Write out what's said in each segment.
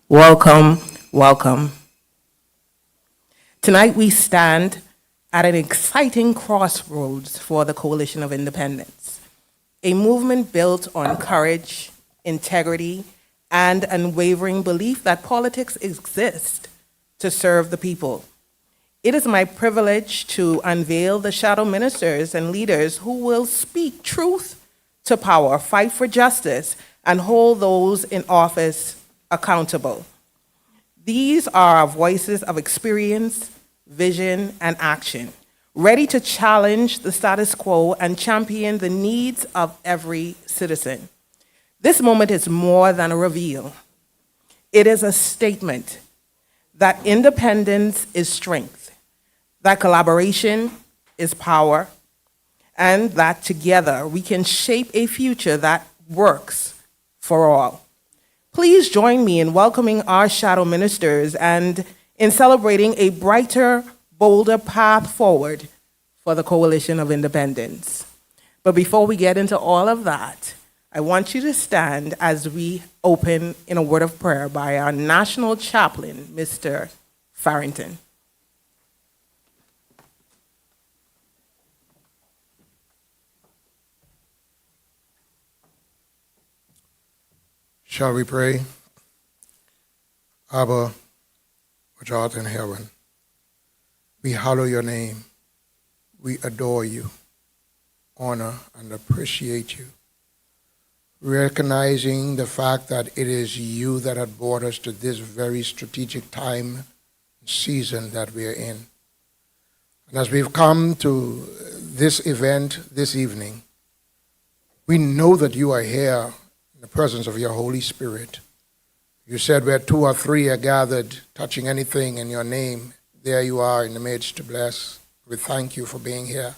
Welcome, welcome. Tonight we stand at an exciting crossroads for the Coalition of Independence, a movement built on courage, integrity, and unwavering belief that politics exists to serve the people. It is my privilege to unveil the shadow ministers and leaders who will speak truth to power, fight for justice, and hold those in office accountable. These are voices of experience, vision, and action, ready to challenge the status quo and champion the needs of every citizen. This moment is more than a reveal. It is a statement that independence is strength, that collaboration is power, and that together we can shape a future that works for all. Please join me in welcoming our shadow ministers and in celebrating a brighter, bolder path forward for the Coalition of Independence. But before we get into all of that, I want you to stand as we open in a word of prayer by our national chaplain, Mr. Farrington. Shall we pray? Abba, which art in heaven, we hallow your name. We adore you, honor, and appreciate you, recognizing the fact that it is you that had brought us to this very strategic time and season that we are in. And as we've come to this event this evening, we know that you are here in the presence of your Holy Spirit. You said where two or three are gathered, touching anything in your name, there you are in the midst to bless. We thank you for being here.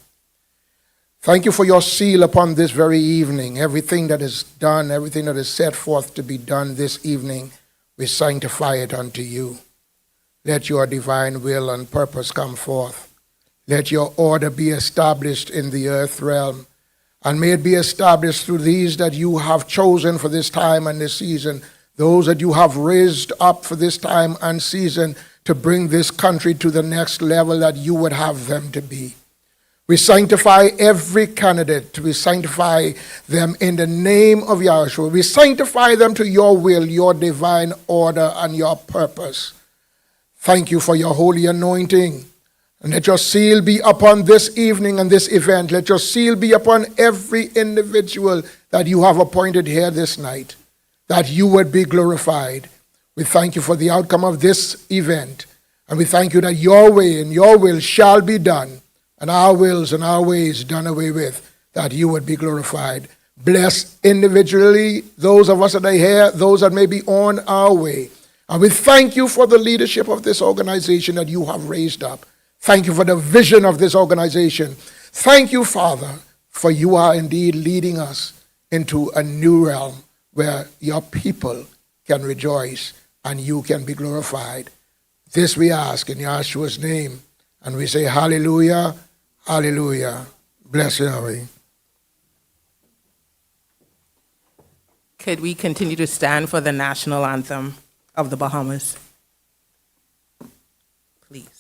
Thank you for your seal upon this very evening. Everything that is done, everything that is set forth to be done this evening, we sanctify it unto you. Let your divine will and purpose come forth. Let your order be established in the earth realm. And may it be established through these that you have chosen for this time and this season, those that you have raised up for this time and season to bring this country to the next level that you would have them to be. We sanctify every candidate. We sanctify them in the name of Yahshua. We sanctify them to your will, your divine order, and your purpose. Thank you for your holy anointing. And let your seal be upon this evening and this event. Let your seal be upon every individual that you have appointed here this night, that you would be glorified. We thank you for the outcome of this event. And we thank you that your way and your will shall be done, and our wills and our ways done away with, that you would be glorified. Bless individually those of us that are here, those that may be on our way. And we thank you for the leadership of this organization that you have raised up. Thank you for the vision of this organization. Thank you, Father, for you are indeed leading us into a new realm where your people can rejoice and you can be glorified. This we ask in Yahshua's name. And we say hallelujah, hallelujah. Bless Yahweh. Could we continue to stand for the national anthem of the Bahamas? Please.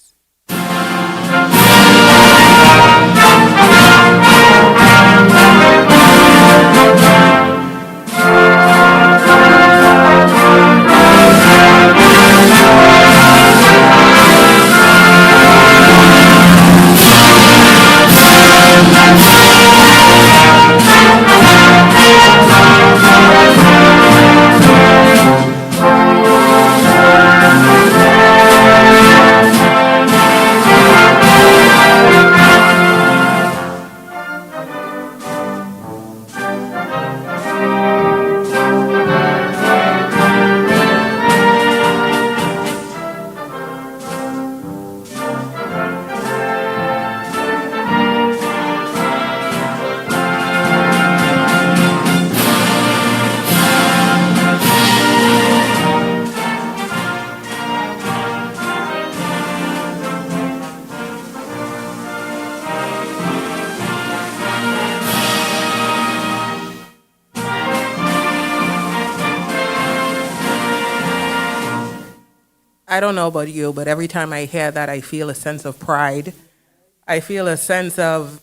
I don't know about you, but every time I hear that, I feel a sense of pride. I feel a sense of,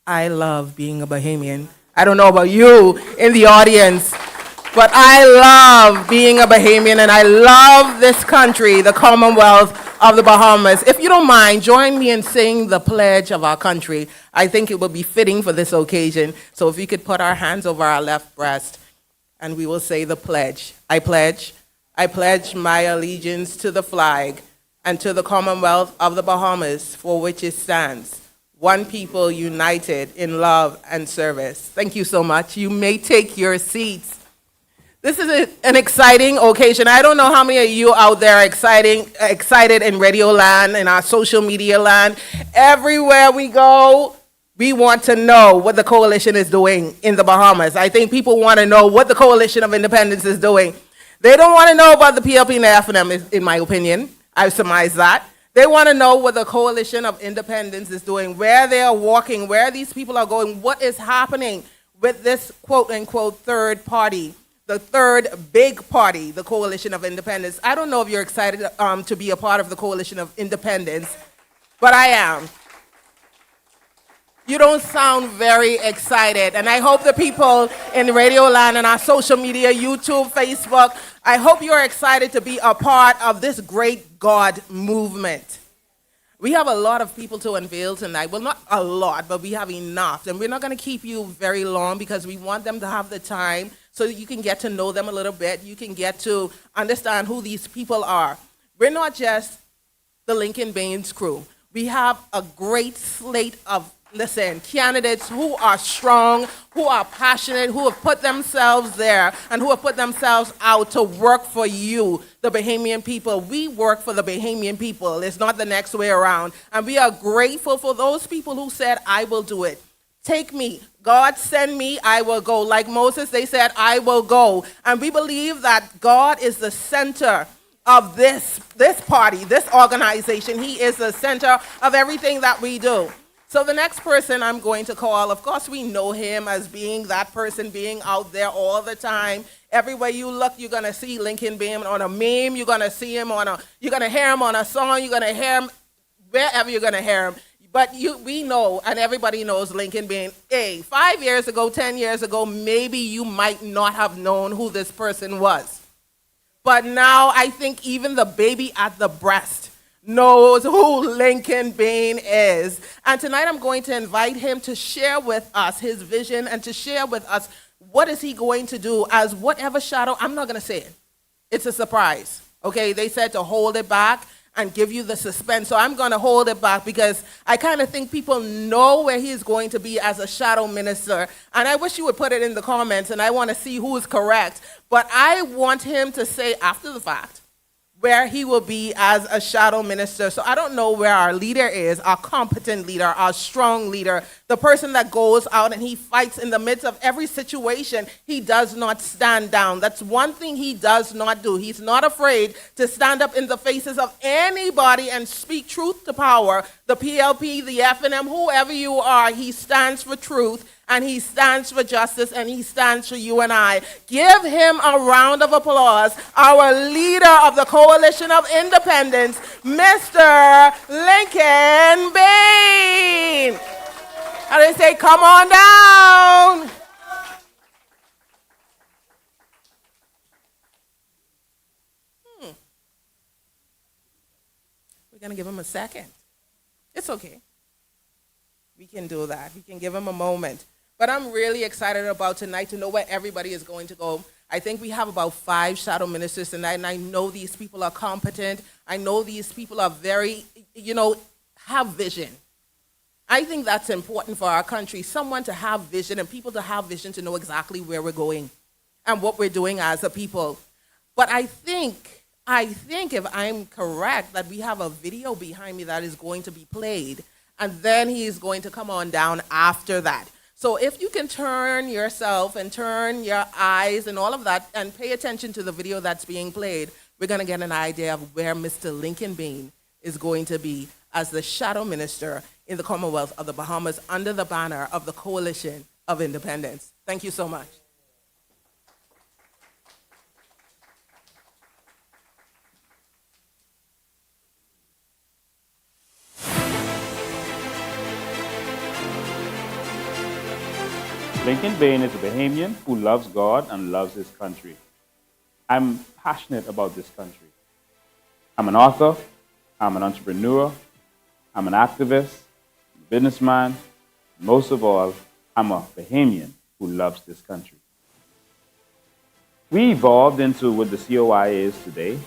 I love being a Bahamian. I don't know about you in the audience, but I love being a Bahamian and I love this country, the Commonwealth of the Bahamas. If you don't mind, join me in saying the pledge of our country. I think it would be fitting for this occasion. So if we could put our hands over our left breast and we will say the pledge. I pledge my allegiance to the flag and to the Commonwealth of the Bahamas for which it stands, one people united in love and service. Thank you so much. You may take your seats. This is an exciting occasion. I don't know how many of you out there are excited in radio land, in our social media land. Everywhere we go, we want to know what the coalition is doing in the Bahamas. I think people want to know what the Coalition of Independence is doing. They don't want to know about the PLP and the FNM, in my opinion. I've surmised that. They want to know what the Coalition of Independence is doing, where they are walking, where these people are going, what is happening with this quote-unquote third party, the third big party, the Coalition of Independence. I don't know if you're excited to be a part of the Coalition of Independence, but I am. You don't sound very excited, and I hope the people in Radio Land and our social media, YouTube, Facebook, I hope you're excited to be a part of this great God movement. We have a lot of people to unveil tonight. Well, not a lot, but we have enough. And we're not going to keep you very long because we want them to have the time so that you can get to know them a little bit. You can get to understand who these people are. We're not just the Lincoln Baines crew. We have a great slate of candidates who are strong, who are passionate, who have put themselves there, and who have put themselves out to work for you, the Bahamian people. We work for the Bahamian people. It's not the next way around. And we are grateful for those people who said, I will do it. Take me. God send me, I will go. Like Moses, they said, I will go. And we believe that God is the center of this party, this organization. He is the center of everything that we do. So the next person I'm going to call, of course, we know him as being that person being out there all the time. Everywhere you look, you're going to see Lincoln Baines on a meme. You're going to see him you're going to hear him on a song. You're going to hear him wherever you're going to hear him. But we know, and everybody knows Lincoln Baines. 5 years ago, 10 years ago, maybe you might not have known who this person was. But now I think even the baby at the breast knows who Lincoln Baines is. And tonight I'm going to invite him to share with us his vision and to share with us what is he going to do as whatever shadow. I'm not going to say it. It's a surprise. Okay, they said to hold it back and give you the suspense. So I'm going to hold it back because I kind of think people know where he's going to be as a shadow minister. And I wish you would put it in the comments, and I want to see who is correct. But I want him to say after the fact where he will be as a shadow minister. So I don't know where our leader is, our competent leader, our strong leader, the person that goes out and he fights in the midst of every situation. He does not stand down. That's one thing he does not do. He's not afraid to stand up in the faces of anybody and speak truth to power. The PLP, the FNM, whoever you are, he stands for truth. And he stands for justice, and he stands for you and I. Give him a round of applause. Our leader of the Coalition of Independence, Mr. Lincoln Baines. And they say, come on down. We're going to give him a second. It's okay. We can do that. We can give him a moment. But I'm really excited about tonight to know where everybody is going to go. I think we have about 5 shadow ministers tonight, and I know these people are competent. I know these people are very, have vision. I think that's important for our country, someone to have vision and people to have vision to know exactly where we're going and what we're doing as a people. But I think if I'm correct, that we have a video behind me that is going to be played, and then he's going to come on down after that. So if you can turn yourself and turn your eyes and all of that and pay attention to the video that's being played, we're going to get an idea of where Mr. Lincoln Baines is going to be as the shadow minister in the Commonwealth of the Bahamas under the banner of the Coalition of Independence. Thank you so much. Lincoln Bain is a Bahamian who loves God and loves his country. I'm passionate about this country. I'm an author, I'm an entrepreneur, I'm an activist, I'm a businessman. Most of all, I'm a Bahamian who loves this country. We evolved into what the COI is today.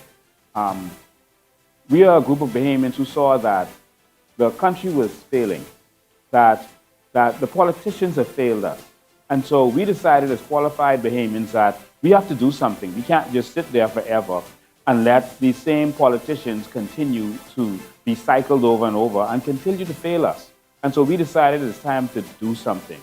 We are a group of Bahamians who saw that the country was failing, that the politicians have failed us. And so we decided as qualified Bahamians that we have to do something. We can't just sit there forever and let these same politicians continue to be cycled over and over and continue to fail us. And so we decided it's time to do something.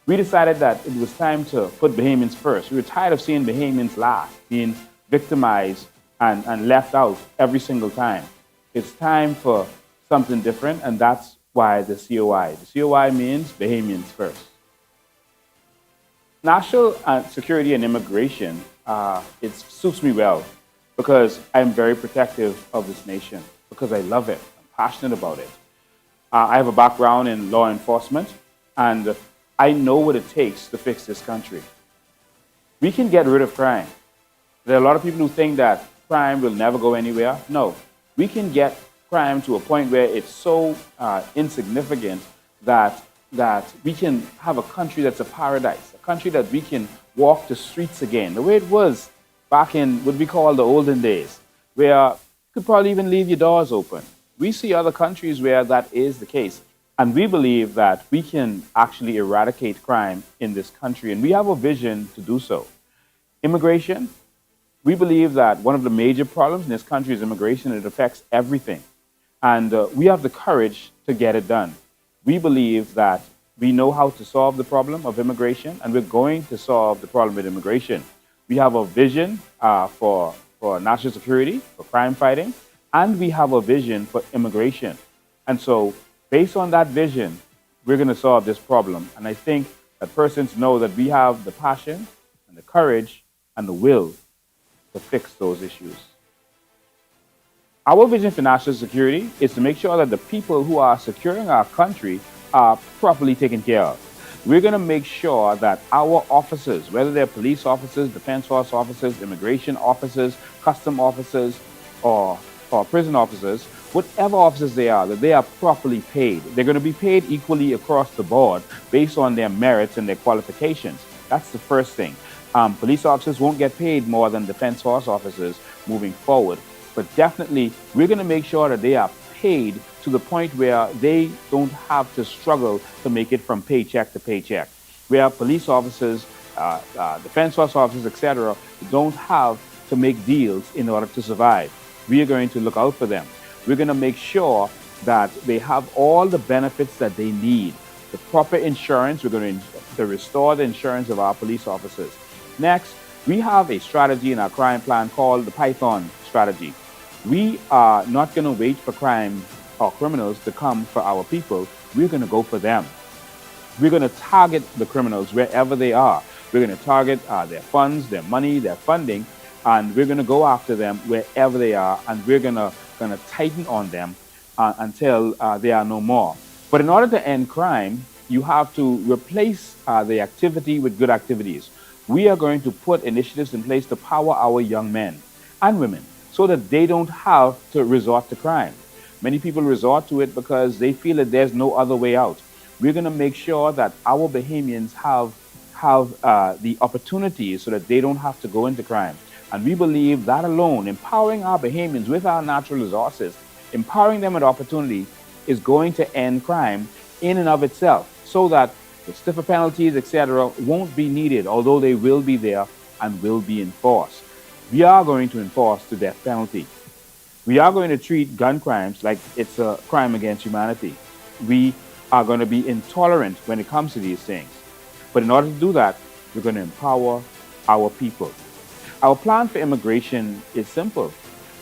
We decided that it was time to put Bahamians first. We were tired of seeing Bahamians last, being victimized and left out every single time. It's time for something different, and that's why the COI. The COI means Bahamians first. National security and immigration, it suits me well because I'm very protective of this nation, because I love it. I'm passionate about it. I have a background in law enforcement, and I know what it takes to fix this country. We can get rid of crime. There are a lot of people who think that crime will never go anywhere. No, we can get crime to a point where it's so insignificant that we can have a country that's a paradise, a country that we can walk the streets again, the way it was back in what we call the olden days, where you could probably even leave your doors open. We see other countries where that is the case. And we believe that we can actually eradicate crime in this country, and we have a vision to do so. Immigration, we believe that one of the major problems in this country is immigration. It affects everything. And we have the courage to get it done. We believe that we know how to solve the problem of immigration, and we're going to solve the problem with immigration. We have a vision for national security, for crime fighting, and we have a vision for immigration. And so, based on that vision, we're going to solve this problem. And I think that persons know that we have the passion and the courage and the will to fix those issues. Our vision for national security is to make sure that the people who are securing our country are properly taken care of. We're going to make sure that our officers, whether they're police officers, defense force officers, immigration officers, custom officers, or prison officers, whatever officers they are, that they are properly paid. They're going to be paid equally across the board based on their merits and their qualifications. That's the first thing. Police officers won't get paid more than defense force officers moving forward. But definitely, we're going to make sure that they are paid to the point where they don't have to struggle to make it from paycheck to paycheck. Where police officers, defense force officers, etc., don't have to make deals in order to survive. We are going to look out for them. We're going to make sure that they have all the benefits that they need. The proper insurance, we're going to restore the insurance of our police officers. Next, we have a strategy in our crime plan called the Python strategy. We are not going to wait for crime or criminals to come for our people. We're going to go for them. We're going to target the criminals wherever they are. We're going to target their funds, their money, their funding, and we're going to go after them wherever they are, and we're going to tighten on them until they are no more. But in order to end crime, you have to replace the activity with good activities. We are going to put initiatives in place to power our young men and women so that they don't have to resort to crime. Many people resort to it because they feel that there's no other way out. We're going to make sure that our Bahamians have the opportunities so that they don't have to go into crime. And we believe that alone, empowering our Bahamians with our natural resources, empowering them with opportunity, is going to end crime in and of itself, so that the stiffer penalties, etc., won't be needed, although they will be there and will be enforced. We are going to enforce the death penalty. We are going to treat gun crimes like it's a crime against humanity. We are going to be intolerant when it comes to these things. But in order to do that, we're going to empower our people. Our plan for immigration is simple.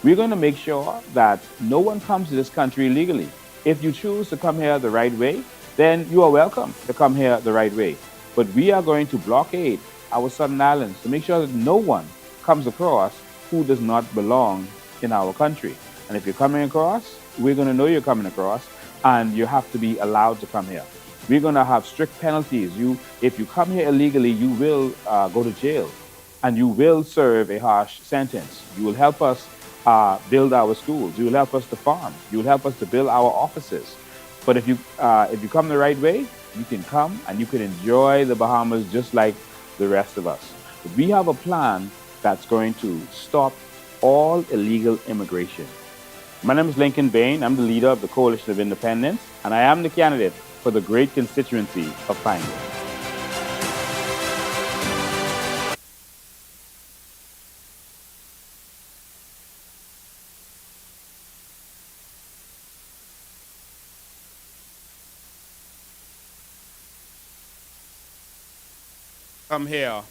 We're going to make sure that no one comes to this country illegally. If you choose to come here the right way, then you are welcome to come here the right way. But we are going to blockade our southern islands to make sure that no one comes across who does not belong in our country. And if you're coming across, we're going to know you're coming across, and you have to be allowed to come here. We're going to have strict penalties. If you come here illegally, you will go to jail, and you will serve a harsh sentence. You will help us build our schools. You will help us to farm. You will help us to build our offices. But if you come the right way, you can come and you can enjoy the Bahamas just like the rest of us. But we have a plan that's going to stop all illegal immigration. My name is Lincoln Bain. I'm the leader of the Coalition of Independence, and I am the candidate for the great constituency of Pineville. Come here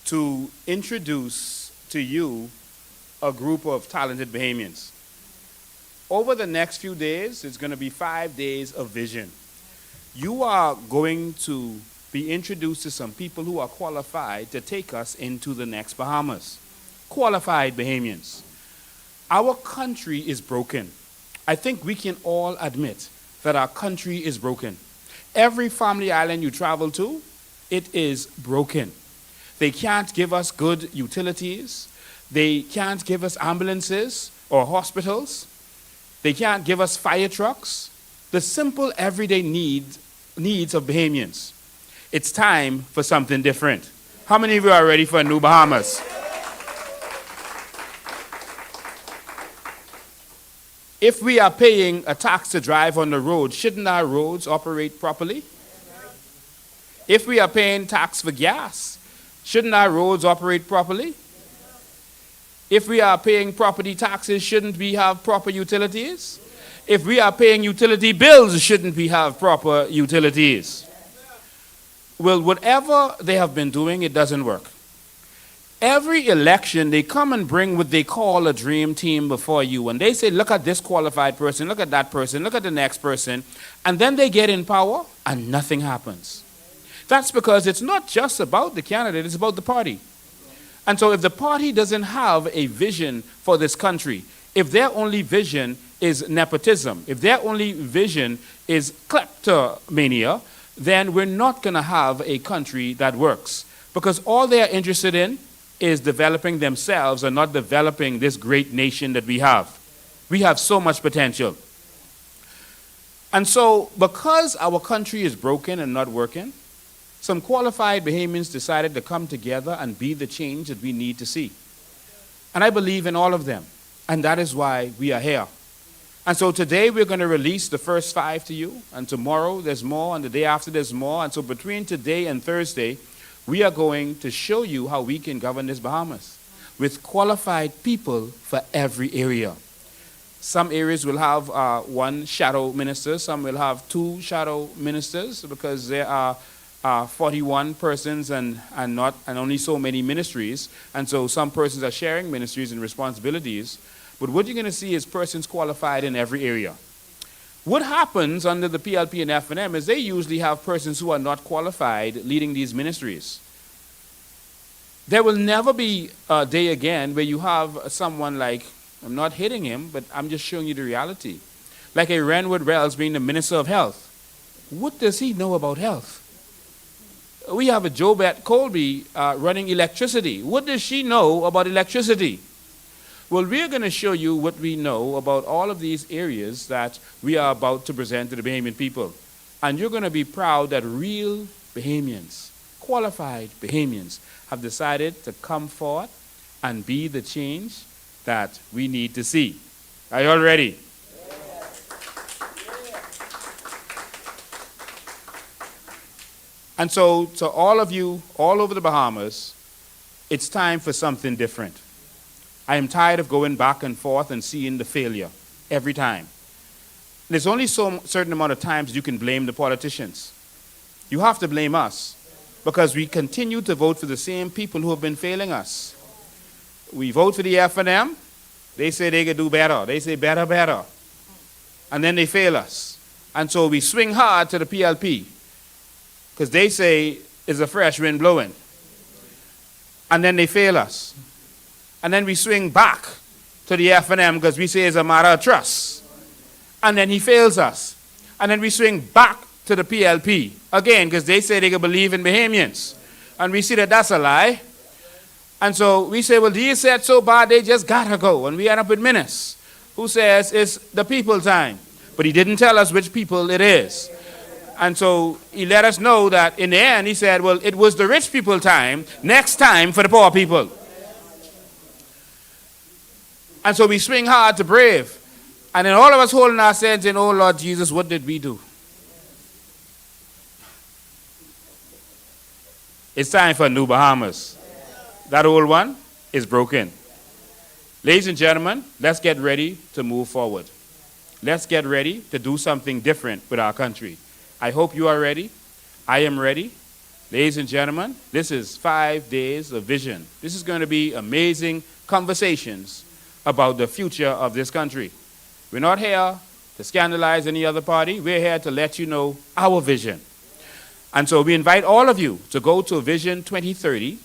to introduce to you a group of talented Bahamians. Over the next few days, it's going to be 5 days of vision. You are going to be introduced to some people who are qualified to take us into the next Bahamas. Qualified Bahamians. Our country is broken. I think we can all admit that our country is broken. Every family island you travel to, it is broken. They can't give us good utilities. They can't give us ambulances or hospitals. They can't give us fire trucks. The simple everyday needs of Bahamians. It's time for something different. How many of you are ready for a new Bahamas? If we are paying a tax to drive on the road, shouldn't our roads operate properly? If we are paying tax for gas, shouldn't our roads operate properly? If we are paying property taxes, shouldn't we have proper utilities? If we are paying utility bills, shouldn't we have proper utilities? Well, whatever they have been doing, it doesn't work. Every election, they come and bring what they call a dream team before you. And they say, look at this qualified person, look at that person, look at the next person. And then they get in power and nothing happens. That's because it's not just about the candidate, it's about the party. And so if the party doesn't have a vision for this country, if their only vision is nepotism, if their only vision is kleptomania, then we're not going to have a country that works. Because all they are interested in is developing themselves and not developing this great nation that we have. We have so much potential. And so because our country is broken and not working, some qualified Bahamians decided to come together and be the change that we need to see. And I believe in all of them. And that is why we are here. And so today we're going to release the first 5 to you. And tomorrow there's more. And the day after there's more. And so between today and Thursday, we are going to show you how we can govern this Bahamas with qualified people for every area. Some areas will have 1 shadow minister. Some will have 2 shadow ministers because there are 41 persons and only so many ministries. And so some persons are sharing ministries and responsibilities. But what you're going to see is persons qualified in every area. What happens under the PLP and F&M is they usually have persons who are not qualified leading these ministries. There will never be a day again where you have someone like, I'm not hitting him, but I'm just showing you the reality, like a Renwood Wells being the Minister of Health. What does he know about health? We have a Jobette Colby running electricity. What does she know about electricity? Well, we're going to show you what we know about all of these areas that we are about to present to the Bahamian people. And you're going to be proud that real Bahamians, qualified Bahamians, have decided to come forth and be the change that we need to see. Are you all ready? And so, to all of you all over the Bahamas, it's time for something different. I am tired of going back and forth and seeing the failure every time. There's only so certain amount of times you can blame the politicians. You have to blame us because we continue to vote for the same people who have been failing us. We vote for the F&M. They say they can do better. They say better, better. And then they fail us. And so we swing hard to the PLP because they say it's a fresh wind blowing. And then they fail us. And then we swing back to the F&M because we say it's a matter of trust. And then he fails us. And then we swing back to the PLP. Again, because they say they can believe in Bahamians. And we see that that's a lie. And so we say, well, these said so bad, they just gotta go. And we end up with Minnis, who says it's the people time. But he didn't tell us which people it is. And so he let us know that in the end, he said, well, it was the rich people time, next time for the poor people. And so we swing hard to brave. And then all of us holding our heads in, oh Lord Jesus, what did we do? It's time for New Bahamas. That old one is broken. Ladies and gentlemen, let's get ready to move forward. Let's get ready to do something different with our country. I hope you are ready. I am ready. Ladies and gentlemen, this is 5 days of vision. This is going to be amazing conversations about the future of this country. We're not here to scandalize any other party. We're here to let you know our vision. And so we invite all of you to go to Vision 2030,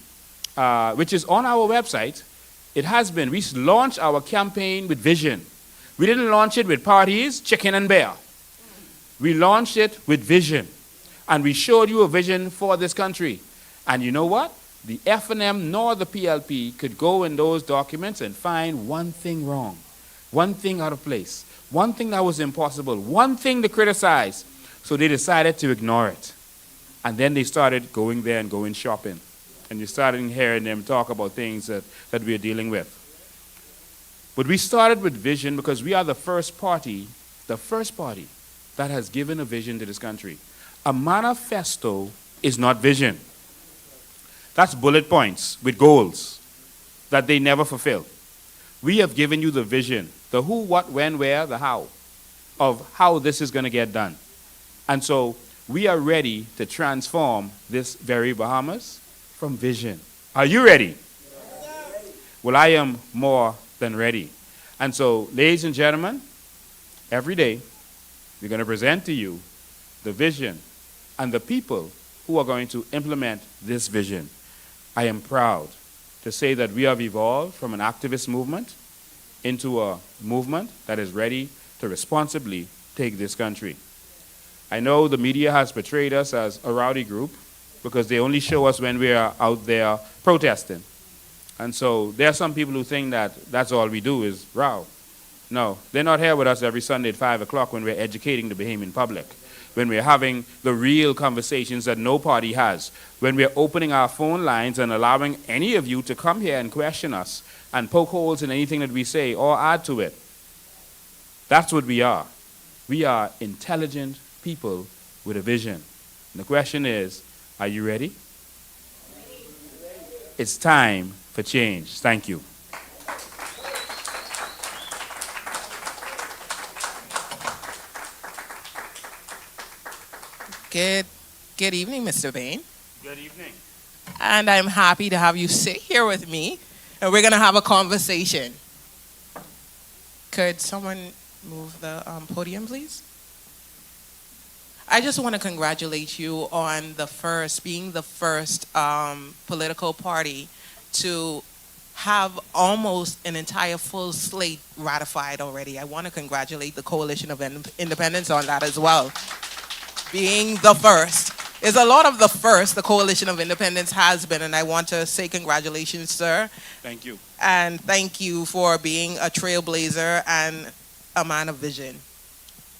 which is on our website. It has been. We launched our campaign with vision. We didn't launch it with parties, chicken and bear. We launched it with vision. And we showed you a vision for this country. And you know what? The FNM nor the PLP could go in those documents and find one thing wrong, one thing out of place, one thing that was impossible, one thing to criticize. So they decided to ignore it. And then they started going there and going shopping. And you started hearing them talk about things that we're dealing with. But we started with vision because we are the first party that has given a vision to this country. A manifesto is not vision. That's bullet points with goals that they never fulfill. We have given you the vision, the who, what, when, where, the how, of how this is going to get done. And so we are ready to transform this very Bahamas from vision. Are you ready? Well, I am more than ready. And so, ladies and gentlemen, every day we're going to present to you the vision and the people who are going to implement this vision. I am proud to say that we have evolved from an activist movement into a movement that is ready to responsibly take this country. I know the media has portrayed us as a rowdy group because they only show us when we are out there protesting. And so there are some people who think that that's all we do is row. No, they're not here with us every Sunday at 5 o'clock when we're educating the Bahamian public, when we're having the real conversations that no party has, when we're opening our phone lines and allowing any of you to come here and question us and poke holes in anything that we say or add to it. That's what we are. We are intelligent people with a vision. And the question is, are you ready? It's time for change. Thank you. Good evening, Mr. Bain. Good evening. And I'm happy to have you sit here with me, and we're going to have a conversation. Could someone move the podium, please? I just want to congratulate you on being the first political party to have almost an entire full slate ratified already. I want to congratulate the Coalition of Independence on that as well. Being the first. There's a lot of the first the Coalition of Independence has been, and I want to say congratulations, sir. Thank you. And thank you for being a trailblazer and a man of vision.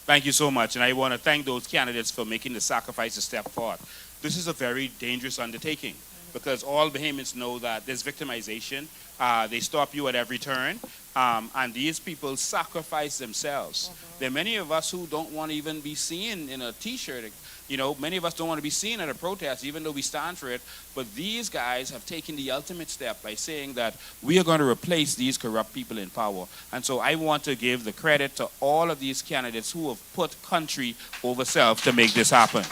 Thank you so much, and I want to thank those candidates for making the sacrifice to step forward. This is a very dangerous undertaking because all Bahamians know that there's victimization. They stop you at every turn, and these people sacrifice themselves. There are many of us who don't want to even be seen in a T-shirt. You know, many of us don't want to be seen at a protest, even though we stand for it. But these guys have taken the ultimate step by saying that we are going to replace these corrupt people in power. And so I want to give the credit to all of these candidates who have put country over self to make this happen.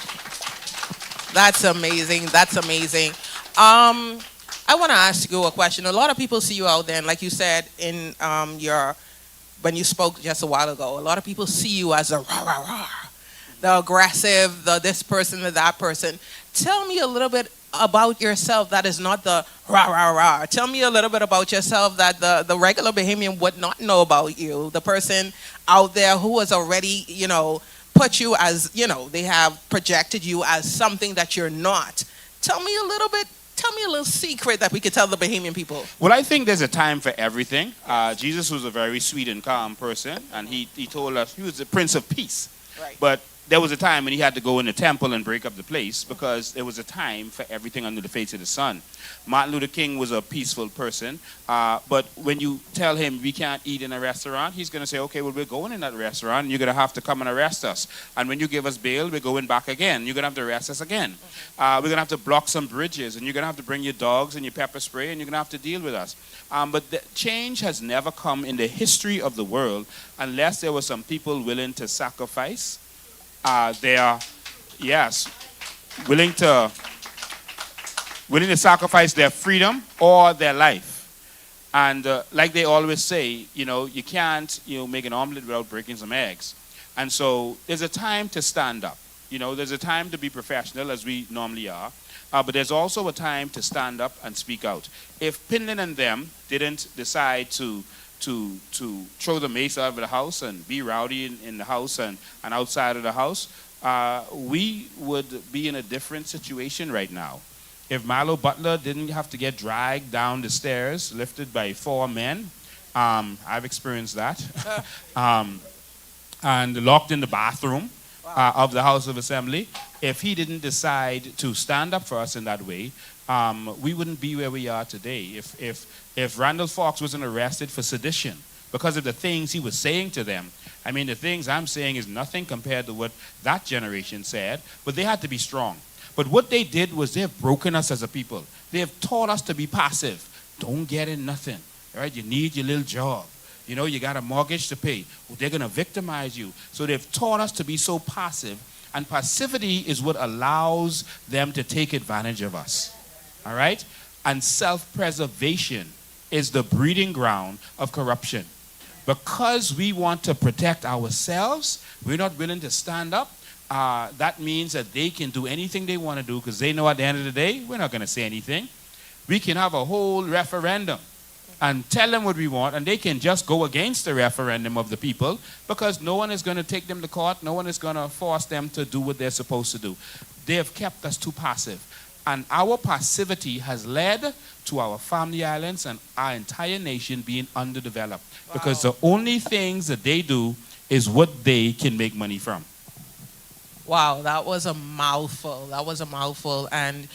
That's amazing. That's amazing. I want to ask you a question. A lot of people see you out there, and like you said in when you spoke just a while ago, a lot of people see you as a rah, rah, rah. The aggressive, the this person, the that person. Tell me a little bit about yourself that is not the rah, rah, rah. Tell me a little bit about yourself that the regular Bahamian would not know about you. The person out there who has already, put you as, they have projected you as something that you're not. Tell me a little secret that we could tell the Bahamian people. Well, I think there's a time for everything. Jesus was a very sweet and calm person, and he told us he was the Prince of Peace. Right. But there was a time when he had to go in the temple and break up the place because there was a time for everything under the face of the sun. Martin Luther King was a peaceful person, but when you tell him we can't eat in a restaurant, he's going to say, okay, well, we're going in that restaurant, and you're going to have to come and arrest us. And when you give us bail, we're going back again. You're going to have to arrest us again. We're going to have to block some bridges, and you're going to have to bring your dogs and your pepper spray, and you're going to have to deal with us. But the change has never come in the history of the world unless there were some people willing to sacrifice willing to sacrifice their freedom or their life. And like they always say, you can't make an omelet without breaking some eggs. And so there's a time to stand up. There's a time to be professional, as we normally are. But there's also a time to stand up and speak out. If Pinlin and them didn't decide to throw the mace out of the house and be rowdy in the house and outside of the house, we would be in a different situation right now. If Milo Butler didn't have to get dragged down the stairs, lifted by 4 men, I've experienced that, and locked in the bathroom of the House of Assembly, if he didn't decide to stand up for us in that way, we wouldn't be where we are today. If Randall Fox wasn't arrested for sedition because of the things he was saying to them, I mean, the things I'm saying is nothing compared to what that generation said, but they had to be strong. But what they did was they have broken us as a people. They have taught us to be passive. Don't get in nothing, right? You need your little job. You got a mortgage to pay. Well, they're going to victimize you. So they've taught us to be so passive, and passivity is what allows them to take advantage of us, all right? And self-preservation is the breeding ground of corruption. Because we want to protect ourselves, we're not willing to stand up. That means that they can do anything they want to do because they know at the end of the day, we're not going to say anything. We can have a whole referendum and tell them what we want, and they can just go against the referendum of the people because no one is going to take them to court. No one is going to force them to do what they're supposed to do. They have kept us too passive. And our passivity has led to our family islands and our entire nation being underdeveloped. Wow. Because the only things that they do is what they can make money from. Wow, that was a mouthful. And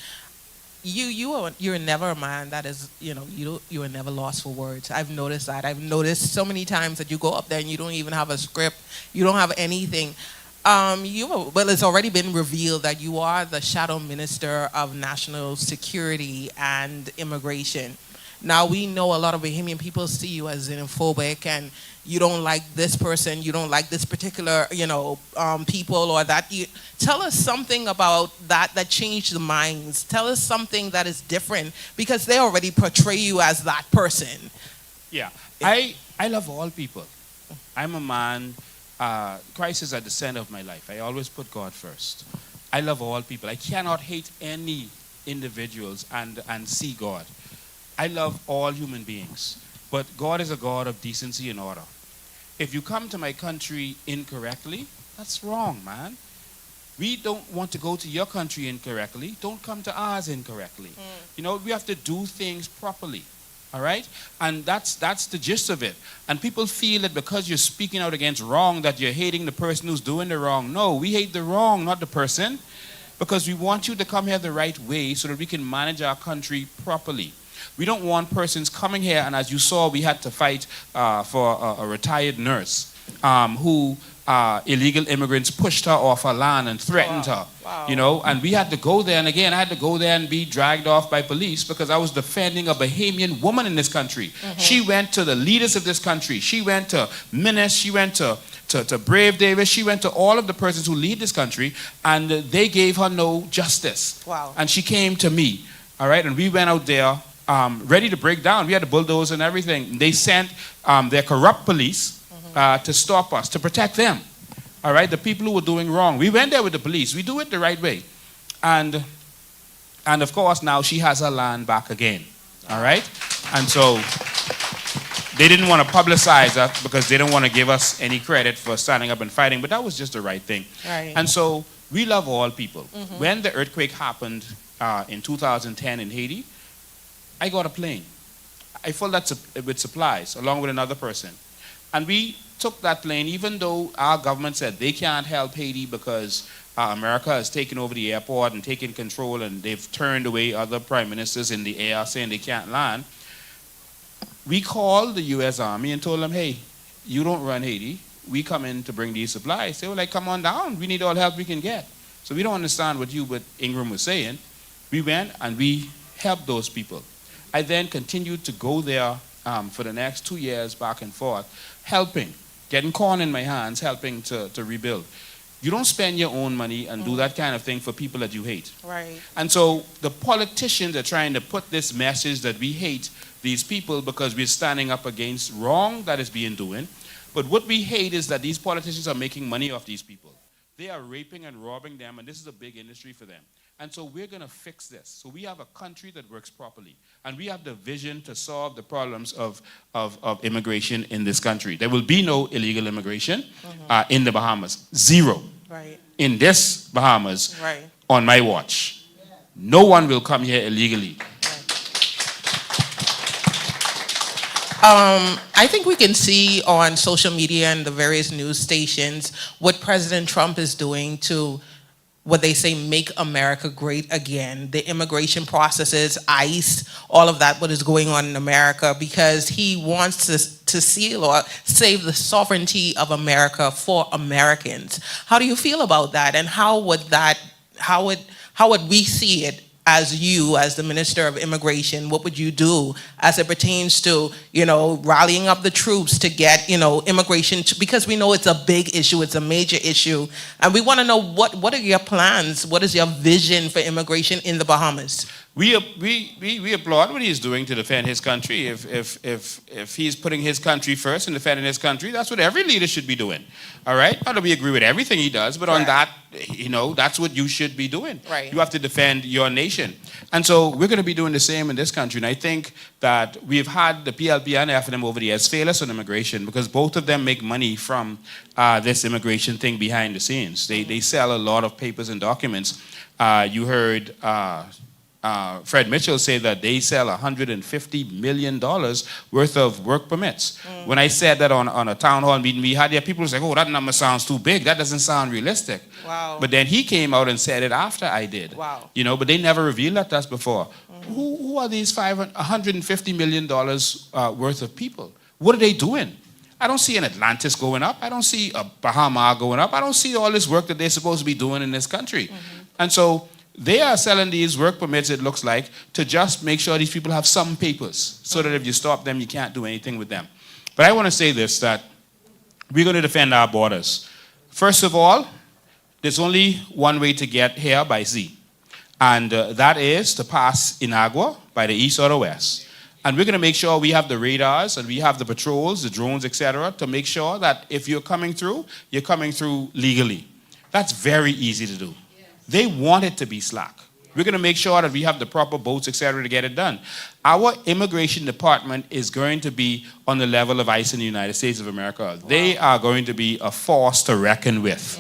you're never a man that is, you are never lost for words. I've noticed that. I've noticed so many times that you go up there and you don't even have a script. You don't have anything. It's already been revealed that you are the Shadow Minister of National Security and Immigration. Now, we know a lot of Bahamian people see you as xenophobic, and you don't like this person, you don't like this particular, people, or that. Tell us something about that changed the minds. Tell us something that is different, because they already portray you as that person. Yeah, I love all people. I'm a man. Christ is at the center of my life. I always put God first. I love all people. I cannot hate any individuals and see God. I love all human beings. But God is a God of decency and order. If you come to my country incorrectly, that's wrong, man. We don't want to go to your country incorrectly. Don't come to ours incorrectly. We have to do things properly. All right? And that's the gist of it. And people feel that because you're speaking out against wrong, that you're hating the person who's doing the wrong. No, we hate the wrong, not the person. Because we want you to come here the right way so that we can manage our country properly. We don't want persons coming here, and as you saw, we had to fight for a retired nurse who illegal immigrants pushed her off her land and threatened her. Wow. And we had to go there, and again, I had to go there and be dragged off by police because I was defending a Bahamian woman in this country. Mm-hmm. She went to the leaders of this country. She went to Minis, she went to Brave Davis, she went to all of the persons who lead this country, and they gave her no justice. Wow. And she came to me, all right, and we went out there ready to break down. We had a bulldozer and everything. They sent their corrupt police to stop us, to protect them. All right, the people who were doing wrong. We went there with the police. We do it the right way. And of course, now she has her land back again. All right? And so they didn't want to publicize us because they don't want to give us any credit for standing up and fighting, but that was just the right thing. Right. And so we love all people. When the earthquake happened in 2010 in Haiti, I got a plane. I filled that with supplies along with another person. And we took that plane, even though our government said they can't help Haiti because America has taken over the airport and taken control, and they've turned away other prime ministers in the air saying they can't land. We called the U.S. Army and told them, hey, you don't run Haiti. We come in to bring these supplies. They were like, come on down. We need all help we can get. So we don't understand what Ingram was saying. We went and we helped those people. I then continued to go there for the next 2 years, back and forth, helping, getting corn in my hands, helping to rebuild. You don't spend your own money and do that kind of thing for people that you hate. Right. And so the politicians are trying to put this message that we hate these people because we're standing up against wrong that is being done. But what we hate is that these politicians are making money off these people. They are raping and robbing them, and this is a big industry for them. And so we're going to fix this. So we have a country that works properly. And we have the vision to solve the problems of immigration in this country. There will be no illegal immigration in the Bahamas. Zero. Right. In this Bahamas, Right. on my watch. No one will come here illegally. I think we can see on social media and the various news stations what President Trump is doing to, what they say, make America great again. The immigration processes, ICE, all of that, what is going on in America, because he wants to seal or save the sovereignty of America for Americans. How do you feel about that? And how would we see it? As you, as the Minister of Immigration, what would you do as it pertains to, rallying up the troops to get, immigration, because we know it's a big issue, it's a major issue, and we want to know what are your plans, what is your vision for immigration in the Bahamas? We applaud what he's doing to defend his country. If he's putting his country first and defending his country, that's what every leader should be doing. All right? Not that we agree with everything he does, but on that, that's what you should be doing. Right. You have to defend your nation. And so we're going to be doing the same in this country. And I think that we've had the PLP and FNM over the years fail us on immigration because both of them make money from this immigration thing behind the scenes. They sell a lot of papers and documents. You heard Fred Mitchell say that they sell $150 million worth of work permits. When I said that on a town hall meeting we had there, people were like, oh, that number sounds too big. That doesn't sound realistic. Wow. But then he came out and said it after I did. Wow. But they never revealed that to us before. Who are these $150 million worth of people? What are they doing? I don't see an Atlantis going up. I don't see a Bahama going up. I don't see all this work that they're supposed to be doing in this country. And so they are selling these work permits, it looks like, to just make sure these people have some papers so that if you stop them, you can't do anything with them. But I want to say this, that we're going to defend our borders. First of all, there's only one way to get here by sea, and that is to pass Inagua by the east or the west. And we're going to make sure we have the radars and we have the patrols, the drones, etc., to make sure that if you're coming through legally. That's very easy to do. They want it to be slack. We're going to make sure that we have the proper boats, etc., to get it done. Our immigration department is going to be on the level of ICE in the United States of America. Wow. They are going to be a force to reckon with.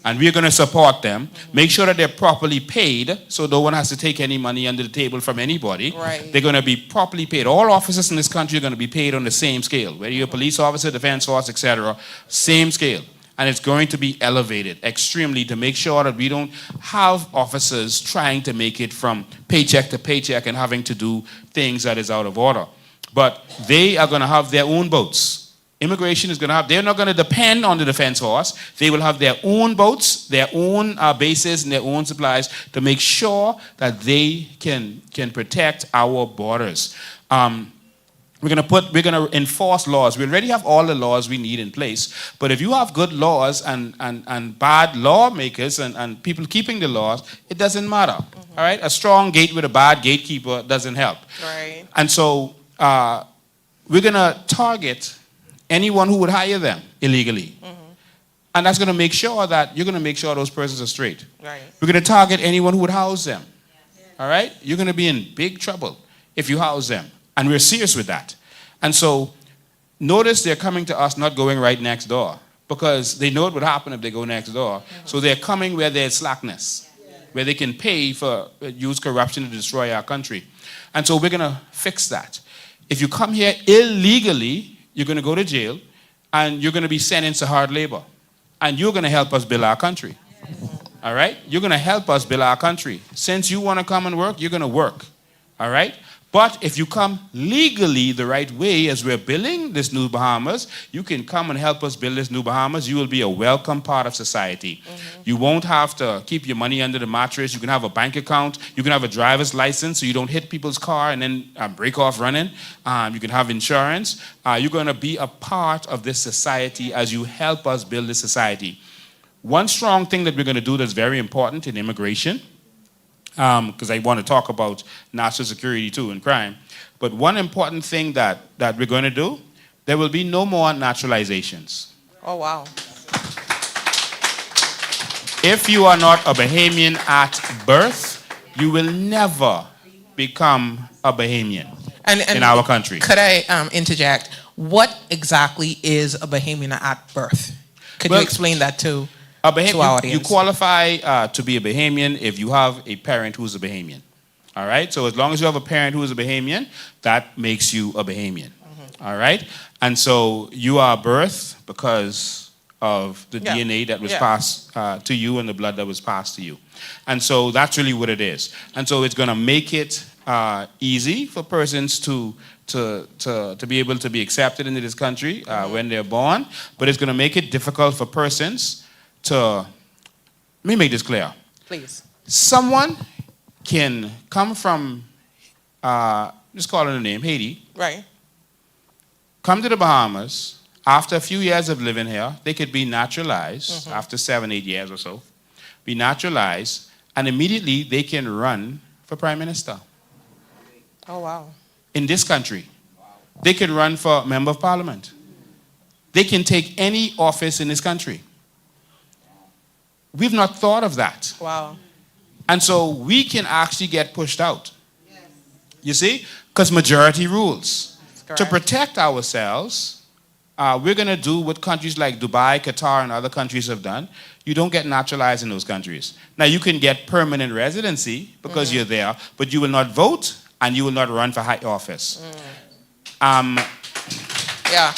And we're going to support them, make sure that they're properly paid so no one has to take any money under the table from anybody. Right. They're going to be properly paid. All officers in this country are going to be paid on the same scale, whether you're a police officer, defense force, etc., same scale. And it's going to be elevated extremely to make sure that we don't have officers trying to make it from paycheck to paycheck and having to do things that is out of order. But they are going to have their own boats. Immigration is going to have, they're not going to depend on the defense force. They will have their own boats, their own bases, and their own supplies to make sure that they can protect our borders. We're going to enforce laws. We already have all the laws we need in place. But if you have good laws and bad lawmakers and people keeping the laws, it doesn't matter. All right? A strong gate with a bad gatekeeper doesn't help. Right. And so we're going to target anyone who would hire them illegally. And that's going to make sure that you're going to make sure those persons are straight. Right. We're going to target anyone who would house them. All right? You're going to be in big trouble if you house them. And we're serious with that. And so notice they're coming to us, not going right next door, because they know what would happen if they go next door. So they're coming where there's slackness, where they can pay for use corruption to destroy our country. And so we're going to fix that. If you come here illegally, you're going to go to jail, and you're going to be sentenced to hard labor. And you're going to help us build our country. All right? You're going to help us build our country. Since you want to come and work, you're going to work. All right? But if you come legally the right way as we're building this new Bahamas, you can come and help us build this new Bahamas. You will be a welcome part of society. You won't have to keep your money under the mattress. You can have a bank account. You can have a driver's license so you don't hit people's car and then break off running. You can have insurance. You're going to be a part of this society as you help us build this society. One strong thing that we're going to do that's very important in immigration, because I want to talk about national security too and crime. But one important thing that we're going to do, there will be no more naturalizations. Oh, wow. If you are not a Bahamian at birth, you will never become a Bahamian in our country. Could I interject? What exactly is a Bahamian at birth? Could you explain that to our audience? You qualify to be a Bahamian if you have a parent who's a Bahamian. All right? So as long as you have a parent who is a Bahamian, that makes you a Bahamian. All right? And so you are birth because of the DNA that was passed to you and the blood that was passed to you. And so that's really what it is. And so it's going to make it easy for persons to be able to be accepted into this country when they're born, but it's going to make it difficult for persons to, let me make this clear. Please. Someone can come from, just call it a name, Haiti, Right. come to the Bahamas. After a few years of living here, they could be naturalized after 7-8 years or so, be naturalized, and immediately they can run for prime minister. Oh, wow. In this country. They can run for member of parliament. They can take any office in this country. We've not thought of that. Wow. And so we can actually get pushed out. You see? Because majority rules. To protect ourselves, we're going to do what countries like Dubai, Qatar, and other countries have done. You don't get naturalized in those countries. Now, you can get permanent residency because you're there, but you will not vote and you will not run for high office. Yeah.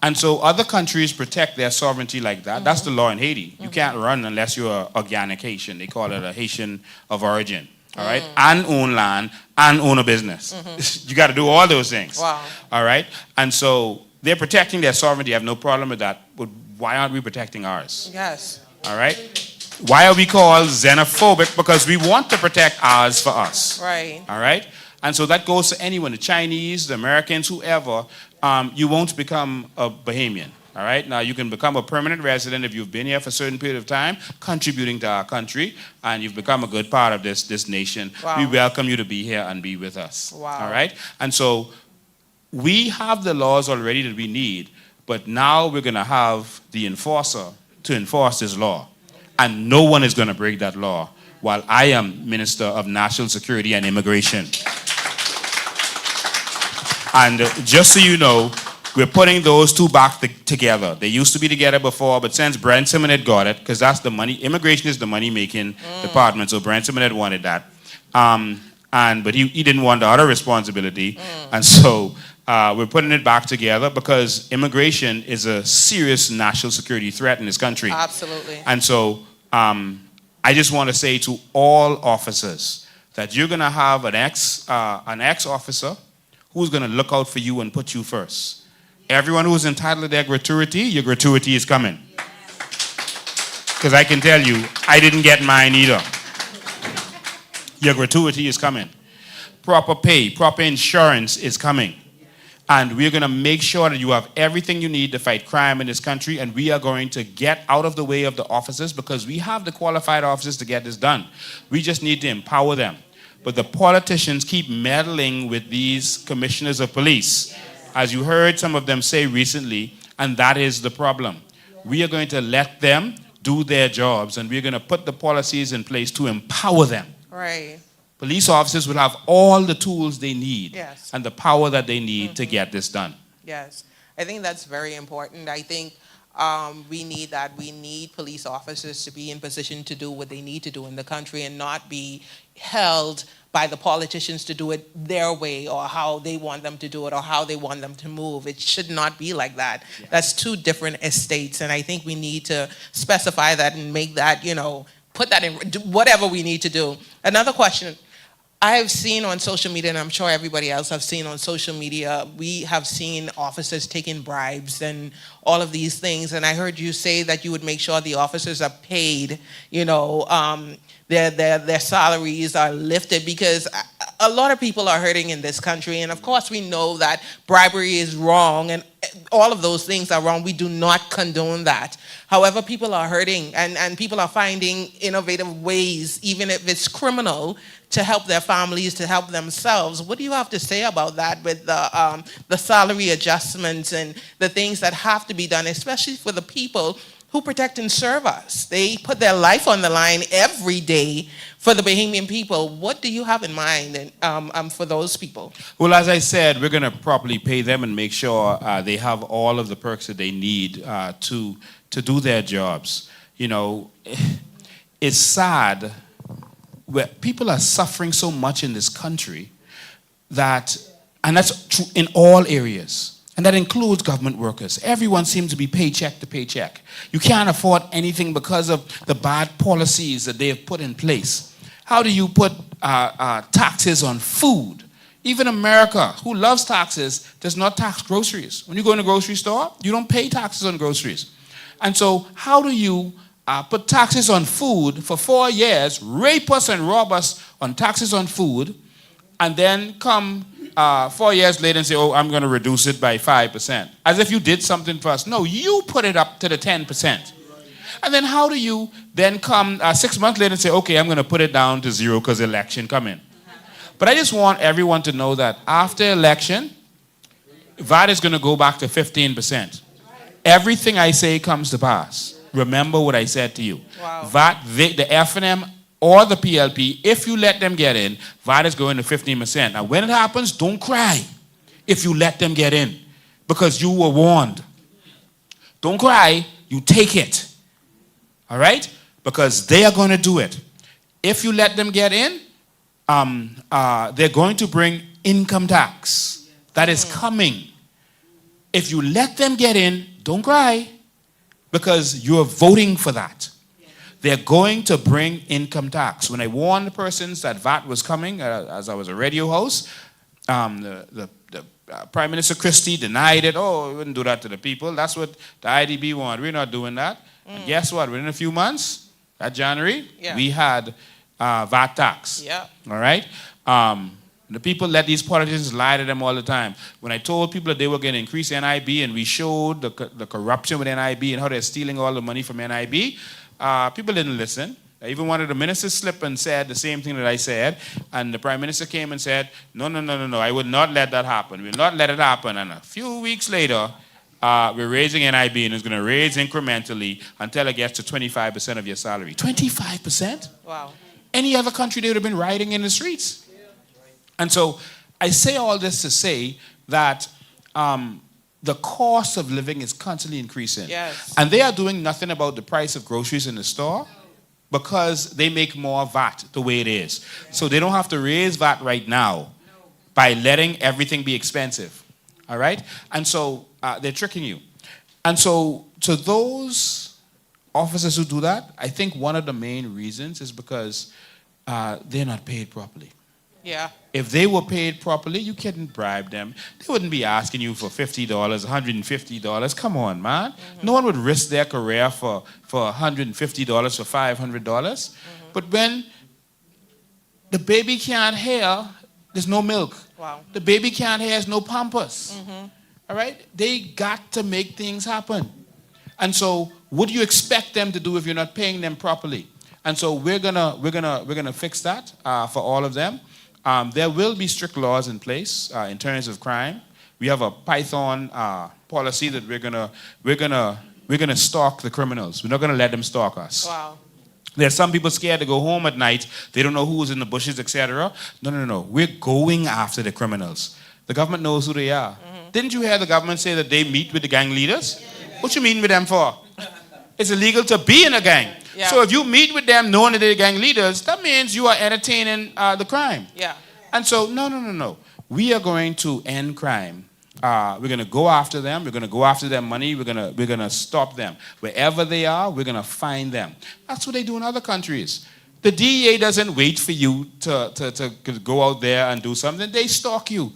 And so other countries protect their sovereignty like that. That's the law in Haiti. You can't run unless you're an organic Haitian. They call it a Haitian of origin. All right? And own land and own a business. You got to do all those things. Wow. All right? And so they're protecting their sovereignty. I have no problem with that. But why aren't we protecting ours? Yes. All right? Why are we called xenophobic? Because we want to protect ours for us. Right. All right? And so that goes to anyone, the Chinese, the Americans, whoever. You won't become a Bahamian. All right? Now, you can become a permanent resident if you've been here for a certain period of time, contributing to our country, and you've become a good part of this nation. Wow. We welcome you to be here and be with us. Wow. All right? And so we have the laws already that we need, but now we're going to have the enforcer to enforce this law. And no one is going to break that law while I am Minister of National Security and Immigration. And just so you know, we're putting those two back together. They used to be together before, but since Brent Simonet got it, because that's the money, immigration is the money-making department, so Brent Simonet wanted that. But he didn't want the other responsibility. And so we're putting it back together because immigration is a serious national security threat in this country. Absolutely. And so I just want to say to all officers that you're going to have an ex-officer who's going to look out for you and put you first. Everyone who's entitled to their gratuity, your gratuity is coming. Because I can tell you, I didn't get mine either. Your gratuity is coming. Proper pay, proper insurance is coming. And we're going to make sure that you have everything you need to fight crime in this country, and we are going to get out of the way of the officers because we have the qualified officers to get this done. We just need to empower them. But the politicians keep meddling with these commissioners of police, as you heard some of them say recently, and that is the problem. We are going to let them do their jobs, and we're going to put the policies in place to empower them. Right. police officers will have all the tools they need Yes. and the power that they need to get this done. Yes, I think that's very important. I think we need that. We need police officers to be in position to do what they need to do in the country and not be held by the politicians to do it their way or how they want them to do it or how they want them to move. It should not be like that. Yeah. That's two different estates, and I think we need to specify that and make that, put that in, do whatever we need to do. Another question. I have seen on social media, and I'm sure everybody else have seen on social media, we have seen officers taking bribes and all of these things. And I heard you say that you would make sure the officers are paid, their salaries are lifted, because a lot of people are hurting in this country. And of course, we know that bribery is wrong and all of those things are wrong. We do not condone that. However, people are hurting and people are finding innovative ways, even if it's criminal, to help their families, to help themselves. What do you have to say about that with the salary adjustments and the things that have to be done, especially for the people who protect and serve us? They put their life on the line every day for the Bahamian people. What do you have in mind for those people? Well, as I said, we're going to properly pay them and make sure they have all of the perks that they need to do their jobs. It's sad where people are suffering so much in this country and that's true in all areas. And that includes government workers. Everyone seems to be paycheck to paycheck. You can't afford anything because of the bad policies that they have put in place. How do you put taxes on food? Even America, who loves taxes, does not tax groceries. When you go in a grocery store, you don't pay taxes on groceries. And so how do you put taxes on food for 4 years, rape us and rob us on taxes on food, and then come 4 years later and say, oh, I'm going to reduce it by 5%. As if you did something for us. No, you put it up to the 10%. And then how do you then come 6 months later and say, okay, I'm going to put it down to 0 because election come in. But I just want everyone to know that after election, VAT is going to go back to 15%. Everything I say comes to pass. Remember what I said to you. Wow. VAT, the F&M, or the PLP, if you let them get in, VAT is going to 15%. Now, when it happens, don't cry if you let them get in, because you were warned. Don't cry, you take it. All right? Because they are going to do it. If you let them get in, they're going to bring income tax. That is coming. If you let them get in, don't cry, because you're voting for that. They're going to bring income tax. When I warned the persons that VAT was coming, as I was a radio host, the Prime Minister Christie denied it. Oh, we wouldn't do that to the people. That's what the IDB want. We're not doing that. And guess what? Within a few months, that January, we had VAT tax. Yeah. All right? The people let these politicians lie to them all the time. When I told people that they were going to increase NIB and we showed the corruption with NIB and how they're stealing all the money from NIB, people didn't listen. Even one of the ministers slipped and said the same thing that I said. And the Prime Minister came and said, no, I would not let that happen. We'll not let it happen. And a few weeks later, we're raising NIB and it's going to raise incrementally until it gets to 25% of your salary. 25%? Wow. Any other country, they would have been rioting in the streets. And so I say all this to say that the cost of living is constantly increasing. Yes. And they are doing nothing about the price of groceries in the store because they make more VAT the way it is. So they don't have to raise VAT right now by letting everything be expensive. All right? And so they're tricking you. And so to those officers who do that, I think one of the main reasons is because they're not paid properly. Yeah. If they were paid properly, you couldn't bribe them. They wouldn't be asking you for $50, $150. Come on, man. No one would risk their career for $150, for $500. But when the baby can't hear, there's no milk. Wow. The baby can't hear, there's no Pampers. All right? They got to make things happen. And so what do you expect them to do if you're not paying them properly? And so we're gonna fix that for all of them. There will be strict laws in place in terms of crime. We have a Python policy that we're gonna stalk the criminals. We're not gonna let them stalk us. Wow. There's some people scared to go home at night. They don't know who's in the bushes, etc. No. We're going after the criminals. The government knows who they are. Didn't you hear the government say that they meet with the gang leaders? What you meeting with them for? It's illegal to be in a gang. Yeah. So if you meet with them knowing that they're gang leaders, that means you are entertaining the crime. Yeah. And so, no. We are going to end crime. We're going to go after them. We're going to go after their money. We're going to stop them. Wherever they are, we're going to find them. That's what they do in other countries. The DEA doesn't wait for you to go out there and do something. They stalk you.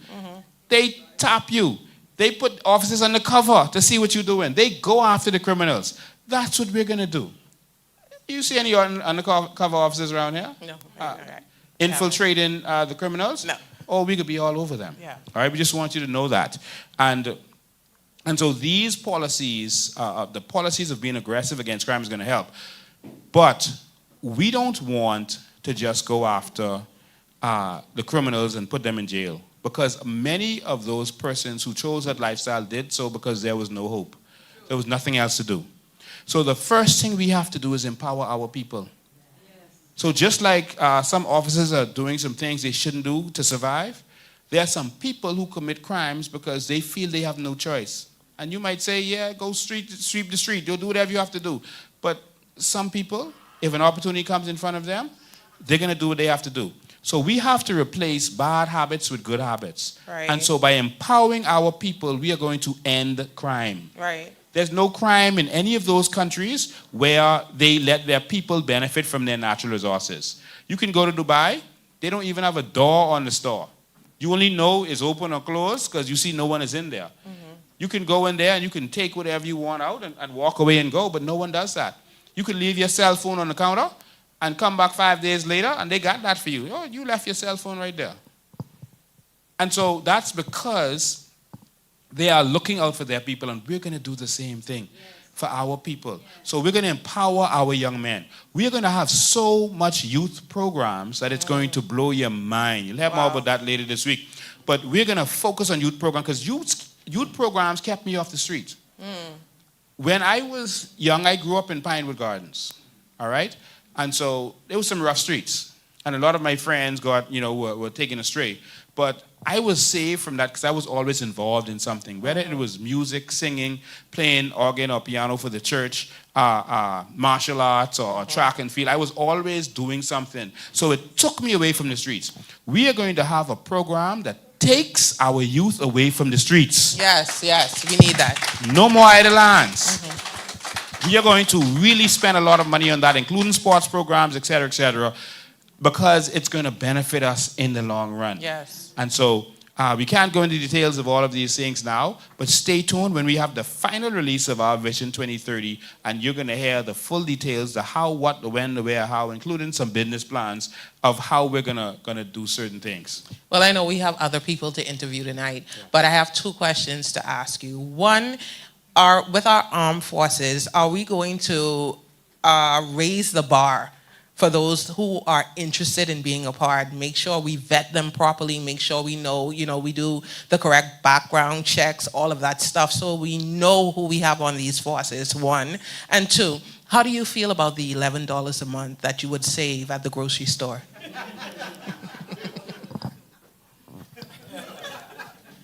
They tap you. They put officers undercover to see what you're doing. They go after the criminals. That's what we're going to do. You see any undercover officers around here? No. Infiltrating the criminals? No. Oh, we could be all over them. Yeah. All right, we just want you to know that. And so these policies, the policies of being aggressive against crime is going to help. But we don't want to just go after the criminals and put them in jail, because many of those persons who chose that lifestyle did so because there was no hope. There was nothing else to do. So the first thing we have to do is empower our people. So just like some officers are doing some things they shouldn't do to survive, there are some people who commit crimes because they feel they have no choice. And you might say, yeah, go sweep the street, you'll do whatever you have to do. But some people, if an opportunity comes in front of them, they're going to do what they have to do. So we have to replace bad habits with good habits. Right. And so by empowering our people, we are going to end crime. Right. There's no crime in any of those countries where they let their people benefit from their natural resources. You can go to Dubai, they don't even have a door on the store. You only know it's open or closed because you see no one is in there. You can go in there and you can take whatever you want out and walk away and go, but no one does that. You can leave your cell phone on the counter and come back 5 days later and they got that for you. Oh, you left your cell phone right there. And so that's because they are looking out for their people, and we're going to do the same thing for our people. So we're going to empower our young men. We are going to have so much youth programs that it's going to blow your mind. You'll have more about that later this week. But we're going to focus on youth programs because youth programs kept me off the street. When I was young, I grew up in Pinewood Gardens, all right? And so there was some rough streets. And a lot of my friends were taken astray. But I was saved from that because I was always involved in something, whether it was music, singing, playing organ or piano for the church, martial arts or track and field. I was always doing something. So it took me away from the streets. We are going to have a program that takes our youth away from the streets. Yes, we need that. No more idle hands. We are going to really spend a lot of money on that, including sports programs, et cetera, because it's going to benefit us in the long run. Yes. And so we can't go into details of all of these things now, but stay tuned when we have the final release of our Vision 2030, and you're going to hear the full details, the how, what, the when, the where, how, including some business plans of how we're going to do certain things. Well, I know we have other people to interview tonight, but I have two questions to ask you. One, with our armed forces, are we going to raise the bar for those who are interested in being a part? Make sure we vet them properly, make sure we know, we do the correct background checks, all of that stuff, so we know who we have on these forces, one. And two, how do you feel about the $11 a month that you would save at the grocery store?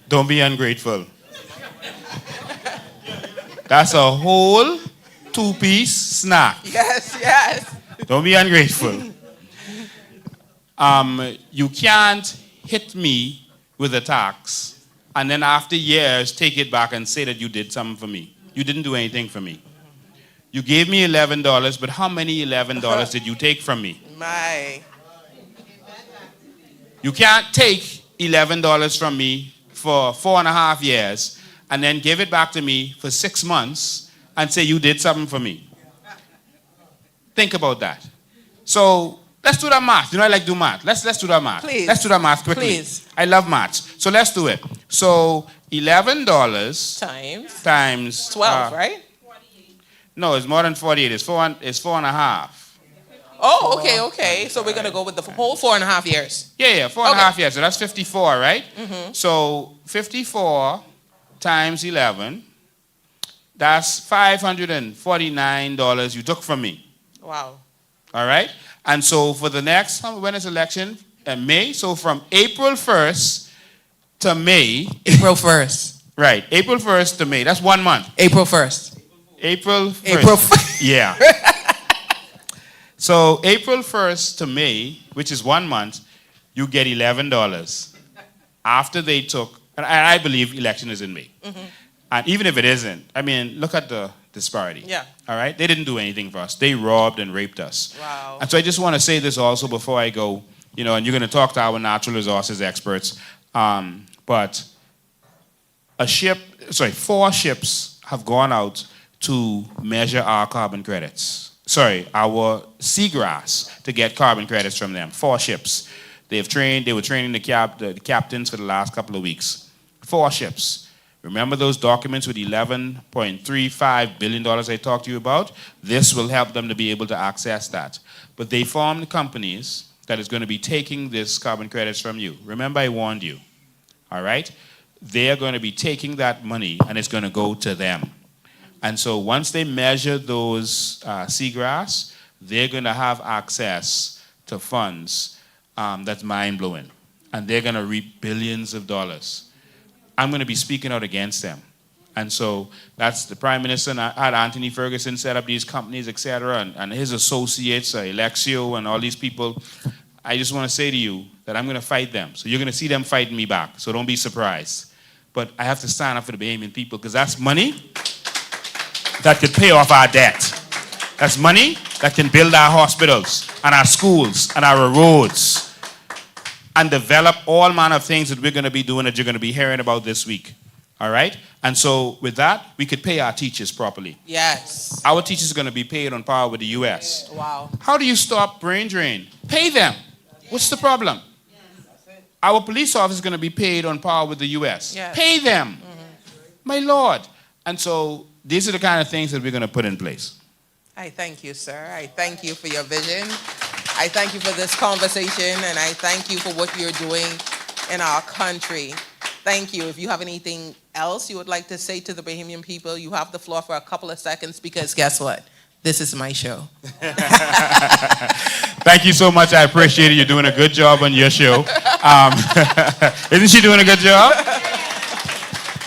Don't be ungrateful. That's a whole 2-piece snack. Yes. Don't be ungrateful. You can't hit me with a tax and then after years take it back and say that you did something for me. You didn't do anything for me. You gave me $11, but how many $11 did you take from me? You can't take $11 from me for 4.5 years and then give it back to me for 6 months and say you did something for me. Think about that. So let's do that math. I like to do math. Let's do that math. Please. Let's do that math quickly. Please. I love maths. So let's do it. So $11 times 12, right? No, it's more than 48. It's 4.5. Oh, okay. So we're going to go with the whole 4.5 years. Yeah, 4.5 years. So that's 54, right? So 54 times 11, that's $549 you took from me. Wow. All right? And so for the next, when is election? May. So from April 1st to May. April 1st. Right. April 1st to May. That's 1 month. April 1st. April 1st. April 1st. Yeah. So April 1st to May, which is 1 month, you get $11. After they took, and I believe election is in May. And even if it isn't, I mean, look at the disparity. Yeah. All right? They didn't do anything for us. They robbed and raped us. Wow. And so I just want to say this also before I go, you know, and you're going to talk to our natural resources experts. But 4 ships have gone out to measure our carbon credits. Our seagrass to get carbon credits from them. 4 ships. They were training the captains for the last couple of weeks. 4 ships. Remember those documents with $11.35 billion I talked to you about? This will help them to be able to access that. But they formed companies that is going to be taking this carbon credits from you. Remember I warned you. All right? They're going to be taking that money and it's going to go to them. And so once they measure those seagrass, they're going to have access to funds that's mind-blowing. And they're going to reap billions of dollars. I'm going to be speaking out against them. And so that's the Prime Minister, and I had Anthony Ferguson set up these companies, etc., and his associates, Alexio, and all these people. I just want to say to you that I'm going to fight them. So you're going to see them fighting me back. So don't be surprised. But I have to stand up for the Bahamian people because that's money that could pay off our debt. That's money that can build our hospitals and our schools and our roads and develop all manner of things that we're going to be doing that you're going to be hearing about this week. All right? And so with that, we could pay our teachers properly. Yes. Our teachers are going to be paid on par with the U.S. Wow. How do you stop brain drain? Pay them. What's the problem? Our police officers are going to be paid on par with the U.S. Yes. Pay them. My Lord. And so these are the kind of things that we're going to put in place. I thank you, sir. I thank you for your vision. I thank you for this conversation, and I thank you for what you're doing in our country. Thank you. If you have anything else you would like to say to the Bahamian people, you have the floor for a couple of seconds because guess what? This is my show. Thank you so much. I appreciate it. You're doing a good job on your show. Isn't she doing a good job?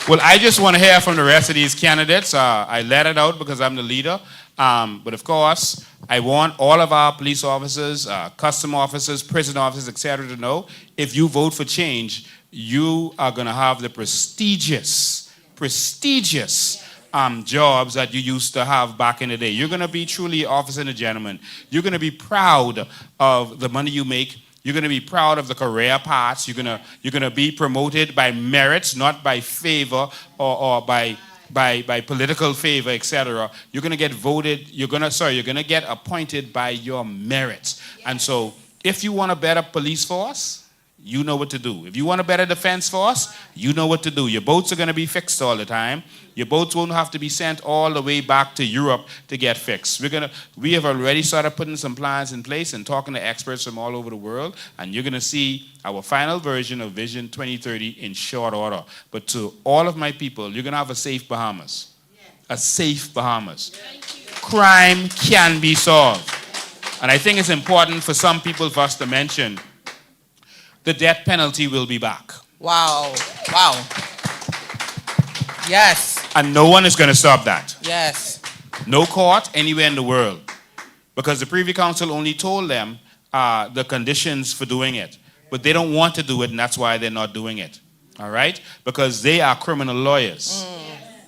Well, I just want to hear from the rest of these candidates. I let it out because I'm the leader. But of course, I want all of our police officers, custom officers, prison officers, etc. to know if you vote for change, you are going to have the prestigious jobs that you used to have back in the day. You're going to be truly officer and a gentleman. You're going to be proud of the money you make. You're going to be proud of the career paths. You're going to be promoted by merits, not by favor or by political favor, etc. You're going to get voted. You're going to get appointed by your merits. And so, if you want a better police force, you know what to do. If you want a better defense force, you know what to do. Your boats are going to be fixed all the time. Your boats won't have to be sent all the way back to Europe to get fixed. We have already started putting some plans in place and talking to experts from all over the world, and you're going to see our final version of Vision 2030 in short order. But to all of my people, you're going to have a safe Bahamas. A safe Bahamas. Crime can be solved. And I think it's important for some people for us to mention the death penalty will be back. Wow. Wow. Yes. And no one is going to stop that. Yes. No court anywhere in the world. Because the Privy Council only told them the conditions for doing it. But they don't want to do it, and that's why they're not doing it. All right? Because they are criminal lawyers.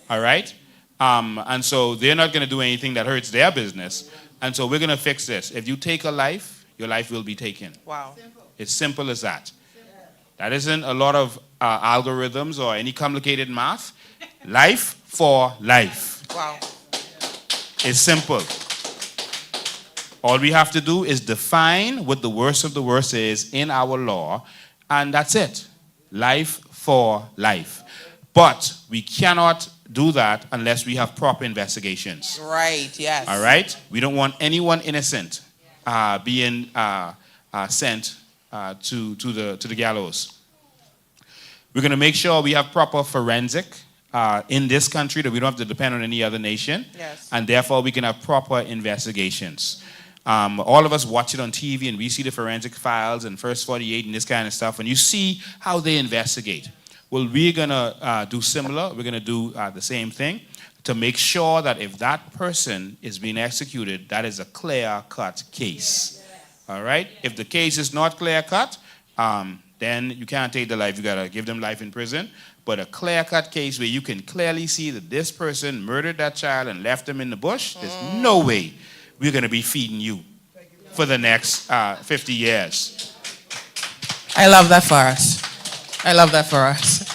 All right? And so they're not going to do anything that hurts their business. And so we're going to fix this. If you take a life, your life will be taken. Wow. It's simple as that. That isn't a lot of algorithms or any complicated math. Life for life. Wow. It's simple. All we have to do is define what the worst of the worst is in our law, and that's it. Life for life. But we cannot do that unless we have proper investigations. Right, yes. All right? We don't want anyone innocent being sent to the gallows. We're going to make sure we have proper forensic in this country, that we don't have to depend on any other nation. Yes. And therefore, we can have proper investigations. All of us watch it on TV and we see the forensic files and First 48 and this kind of stuff, and you see how they investigate. Well, we're going to do similar. We're going to do the same thing to make sure that if that person is being executed, that is a clear-cut case. All right? If the case is not clear-cut, then you can't take the life. You got to give them life in prison. But a clear-cut case where you can clearly see that this person murdered that child and left them in the bush, there's no way we're going to be feeding you for the next 50 years. I love that for us. I love that for us.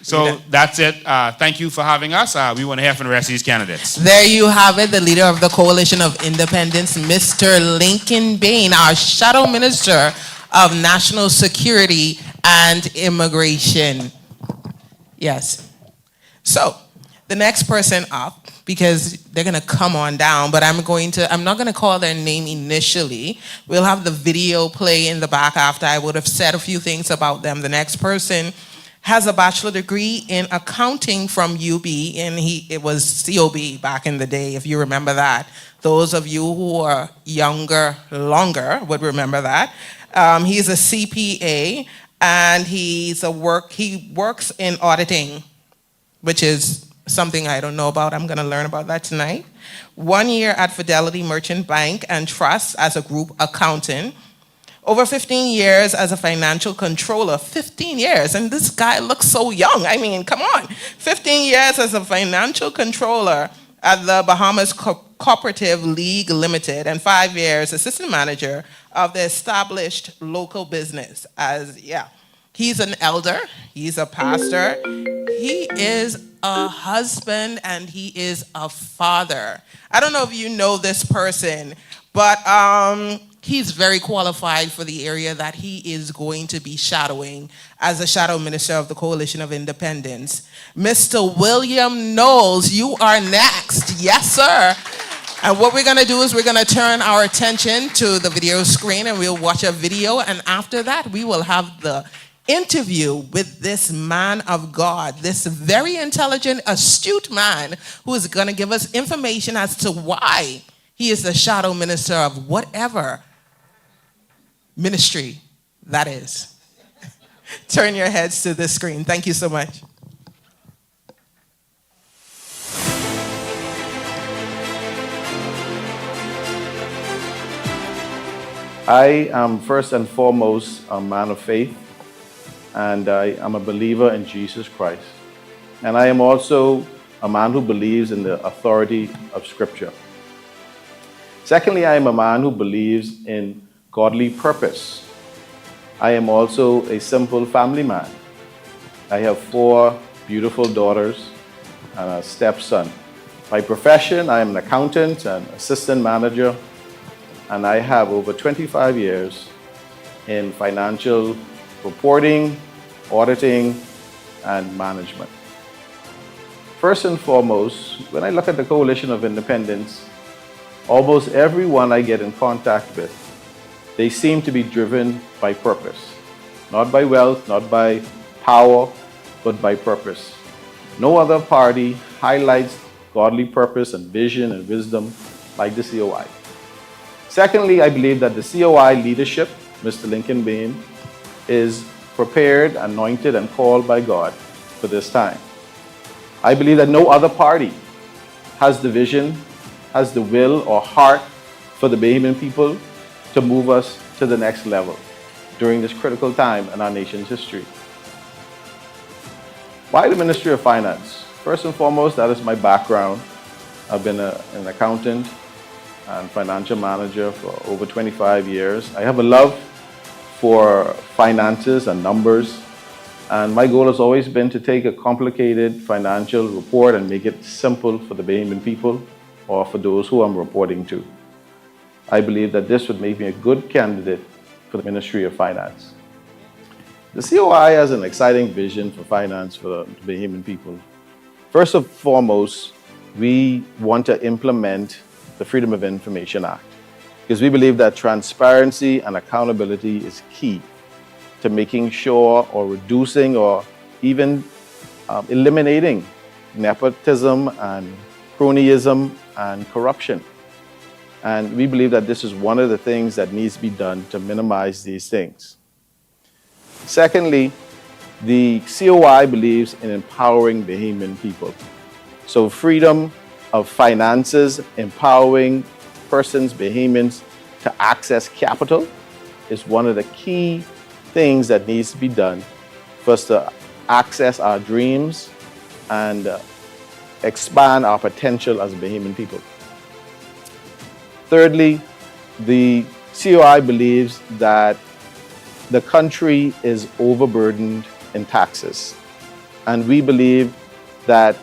So that's it. Thank you for having us. We want to hear from the rest of these candidates. There you have it, the leader of the Coalition of Independents, Mr. Lincoln Bain, our Shadow Minister of National Security and Immigration. Yes. So, the next person up, because they're going to come on down, but I'm not going to call their name initially. We'll have the video play in the back after I would have said a few things about them. The next person has a bachelor degree in accounting from UB, and it was COB back in the day, if you remember that. Those of you who are longer would remember that. He's a CPA, and he works in auditing, which is something I don't know about. I'm going to learn about that tonight. 1 year at Fidelity Merchant Bank and Trust as a group accountant. Over 15 years as a financial controller. 15 years, and this guy looks so young. I mean, come on. 15 years as a financial controller at the Bahamas Cooperative League Limited, and 5 years assistant manager of the established local business. He's an elder, he's a pastor, he is a husband, and he is a father. I don't know if you know this person, but he's very qualified for the area that he is going to be shadowing as a shadow minister of the Coalition of Independents. Mr. William Knowles, you are next. Yes, sir. And what we're going to do is we're going to turn our attention to the video screen, and we'll watch a video, and after that we will have the interview with this man of God, this very intelligent, astute man who is going to give us information as to why he is the shadow minister of whatever ministry that is. Turn your heads to the screen. Thank you so much. I am first and foremost a man of faith, and I am a believer in Jesus Christ. And I am also a man who believes in the authority of Scripture. Secondly, I am a man who believes in godly purpose. I am also a simple family man. I have 4 beautiful daughters and a stepson. By profession, I am an accountant and assistant manager, and I have over 25 years in financial reporting, auditing, and management. First and foremost, when I look at the Coalition of Independents, almost everyone I get in contact with, they seem to be driven by purpose. Not by wealth, not by power, but by purpose. No other party highlights godly purpose and vision and wisdom like the COI. Secondly, I believe that the COI leadership, Mr. Lincoln Bain, is prepared, anointed, and called by God for this time. I believe that no other party has the vision, has the will or heart for the Bahamian people to move us to the next level during this critical time in our nation's history. Why the Ministry of Finance? First and foremost, that is my background. I've been an accountant and financial manager for over 25 years. I have a love for finances and numbers, and my goal has always been to take a complicated financial report and make it simple for the Bahamian people or for those who I'm reporting to. I believe that this would make me a good candidate for the Ministry of Finance. The COI has an exciting vision for finance for the Bahamian people. First and foremost, we want to implement the Freedom of Information Act because we believe that transparency and accountability is key to making sure or reducing or even eliminating nepotism and cronyism and corruption. And we believe that this is one of the things that needs to be done to minimize these things. Secondly, the COI believes in empowering Bahamian people. So freedom of finances, empowering persons, Bahamians, to access capital is one of the key things that needs to be done for us to access our dreams and expand our potential as Bahamian people. Thirdly, the COI believes that the country is overburdened in taxes. And we believe that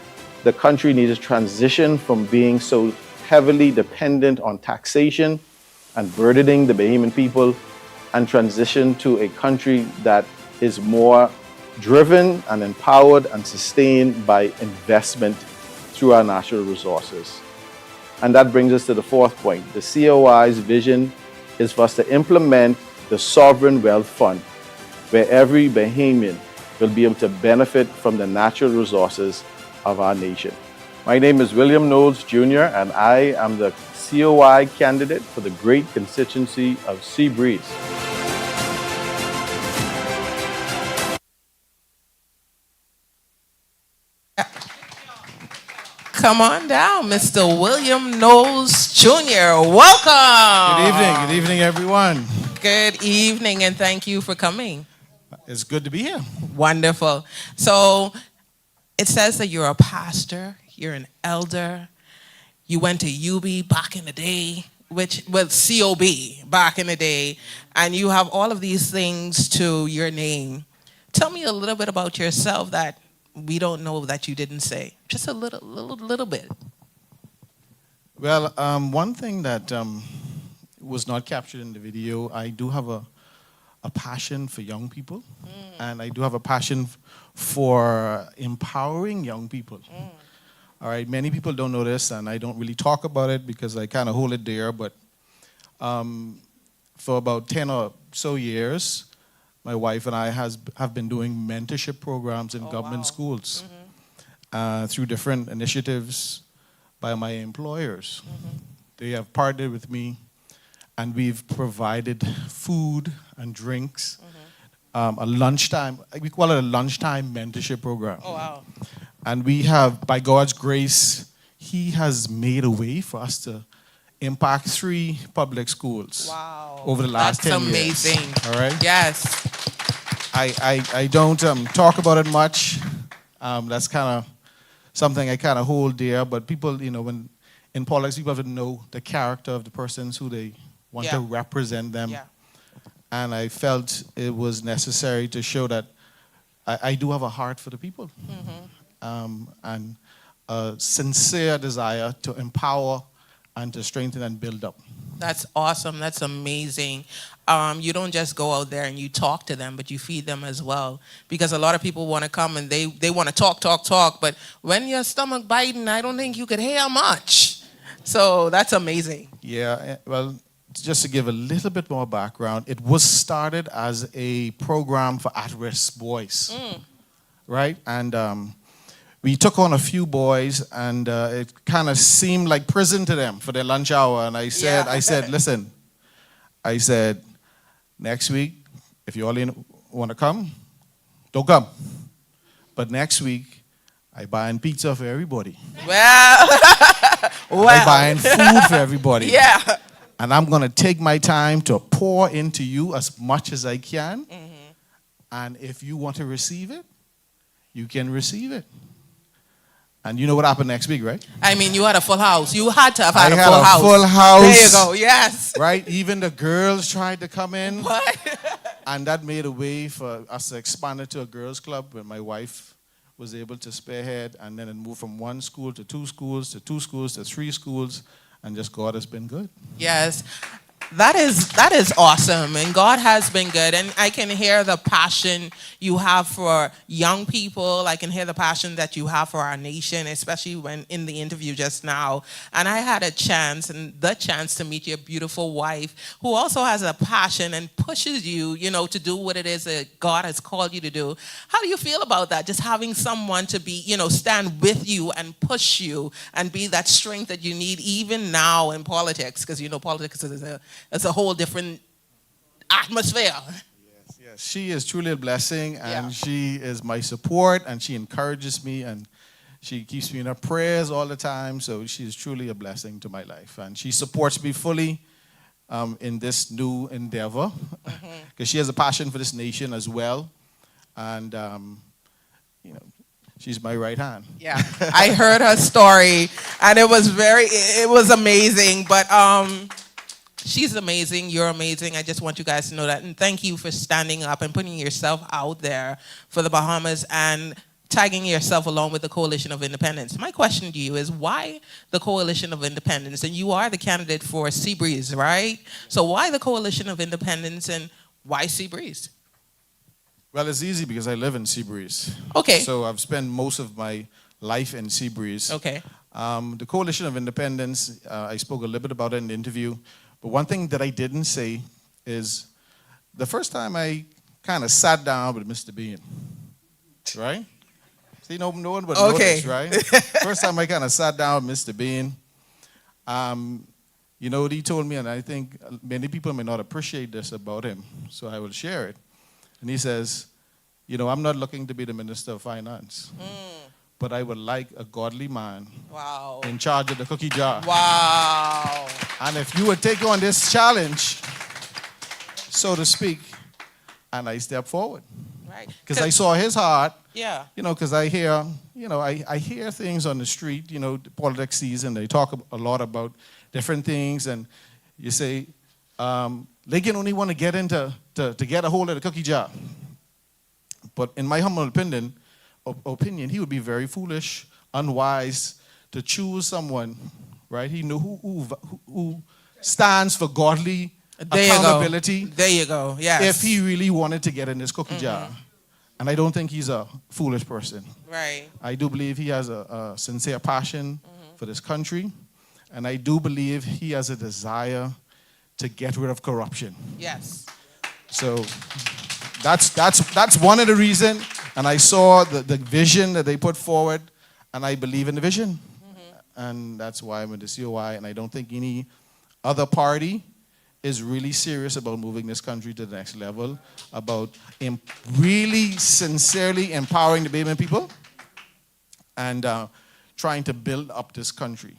the country needs to transition from being so heavily dependent on taxation and burdening the Bahamian people and transition to a country that is more driven and empowered and sustained by investment through our natural resources. And that brings us to the fourth point. The COI's vision is for us to implement the Sovereign Wealth Fund, where every Bahamian will be able to benefit from the natural resources of our nation. My name is William Knowles Jr., and I am the COI candidate for the great constituency of Sea Breeze. Come on down, Mr. William Knowles Jr. Welcome. Good evening, everyone. Good evening, and thank you for coming. It's good to be here. Wonderful. So it says that you're a pastor, you're an elder, you went to UB back in the day, which was COB back in the day, and you have all of these things to your name. Tell me a little bit about yourself that we don't know that you didn't say. Just a little bit. Well, one thing that was not captured in the video, I do have a passion for young people, and I do have a passion for empowering young people. All right, many people don't know this, and I don't really talk about it because I kind of hold it there, but for about 10 or so years, my wife and I have been doing mentorship programs in government schools through different initiatives by my employers. They have partnered with me, and we've provided food and drinks, a lunchtime, we call it a lunchtime mentorship program. Oh, wow. And we have, by God's grace, He has made a way for us to impact 3 public schools over the last 10 years. That's amazing. All right? Yes. I don't talk about it much. That's kind of something I kind of hold dear. But people, you know, when in politics, people have to know the character of the persons who they want to represent them. Yeah. And I felt it was necessary to show that I do have a heart for the people. And a sincere desire to empower and to strengthen and build up. That's awesome. That's amazing. You don't just go out there and you talk to them, but you feed them as well. Because a lot of people want to come and they want to talk, but when your stomach biting, I don't think you could hear much. So that's amazing. Yeah, well, just to give a little bit more background, it was started as a program for at-risk boys, right? And we took on a few boys, and it kind of seemed like prison to them for their lunch hour. And I said, listen, I said, next week, if you all want to come, don't come. But next week, I buying pizza for everybody. Well, I buying food for everybody. Yeah. And I'm going to take my time to pour into you as much as I can. And if you want to receive it, you can receive it. And you know what happened next week, right? I mean, you had a full house. You had to have had I a had full a house. full house. There you go. Yes. Right? Even the girls tried to come in. What? And that made a way for us to expand it to a girls' club where my wife was able to spearhead, and then it moved from 1 school to 2 schools to 2 schools to 3 schools, and just God has been good. Yes. That is awesome, and God has been good. And I can hear the passion you have for young people. I can hear the passion that you have for our nation, especially when in the interview just now. And I had the chance to meet your beautiful wife, who also has a passion and pushes you, to do what it is that God has called you to do. How do you feel about that? Just having someone to be, stand with you and push you and be that strength that you need even now in politics, because politics is a whole different atmosphere. Yes, she is truly a blessing, and Yeah. she is my support, and she encourages me, and she keeps me in her prayers all the time. So she is truly a blessing to my life, and she supports me fully in this new endeavor, because she has a passion for this nation as well, and she's my right hand. Yeah, I heard her story, and it was amazing. But she's amazing. You're amazing. I just want you guys to know that, and thank you for standing up and putting yourself out there for the Bahamas and tagging yourself along with the Coalition of Independence. My question to you is, why the Coalition of Independence? And you are the candidate for Seabreeze, right? So why the Coalition of Independence, and why Seabreeze? Well, it's easy because I live in Seabreeze. Okay. So I've spent most of my life in Seabreeze. Okay. The Coalition of Independence, I spoke a little bit about it in the interview, but one thing that I didn't say is the first time I kind of sat down with Mr. Bean, right? See, no one would Okay. notice, right? First time I kind of sat down with Mr. Bean, he told me, and I think many people may not appreciate this about him, so I will share it. And he says, I'm not looking to be the Minister of Finance, but I would like a godly man Wow. in charge of the cookie jar. Wow. And if you would take on this challenge, so to speak, and I step forward. Right. Because I saw his heart, Yeah. because I hear, I hear things on the street, the politics season, they talk a lot about different things, and you say, Lincoln only want to get into to get a hold of the cookie jar. But in my humble opinion, he would be very foolish, unwise to choose someone, right? He knew who stands for godly accountability. There you go. Yes. If he really wanted to get in this cookie jar. And I don't think he's a foolish person. Right. I do believe he has a sincere passion for this country. And I do believe he has a desire to get rid of corruption. Yes. So that's one of the reasons. And I saw the vision that they put forward, and I believe in the vision. And that's why I'm with the COI, and I don't think any other party is really serious about moving this country to the next level, about really sincerely empowering the Bahamian people and trying to build up this country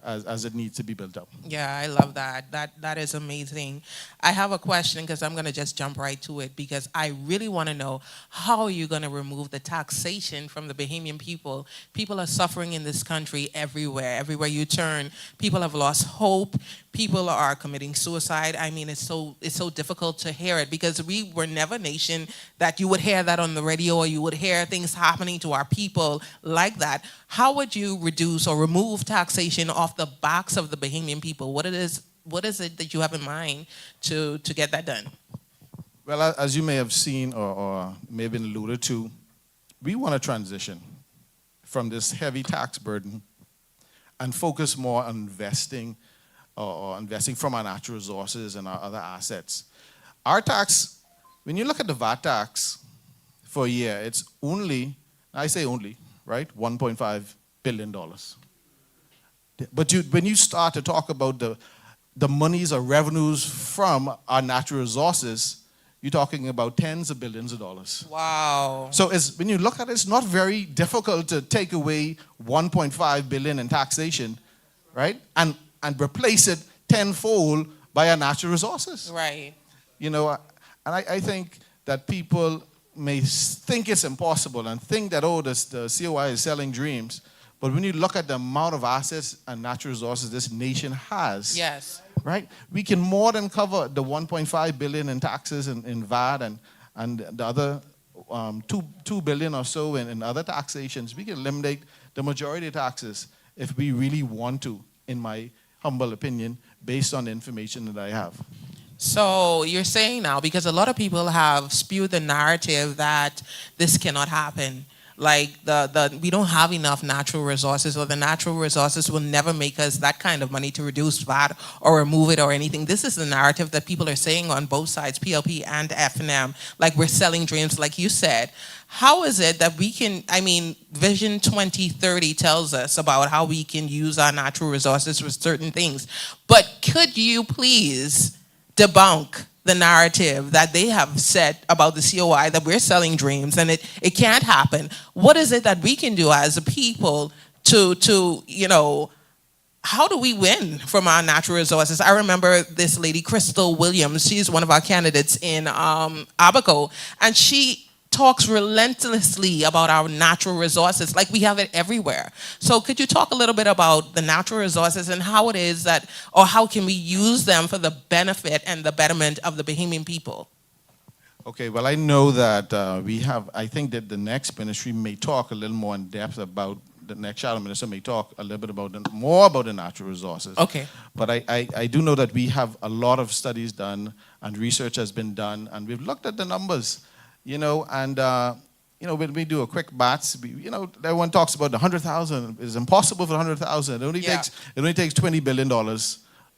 as it needs to be built up. Yeah, I love that. That is amazing. I have a question, because I'm going to just jump right to it, because I really want to know, how are you going to remove the taxation from the Bahamian people? People are suffering in this country everywhere. Everywhere you turn, people have lost hope. People are committing suicide. I mean, it's so difficult to hear it, because we were never a nation that you would hear that on the radio, or you would hear things happening to our people like that. How would you reduce or remove taxation off the backs of the Bahamian people? What is it that you have in mind to get that done? Well, as you may have seen or may have been alluded to, we want to transition from this heavy tax burden and focus more on investing or investing from our natural resources and our other assets. Our tax, when you look at the VAT tax for a year, it's only, I say only, right, $1.5 billion. But when you start to talk about the monies or revenues from our natural resources, you're talking about tens of billions of dollars. Wow. So when you look at it, it's not very difficult to take away $1.5 billion in taxation, right, and replace it tenfold by our natural resources. Right. And I think that people may think it's impossible and think that, the COI is selling dreams. But when you look at the amount of assets and natural resources this nation has, Yes. right, we can more than cover the $1.5 billion in taxes in VAT and the other $2 billion or so in other taxations. We can eliminate the majority of taxes if we really want to, in my humble opinion based on the information that I have. So you're saying now, because a lot of people have spewed the narrative that this cannot happen, like we don't have enough natural resources, or the natural resources will never make us that kind of money to reduce VAT or remove it or anything. This is the narrative that people are saying on both sides, PLP and F&M, like we're selling dreams, like you said. How is it that we can, Vision 2030 tells us about how we can use our natural resources for certain things, but could you please debunk the narrative that they have said about the COI, that we're selling dreams and it can't happen? What is it that we can do as a people to how do we win from our natural resources? I remember this lady, Crystal Williams, she's one of our candidates in Abaco, and she talks relentlessly about our natural resources, like we have it everywhere. So could you talk a little bit about the natural resources and how it is that, or how can we use them for the benefit and the betterment of the Bahamian people? Okay, well, I know that I think that the next ministry may talk a little more in depth about, the next shadow minister may talk a little bit more about the natural resources. Okay. But I do know that we have a lot of studies done and research has been done, and we've looked at the numbers. When we do a quick maths, everyone talks about the 100,000. It's impossible for 100,000. It only takes $20 billion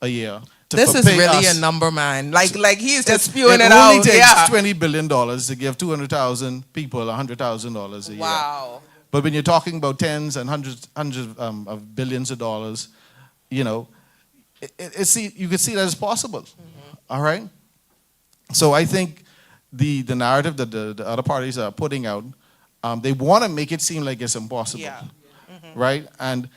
a year. This is really a number, man. Like he's just spewing it out. It only takes $20 billion to give 200,000 people $100,000 a year. Wow. But when you're talking about tens and hundreds of billions of dollars, you can see that it's possible. Mm-hmm. All right. So I think the narrative that the other parties are putting out, they want to make it seem like it's impossible. Yeah. Mm-hmm. Right? And,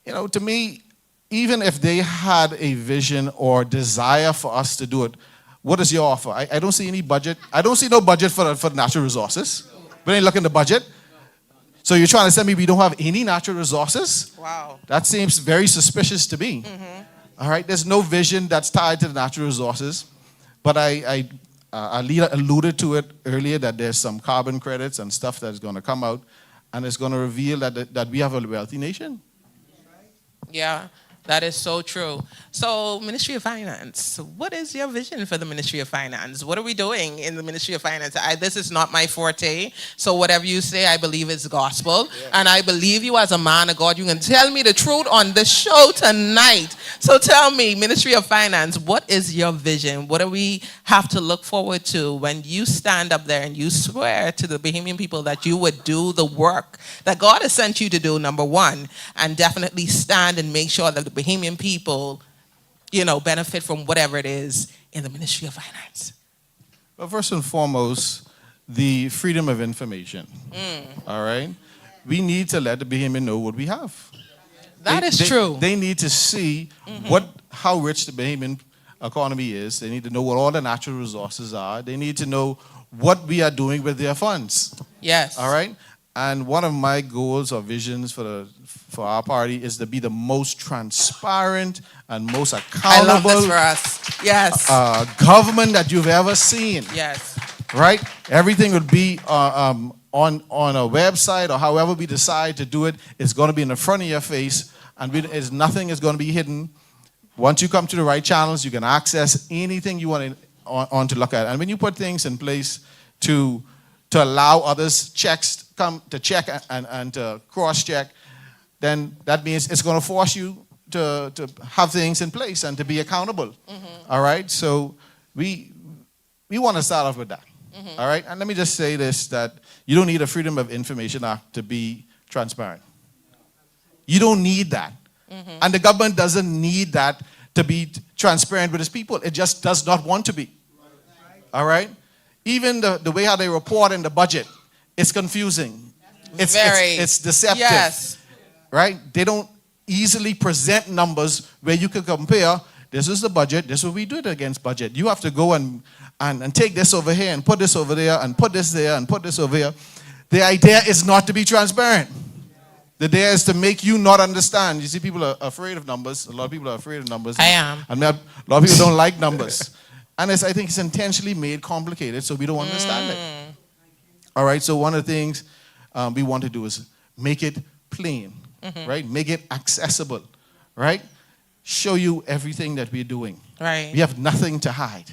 to me, even if they had a vision or desire for us to do it, what is your offer? I don't see any budget. I don't see no budget for natural resources. When you look in the budget, so you're trying to tell me we don't have any natural resources? Wow. That seems very suspicious to me. Mm-hmm. All right? There's no vision that's tied to the natural resources. But Alita alluded to it earlier, that there's some carbon credits and stuff that's going to come out, and it's going to reveal that we have a wealthy nation. Yeah, that is so true. So, Ministry of Finance, what is your vision for the Ministry of Finance? What are we doing in the Ministry of Finance? This is not my forte, so whatever you say, I believe is gospel. Yeah. And I believe you as a man of God. You can tell me the truth on the show tonight. So tell me, Ministry of Finance, what is your vision? What do we have to look forward to when you stand up there and you swear to the Bahamian people that you would do the work that God has sent you to do, number one, and definitely stand and make sure that the Bahamian people, benefit from whatever it is in the Ministry of Finance? Well, first and foremost, the freedom of information. All right? We need to let the Bahamian know what we have. That is true. They need to see how rich the Bahamian economy is. They need to know what all the natural resources are. They need to know what we are doing with their funds. Yes. All right? And one of my goals or visions for our party is to be the most transparent and most accountable. I love this for us. Yes. Government that you've ever seen. Yes. Right? Everything would be on a website, or however we decide to do it. It's going to be in the front of your face, and nothing is going to be hidden. Once you come to the right channels, you can access anything you want to look at. And when you put things in place to allow others to check and to cross-check, then that means it's going to force you to have things in place and to be accountable. Mm-hmm. All right? So we want to start off with that. Mm-hmm. All right? And let me just say this, that you don't need a Freedom of Information Act to be transparent. You don't need that. Mm-hmm. And the government doesn't need that to be transparent with its people. It just does not want to be. All right? Even the way how they report in the budget, it's confusing. It's deceptive. Yes. Right? They don't easily present numbers where you can compare, this is the budget, this is what we do it against budget. You have to go and take this over here and put this over there and put this there and put this over here. The idea is not to be transparent. The idea is to make you not understand. You see, people are afraid of numbers. A lot of people are afraid of numbers. I am. And a lot of people don't like numbers. And I think it's intentionally made complicated so we don't understand it. All right, so one of the things we want to do is make it plain, right? Make it accessible, right? show you everything that we're doing. Right. We have nothing to hide.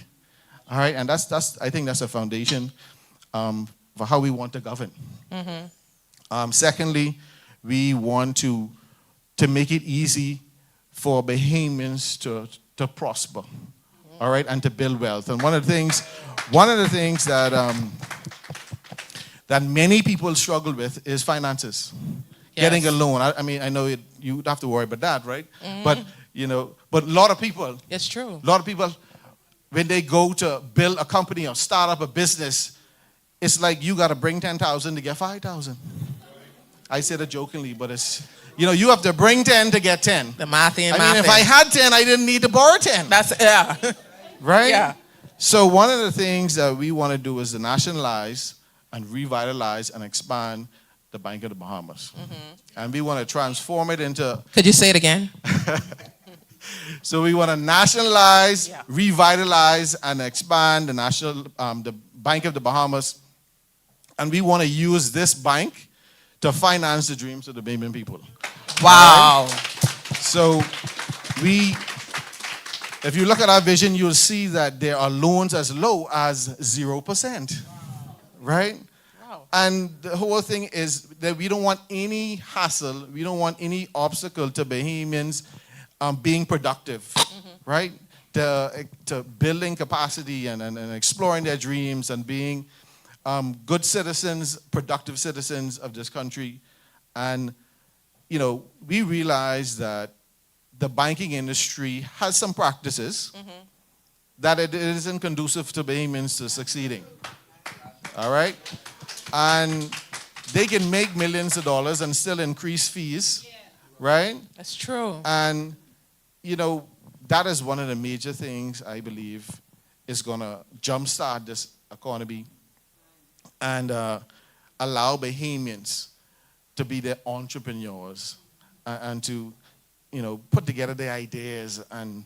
All right, and that's I think that's a foundation for how we want to govern. Secondly, we want to make it easy for Bahamians to prosper, all right, and to build wealth. And one of the things that that many people struggle with is finances, getting a loan. I mean, I know you don't have to worry about that, right? But but a lot of people. It's true. A lot of people, when they go to build a company or start up a business, it's like you got to bring 10,000 to get 5,000. I said it jokingly, but it's, you have to bring 10 to get 10. The math ain't I mean, if I had 10, I didn't need to borrow 10. That's, yeah. Right? Yeah. So one of the things that we want to do is to nationalize and revitalize and expand the Bank of the Bahamas. And we want to transform it into... Could you say it again? So we want to nationalize, Yeah. revitalize, and expand the Bank of the Bahamas. And we want to use this bank to finance the dreams of the Bahamian people. Wow. So if you look at our vision, you'll see that there are loans as low as 0%, right? Wow. And the whole thing is that we don't want any hassle, we don't want any obstacle to Bahamians being productive, right? To building capacity and exploring their dreams and being good citizens, productive citizens of this country. And, we realize that the banking industry has some practices that it isn't conducive to Bahamians to succeeding. All right? And they can make millions of dollars and still increase fees, right? That's true. And, that is one of the major things I believe is going to jumpstart this economy and allow Bahamians to be their entrepreneurs and to, put together their ideas. And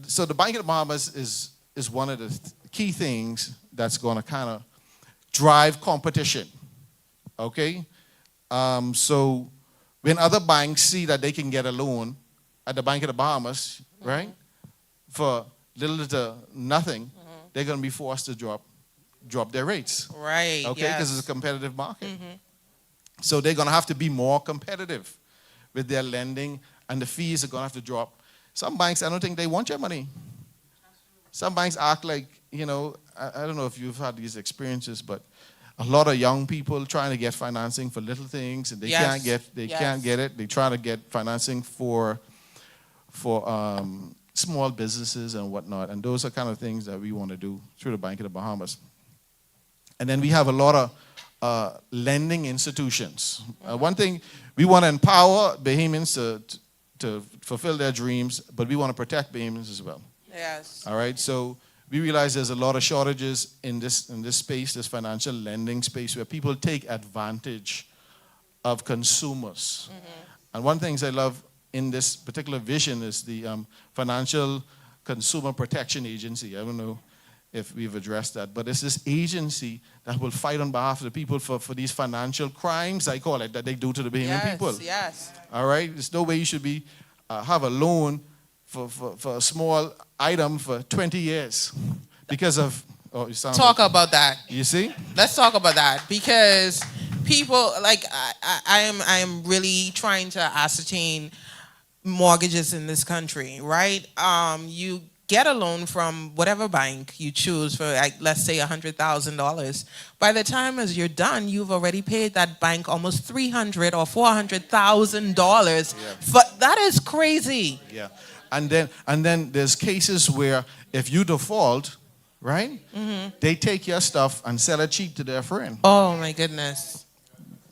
so the Bank of the Bahamas is one of the key things that's going to kind of drive competition, okay? So when other banks see that they can get a loan at the Bank of the Bahamas, right, for little to nothing, they're going to be forced to drop their rates. Right. Okay, yes. because it's a competitive market. So they're going to have to be more competitive with their lending, and the fees are going to have to drop. Some banks, I don't think they want your money. Some banks act like, I don't know if you've had these experiences, but a lot of young people trying to get financing for little things, and they Yes. can't get it. They try to get financing for small businesses and whatnot, and those are kind of things that we want to do through the Bank of the Bahamas. And then we have a lot of lending institutions. One thing, we want to empower Bahamians to fulfill their dreams, but we want to protect Bahamians as well. Yes. All right, so we realize there's a lot of shortages in this space, this financial lending space, where people take advantage of consumers. And one of the things I love in this particular vision is the Financial Consumer Protection Agency. I don't know if we've addressed that, but it's this agency that will fight on behalf of the people for these financial crimes, I call it, that they do to the Bahamian people. Yes. All right? There's no way you should be have a loan for a small item for 20 years because of... Oh, you sound Talk like, about that. you see? Let's talk about that, because people, like, I am really trying to ascertain mortgages in this country, right? You get a loan from whatever bank you choose for, like, let's say $100,000. By the time as you're done, you've already paid that bank almost $300,000 or $400,000. Yeah. That is crazy. Yeah. And then there's cases where if you default, right? They take your stuff and sell it cheap to their friend. Oh my goodness.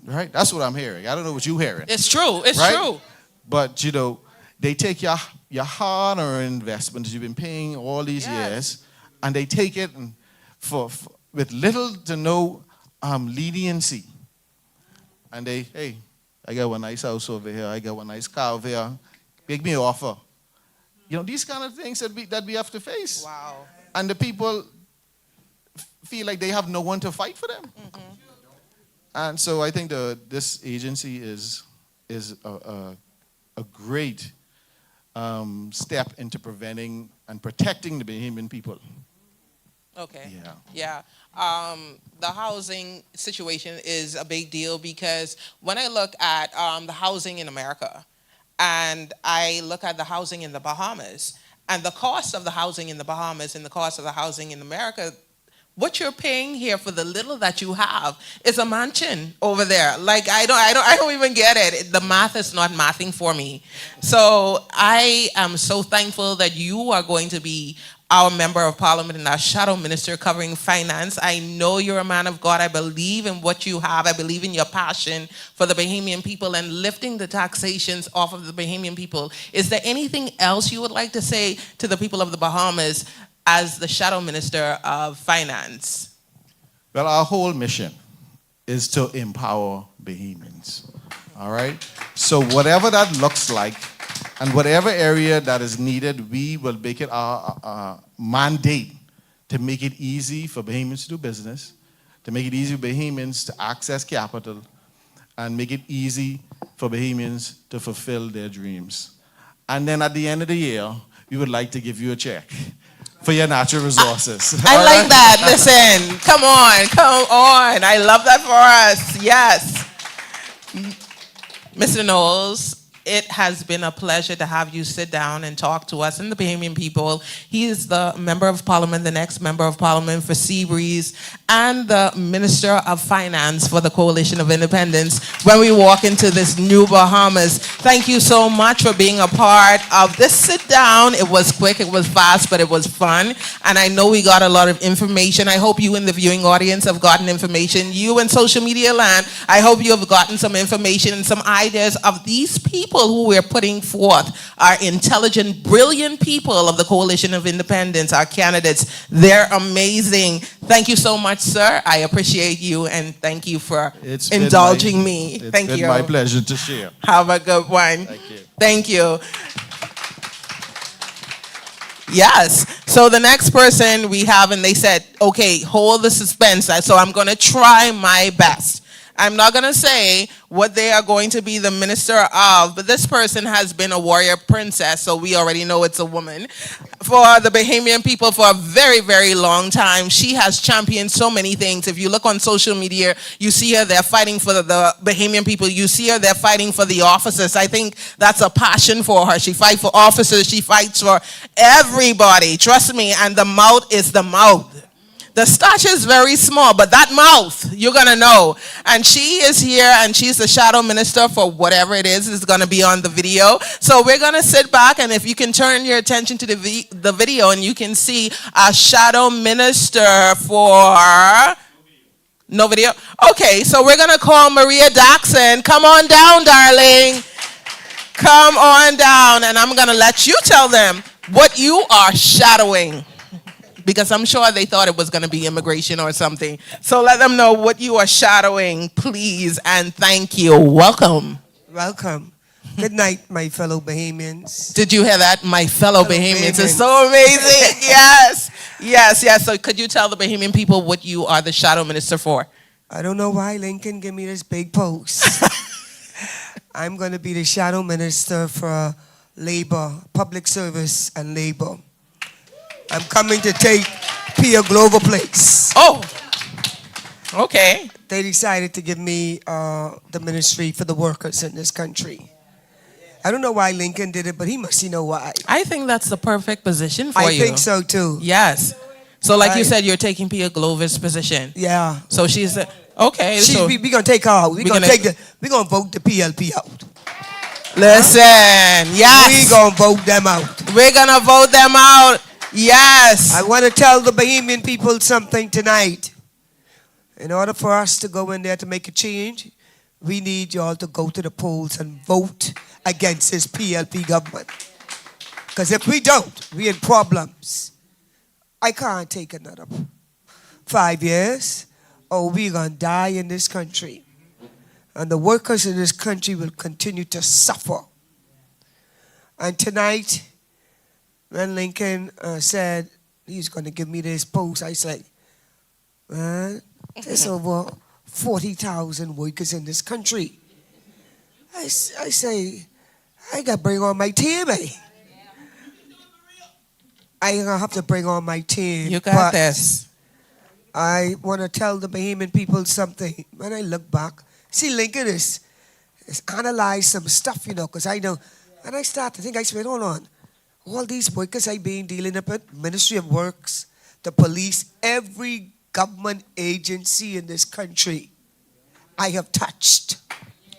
Right? That's what I'm hearing. I don't know what you're hearing. It's true. It's right? true. But they take your hard-earned investment that you've been paying all these years, and they take it and with little to no leniency. And hey, I got one nice house over here. I got one nice car over here. Make me an offer. These kind of things that we have to face. Wow. And the people feel like they have no one to fight for them. And so I think this agency is a great step into preventing and protecting the Bahamian people. Okay. Yeah. Yeah. The housing situation is a big deal because when I look at the housing in America and I look at the housing in the Bahamas and the cost of the housing in the Bahamas and the cost of the housing in America, what you're paying here for the little that you have is a mansion over there. Like I don't even get it. The math is not mathing for me. So I am so thankful that you are going to be our member of parliament and our shadow minister covering finance. I know you're a man of God. I believe in what you have. I believe in your passion for the Bahamian people and lifting the taxations off of the Bahamian people. Is there anything else you would like to say to the people of the Bahamas as the shadow minister of finance? Well, our whole mission is to empower Bahamians. All right? So whatever that looks like, and whatever area that is needed, we will make it our mandate to make it easy for Bahamians to do business, to make it easy for Bahamians to access capital, and make it easy for Bahamians to fulfill their dreams. And then at the end of the year, we would like to give you a check for your natural resources. I like that. Listen, come on. I love that for us. Yes. Mr. Knowles, it has been a pleasure to have you sit down and talk to us and the Bahamian people. He is the member of parliament, the next member of parliament for Seabreeze, and the Minister of Finance for the Coalition of Independence when we walk into this new Bahamas. Thank you so much for being a part of this sit down. It was quick, it was fast, but it was fun. And I know we got a lot of information. I hope you in the viewing audience have gotten information. You in social media land, I hope you have gotten some information and some ideas of these people who we're putting forth, are intelligent, brilliant people of the Coalition of Independence, our candidates. They're amazing. Thank you so much, sir. I appreciate you, and thank you for indulging me. Thank you. It's been my pleasure to share. Have a good one. Thank you. Thank you. Yes. So the next person we have, and they said, okay, hold the suspense. So I'm going to try my best. I'm not going to say what they are going to be the minister of, but this person has been a warrior princess, so we already know it's a woman, for the Bahamian people for a very, very long time. She has championed so many things. If you look on social media, you see her there fighting for the Bahamian people. You see her there fighting for the officers. I think that's a passion for her. She fights for officers. She fights for everybody. Trust me, and the mouth is the mouth. The stature is very small, but that mouth, you're going to know. And she is here, and she's the shadow minister for whatever it is going to be on the video. So we're going to sit back, and if you can turn your attention to the video, and you can see a shadow minister for... No video? Okay, so we're going to call Maria Daxon. Come on down, darling. Come on down, and I'm going to let you tell them what you are shadowing. Because I'm sure they thought it was going to be immigration or something. So let them know what you are shadowing, please, and thank you. Welcome. Welcome. Good night, my fellow Bahamians. Did you hear that? My fellow Bahamians. It's so amazing. Yes. Yes, yes. So could you tell the Bahamian people what you are the shadow minister for? I don't know why Lincoln gave me this big post. I'm going to be the shadow minister for labor, public service and labor. I'm coming to take Pia Glover Place. Oh, okay. They decided to give me the ministry for the workers in this country. I don't know why Lincoln did it, but he must know why. I think that's the perfect position for you. I think so too. Yes. So like you said, you're taking Pia Glover's position. Yeah. So she's, okay. So we're going to take her out. We're going to vote the PLP out. Listen, yes. We're going to vote them out. We're going to vote them out. Yes. I want to tell the Bahamian people something tonight. In order for us to go in there to make a change, we need y'all to go to the polls and vote against this PLP government. Because if we don't, we're in problems. I can't take another 5 years, or we're going to die in this country. And the workers in this country will continue to suffer. And tonight, when Lincoln said he's going to give me this post, I said, man, there's over 40,000 workers in this country. I say, I got to bring on my team, eh? I have to bring on my team. You got but this. I want to tell the Bahamian people something. When I look back, see, Lincoln is analyzed some stuff, because I know. And I start to think, I said, hold on. All these workers I've been dealing with, Ministry of Works, the police, every government agency in this country, I have touched.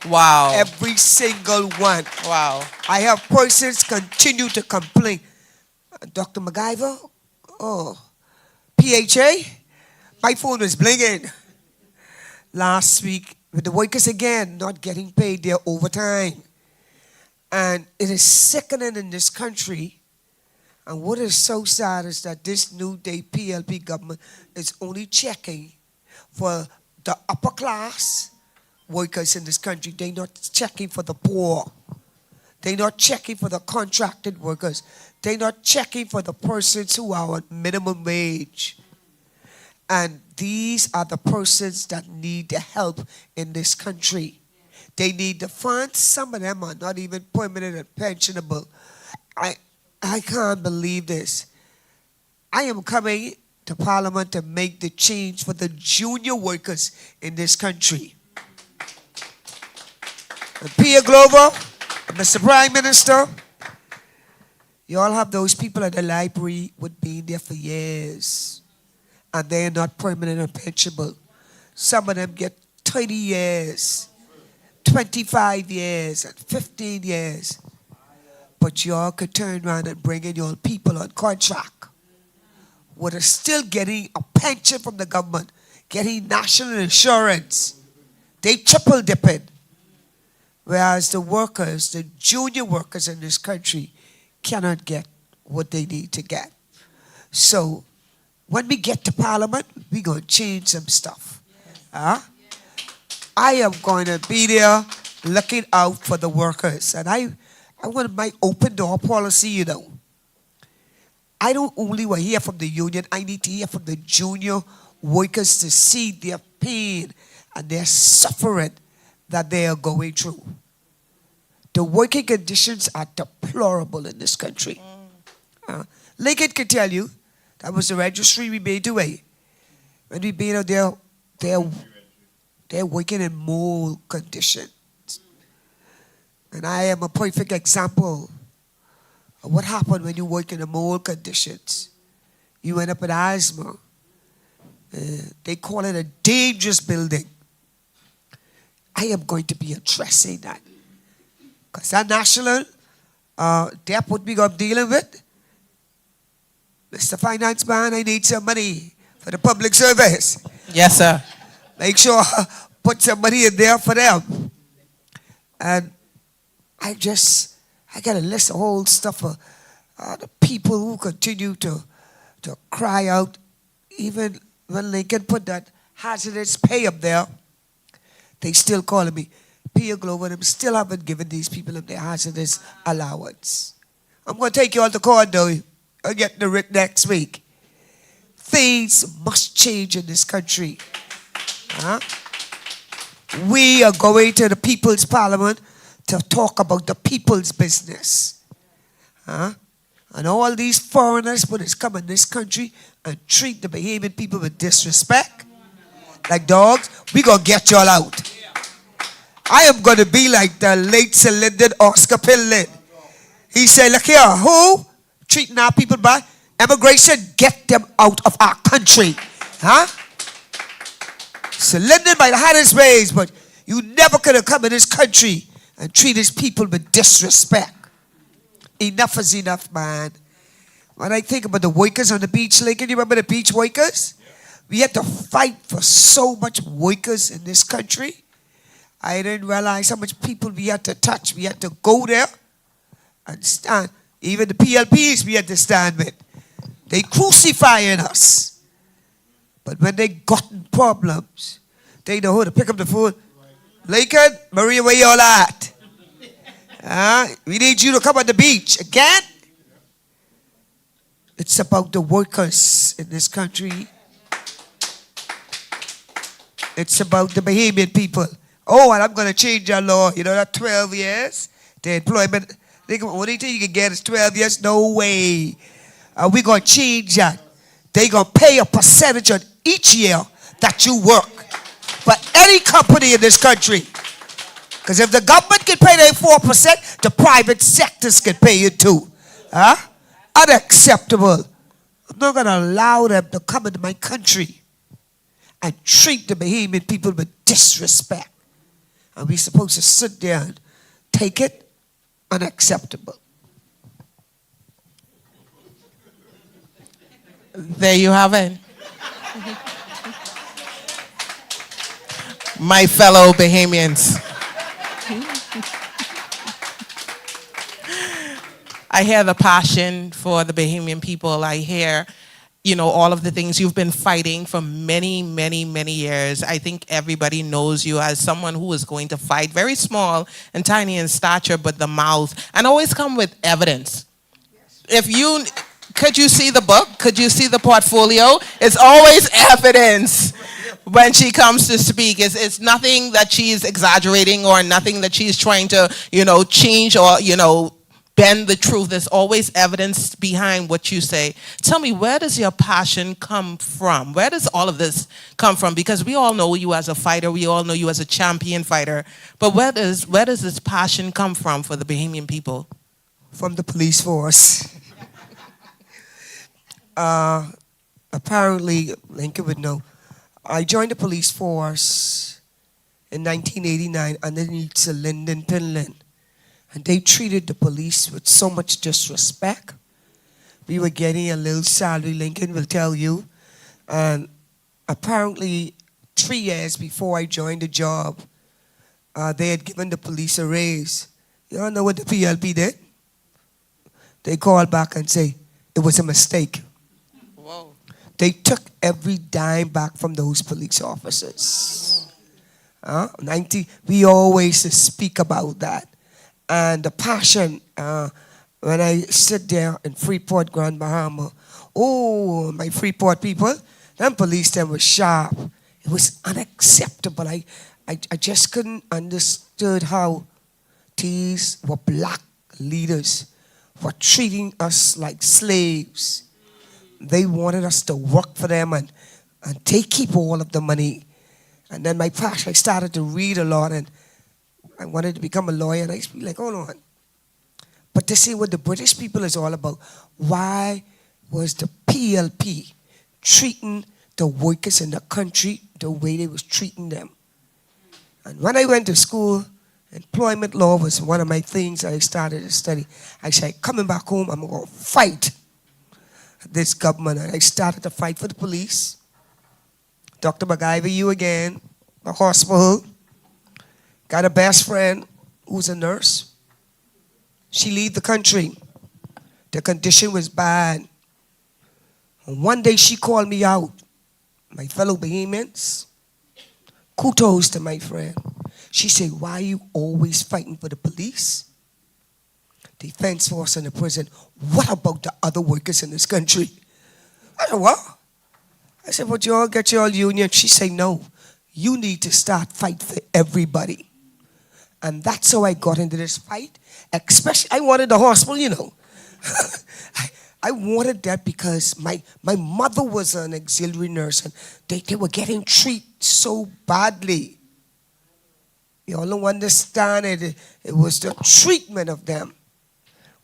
Wow. Every single one. Wow. I have persons continue to complain. Dr. MacGyver, PHA, my phone was blinging. Last week, with the workers again not getting paid their overtime. And it is sickening in this country. And what is so sad is that this new day PLP government is only checking for the upper class workers in this country. They're not checking for the poor. They're not checking for the contracted workers. They're not checking for the persons who are on minimum wage. And these are the persons that need the help in this country. They need the funds. Some of them are not even permanent and pensionable. I can't believe this. I am coming to Parliament to make the change for the junior workers in this country. And Pia Glover, Mr. Prime Minister, you all have those people at the library would be there for years. And they're not permanent and pensionable. Some of them get 30 years, 25 years, and 15 years. But y'all could turn around and bring in your people on contract, what are still getting a pension from the government, getting national insurance. They triple dipping. Whereas the workers, the junior workers in this country, cannot get what they need to get. So when we get to Parliament, we're going to change some stuff. I am going to be there looking out for the workers. And I want my open door policy, I don't only want to hear from the union, I need to hear from the junior workers to see their pain and their suffering that they are going through. The working conditions are deplorable in this country. Lincoln can tell you, that was the registry we made away. When we made out there, they're working in mold conditions. And I am a perfect example of what happened when you work in the mold conditions. You end up with asthma. They call it a dangerous building. I am going to be addressing that. Because that national debt what we got dealing with, Mr. Finance Man, I need some money for the public service. Yes, sir. Make sure put some money in there for them. And I got to list a whole stuff of the people who continue to cry out. Even when Lincoln put that hazardous pay up there, they still calling me. Pia Glover, them still haven't given these people their hazardous allowance. I'm going to take you all to court, though. I'll get the writ next week. Things must change in this country. We are going to the People's Parliament to talk about the people's business. And all these foreigners who come in this country and treat the Bahamian people with disrespect, like dogs, we going to get y'all out. I am going to be like the late Celine Oscar Pillin. He said, look here, who treating our people bad? Immigration, get them out of our country. Celine might have had his ways, but you never could have come in this country and treat his people with disrespect. Enough is enough, man. When I think about the workers on the beach, Lincoln, you remember the beach workers? We had to fight for so much workers in this country. I didn't realize how much people we had to touch. We had to go there and stand. Even the PLPs we had to stand with. They crucifying us. But when they gotten problems, they know who to pick up the phone. Lincoln, Maria, where y'all at? We need you to come on the beach. Again? It's about the workers in this country. It's about the Bahamian people. Oh, and I'm going to change your law. You know that 12 years? The employment, the only thing you can get is 12 years? No way. We're going to change that. They're going to pay a percentage on each year that you work. For any company in this country. Because if the government can pay their 4%, the private sectors can pay it too. Unacceptable. I'm not going to allow them to come into my country and treat the Bahamian people with disrespect. And we're supposed to sit there and take it. Unacceptable. There you have it. My fellow Bahamians. I hear the passion for the Bahamian people. I hear, all of the things you've been fighting for many, many, many years. I think everybody knows you as someone who is going to fight, very small and tiny in stature, but the mouth, and always come with evidence. Could you see the book? Could you see the portfolio? It's always evidence when she comes to speak. It's nothing that she's exaggerating or nothing that she's trying to, change or, bend the truth. There's always evidence behind what you say. Tell me, where does your passion come from? Where does all of this come from? Because we all know you as a fighter. We all know you as a champion fighter. But where does this passion come from for the Bahamian people? From the police force. Apparently, Lincoln would know. I joined the police force in 1989 underneath Sir Lyndon Pinland. And they treated the police with so much disrespect. We were getting a little salary, Lincoln will tell you. And apparently, 3 years before I joined the job, they had given the police a raise. You all know what the PLP did? They called back and say, it was a mistake. Whoa. They took every dime back from those police officers. We always speak about that. And the passion, when I sit there in Freeport, Grand Bahama, my Freeport people, them police, them was sharp. It was unacceptable. I just couldn't understand how these were black leaders were treating us like slaves. They wanted us to work for them and they keep all of the money. And then my passion, I started to read a lot and I wanted to become a lawyer, and I used to be like, hold on. But to see what the British people is all about, why was the PLP treating the workers in the country the way they was treating them? And when I went to school, employment law was one of my things I started to study. I said, coming back home, I'm going to fight this government. And I started to fight for the police. Dr. MacGyver, you again, the hospital. Got a best friend who's a nurse. She left the country. The condition was bad. And one day she called me out. My fellow Bahamians, kudos to my friend. She said, why are you always fighting for the police, defense force, and the prison? What about the other workers in this country? I said, what? I said, but you all get your union. She said, no, you need to start fight for everybody. And that's how I got into this fight. Especially, I wanted the hospital, I wanted that because my mother was an auxiliary nurse and they were getting treated so badly. You all don't understand it. It was the treatment of them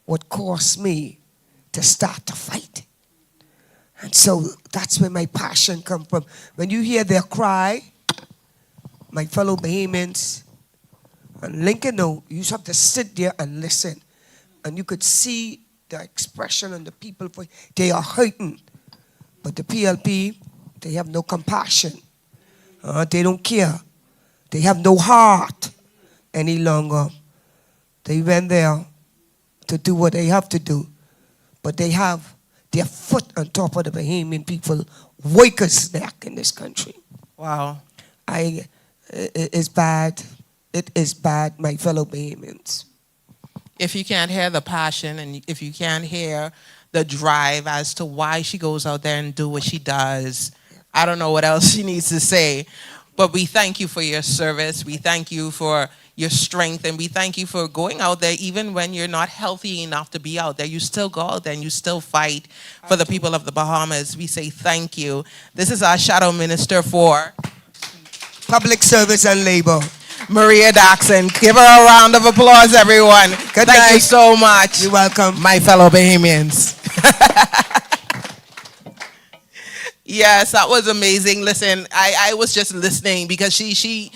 what caused me to start to fight. And so that's where my passion comes from. When you hear their cry, my fellow Bahamians, and Lincoln, no, you just have to sit there and listen. And you could see the expression on the people. They are hurting. But the PLP, they have no compassion. They don't care. They have no heart any longer. They went there to do what they have to do. But they have their foot on top of the Bahamian people, workers' neck in this country. Wow. It's bad. It is bad, my fellow Bahamians. If you can't hear the passion and if you can't hear the drive as to why she goes out there and do what she does, I don't know what else she needs to say. But we thank you for your service. We thank you for your strength, and we thank you for going out there even when you're not healthy enough to be out there. You still go out there and you still fight for the people of the Bahamas. We say thank you. This is our shadow minister for Public service and labor. Maria Daxon. Give her a round of applause, everyone. Good Thank you night. so much, You're welcome. my fellow Bahamians. Yes, that was amazing. Listen, I was just listening because she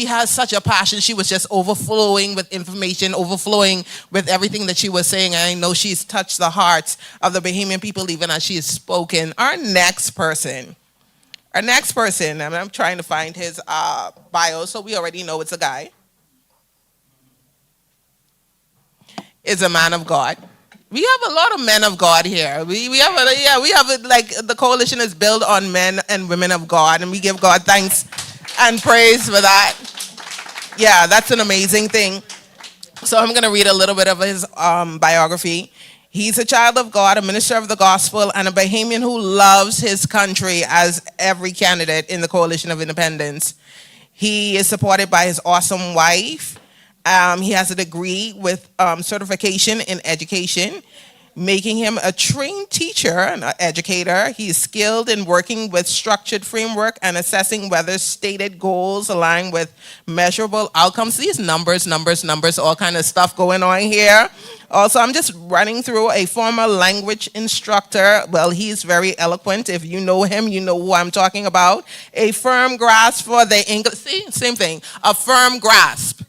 has such a passion. She was just overflowing with information, overflowing with everything that she was saying. And I know she's touched the hearts of the Bahamian people even as she has spoken. Our next person, and I'm trying to find his bio, so we already know it's a guy, is a man of God. We have a lot of men of God here. We have like the coalition is built on men and women of God, and we give God thanks and praise for that. Yeah, that's an amazing thing. So I'm going to read a little bit of his biography. He's a child of God, a minister of the gospel, and a Bahamian who loves his country, as every candidate in the Coalition of Independence. He is supported by his awesome wife. He has a degree with certification in education, making him a trained teacher and an educator. He is skilled in working with structured framework and assessing whether stated goals align with measurable outcomes. These numbers, all kind of stuff going on here. Also, I'm just running through a former language instructor. Well, he's very eloquent. If you know him, you know who I'm talking about. A firm grasp for the English, same thing, a firm grasp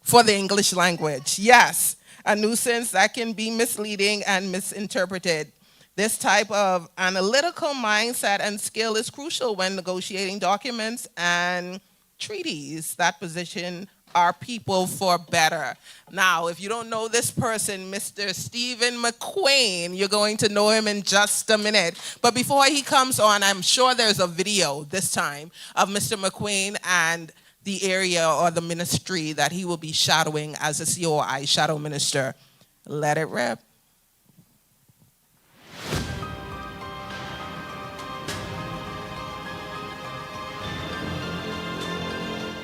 for the English language. Yes, a nuisance that can be misleading and misinterpreted. This type of analytical mindset and skill is crucial when negotiating documents and treaties that position our people for better. Now, if you don't know this person, Mr. Stephen McQueen, you're going to know him in just a minute. But before he comes on, I'm sure there's a video this time of Mr. McQueen and the area or the ministry that he will be shadowing as a COI shadow minister. Let it rip.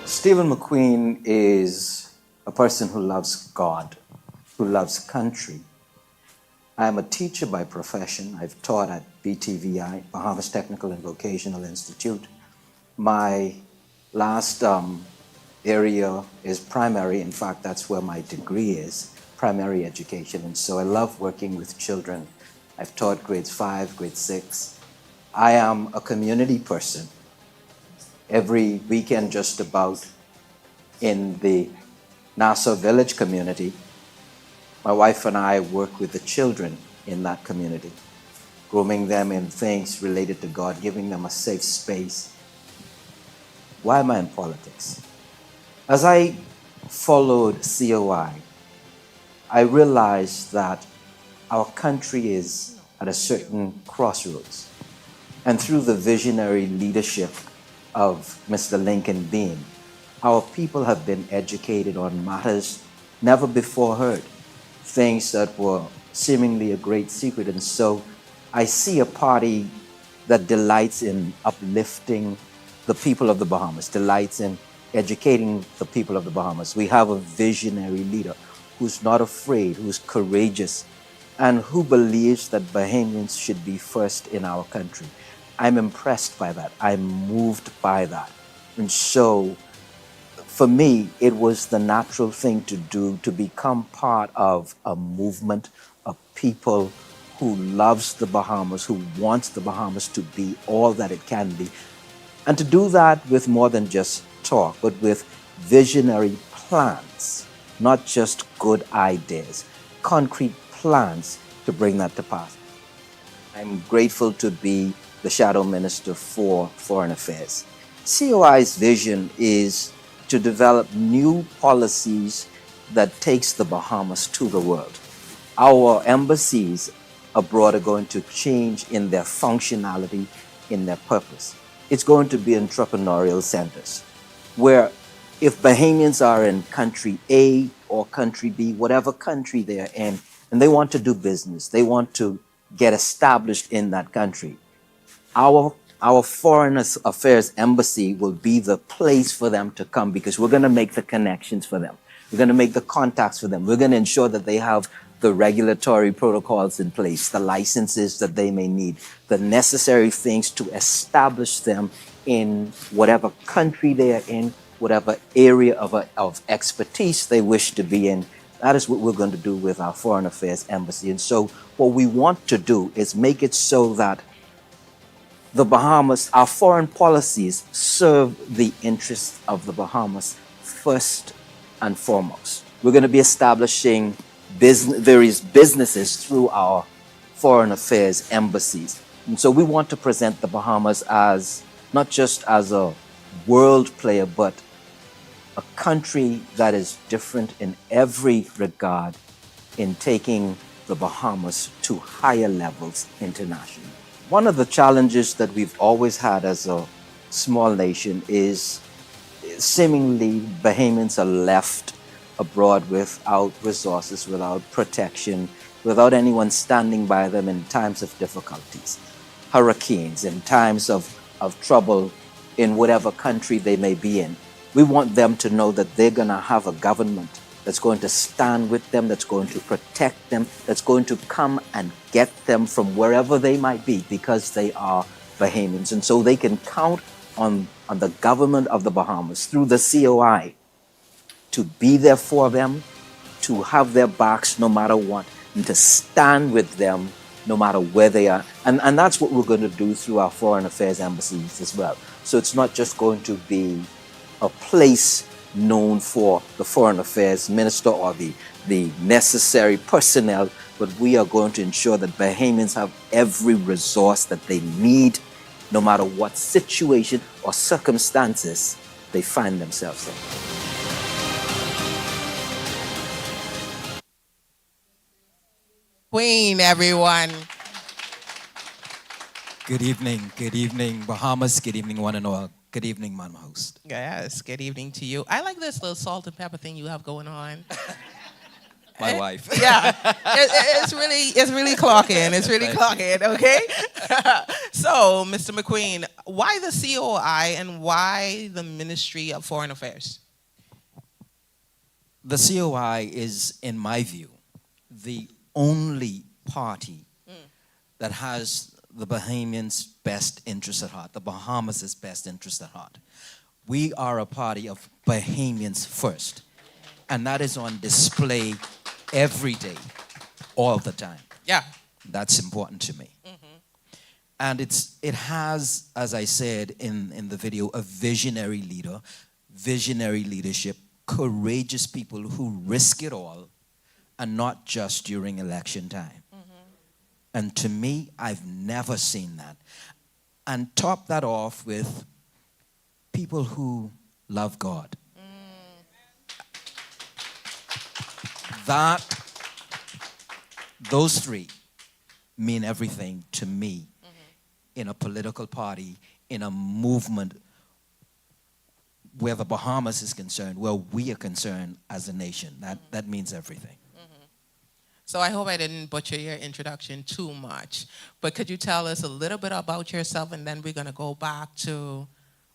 Stephen McQueen is a person who loves God, who loves country. I am a teacher by profession. I've taught at BTVI, Bahamas Technical and Vocational Institute. My last area is primary. In fact, that's where my degree is, primary education. And so I love working with children. I've taught grades 5, grade 6. I am a community person. Every weekend, just about, in the Nassau Village community, my wife and I work with the children in that community, grooming them in things related to God, giving them a safe space. Why am I in politics? As I followed COI, I realized that our country is at a certain crossroads. And through the visionary leadership of Mr. Lincoln Bean, our people have been educated on matters never before heard, things that were seemingly a great secret. And so I see a party that delights in uplifting the people of the Bahamas, delights in educating the people of the Bahamas. We have a visionary leader who's not afraid, who's courageous, and who believes that Bahamians should be first in our country. I'm impressed by that. I'm moved by that. And so, for me, it was the natural thing to do, to become part of a movement of people who loves the Bahamas, who wants the Bahamas to be all that it can be. And to do that with more than just talk, but with visionary plans, not just good ideas, concrete plans to bring that to pass. I'm grateful to be the Shadow Minister for Foreign Affairs. COI's vision is to develop new policies that takes the Bahamas to the world. Our embassies abroad are going to change in their functionality, in their purpose. It's going to be entrepreneurial centers where if Bahamians are in country A or country B, whatever country they're in, and they want to do business, they want to get established in that country, our our foreign affairs embassy will be the place for them to come because we're going to make the connections for them. We're going to make the contacts for them. We're going to ensure that they have the regulatory protocols in place, the licenses that they may need, the necessary things to establish them in whatever country they are in, whatever area of expertise they wish to be in. That is what we're going to do with our Foreign Affairs Embassy. And so what we want to do is make it so that the Bahamas, our foreign policies serve the interests of the Bahamas first and foremost. We're going to be establishing various businesses through our foreign affairs embassies. And so we want to present the Bahamas as not just as a world player, but a country that is different in every regard in taking the Bahamas to higher levels internationally. One of the challenges that we've always had as a small nation is seemingly Bahamians are left abroad without resources, without protection, without anyone standing by them in times of difficulties, hurricanes, in times of trouble in whatever country they may be in. We want them to know that they're going to have a government that's going to stand with them, that's going to protect them, that's going to come and get them from wherever they might be because they are Bahamians. And so they can count on the government of the Bahamas through the COI to be there for them, to have their backs no matter what, and to stand with them no matter where they are. And that's what we're going to do through our foreign affairs embassies as well. So it's not just going to be a place known for the foreign affairs minister or the necessary personnel, but we are going to ensure that Bahamians have every resource that they need, no matter what situation or circumstances they find themselves in. Queen, everyone. Good evening, Bahamas. Good evening, one and all. Good evening, Madam Host. Yes, good evening to you. I like this little salt and pepper thing you have going on. My wife. Yeah, it's really clocking. It's really clocking. Okay. So, Mr. McQueen, why the COI and why the Ministry of Foreign Affairs? The COI is, in my view, the only party that has the Bahamians' best interest at heart, the Bahamas' best interest at heart. We are a party of Bahamians first, and that is on display every day, all the time. Yeah. That's important to me. And it has, as I said in the video, a visionary leader, visionary leadership, courageous people who risk it all, and not just during election time. And to me, I've never seen that. And top that off with people who love God. Those three mean everything to me in a political party, in a movement where the Bahamas is concerned, where we are concerned as a nation. That means everything. So I hope I didn't butcher your introduction too much, but could you tell us a little bit about yourself, and then we're going to go back to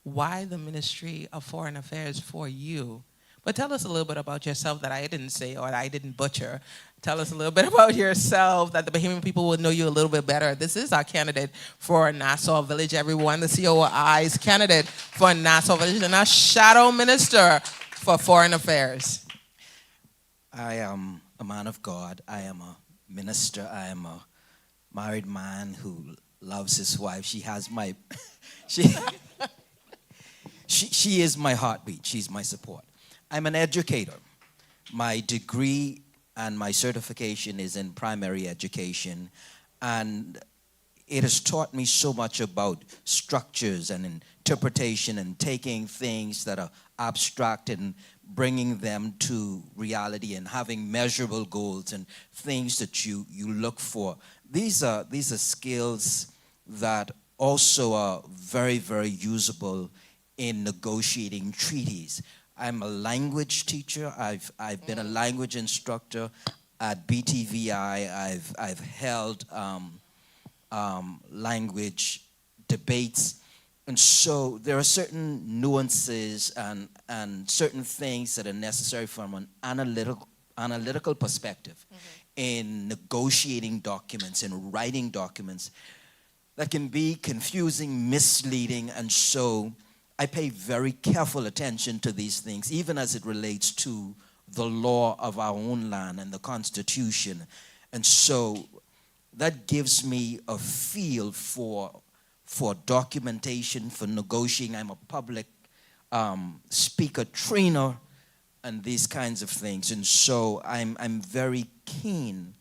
why the Ministry of Foreign Affairs for you. But tell us a little bit about yourself that I didn't say or I didn't butcher. Tell us a little bit about yourself that the Bahamian people will know you a little bit better. This is our candidate for Nassau Village, everyone. The COI's candidate for Nassau Village and our shadow minister for Foreign Affairs. I am a man of God. I am a minister. I am a married man who loves his wife. She has my, she is my heartbeat. She's my support. I'm an educator. My degree and my certification is in primary education, and it has taught me so much about structures and interpretation and taking things that are abstract and bringing them to reality and having measurable goals and things that you look for. These are skills that also are very, very usable in negotiating treaties. I'm a language teacher. I've been a language instructor at BTVI. I've held language debates. And so there are certain nuances and certain things that are necessary from an analytical perspective in negotiating documents and writing documents that can be confusing, misleading, and so I pay very careful attention to these things, even as it relates to the law of our own land and the Constitution. And so that gives me a feel for documentation, for negotiating. I'm a public speaker, trainer, and these kinds of things. And so I'm very keen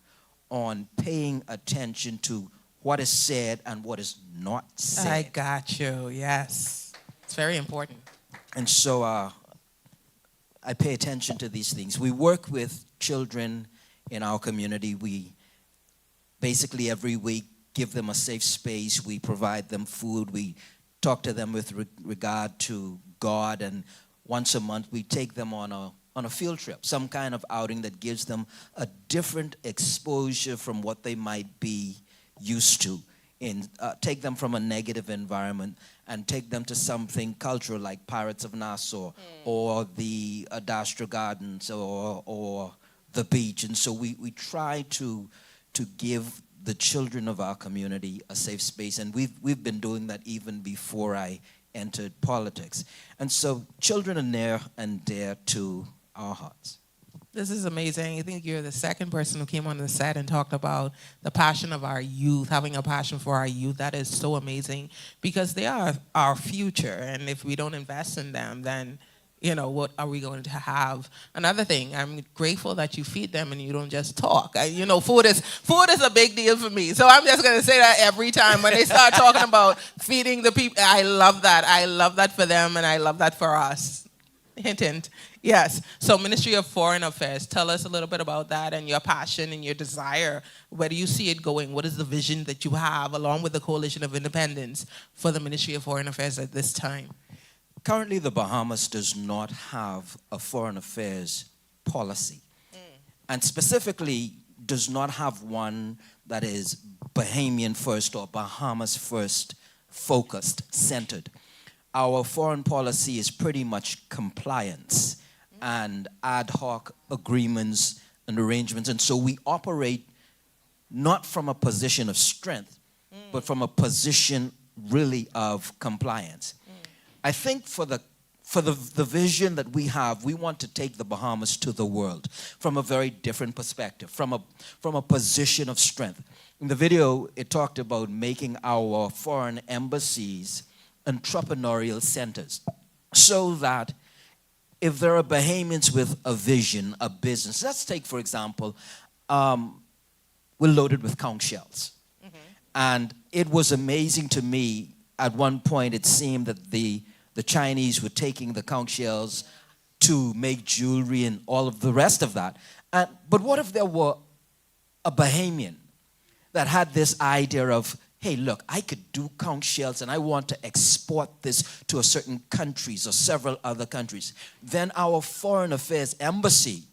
on paying attention to what is said and what is not said. I got you. Yes. It's very important. And so I pay attention to these things. We work with children in our community. We basically every week give them a safe space. We provide them food. We talk to them with regard to God. And once a month, we take them on a field trip, some kind of outing that gives them a different exposure from what they might be used to. Take them from a negative environment and take them to something cultural like Pirates of Nassau or the Adastra Gardens or the beach. And so we try to give the children of our community a safe space. And we've been doing that even before I entered politics. And so children are near and dear to our hearts. This is amazing. I think you're the second person who came on the set and talked about the passion of our youth, having a passion for our youth. That is so amazing because they are our future. And if we don't invest in them, then, what are we going to have? Another thing, I'm grateful that you feed them and you don't just talk. Food is a big deal for me. So I'm just going to say that every time when they start talking about feeding the people. I love that. I love that for them and I love that for us. Hint, hint. Yes. So Ministry of Foreign Affairs, tell us a little bit about that and your passion and your desire. Where do you see it going? What is the vision that you have along with the Coalition of Independence for the Ministry of Foreign Affairs at this time? Currently, the Bahamas does not have a foreign affairs policy. And specifically does not have one that is Bahamian first or Bahamas first focused, centered. Our foreign policy is pretty much compliance and ad hoc agreements and arrangements. And so we operate not from a position of strength, but from a position really of compliance. I think for the vision that we have, we want to take the Bahamas to the world from a very different perspective, from a position of strength. In the video, it talked about making our foreign embassies entrepreneurial centers so that if there are Bahamians with a vision, a business, let's take, for example, we're loaded with conch shells. And it was amazing to me, at one point it seemed that the Chinese were taking the conch shells to make jewelry and all of the rest of that. But what if there were a Bahamian that had this idea of, hey, look, I could do conch shells and I want to export this to a certain countries or several other countries. Then our foreign affairs embassy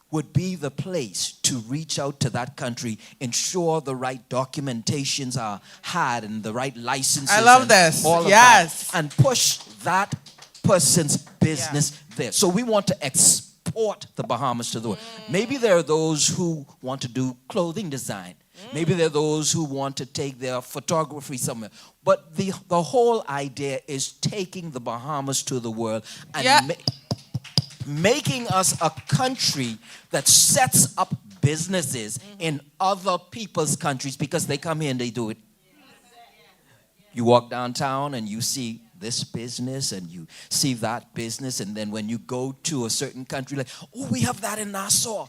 would be the place to reach out to that country, ensure the right documentations are had and the right licenses. I love this. All of yes. that, and push that person's business there. So we want to export the Bahamas to the world. Maybe there are those who want to do clothing design. Maybe there are those who want to take their photography somewhere. But the whole idea is taking the Bahamas to the world and making us a country that sets up businesses in other people's countries because they come here and they do it. You walk downtown and you see this business and you see that business, and then when you go to a certain country, like, oh, we have that in Nassau.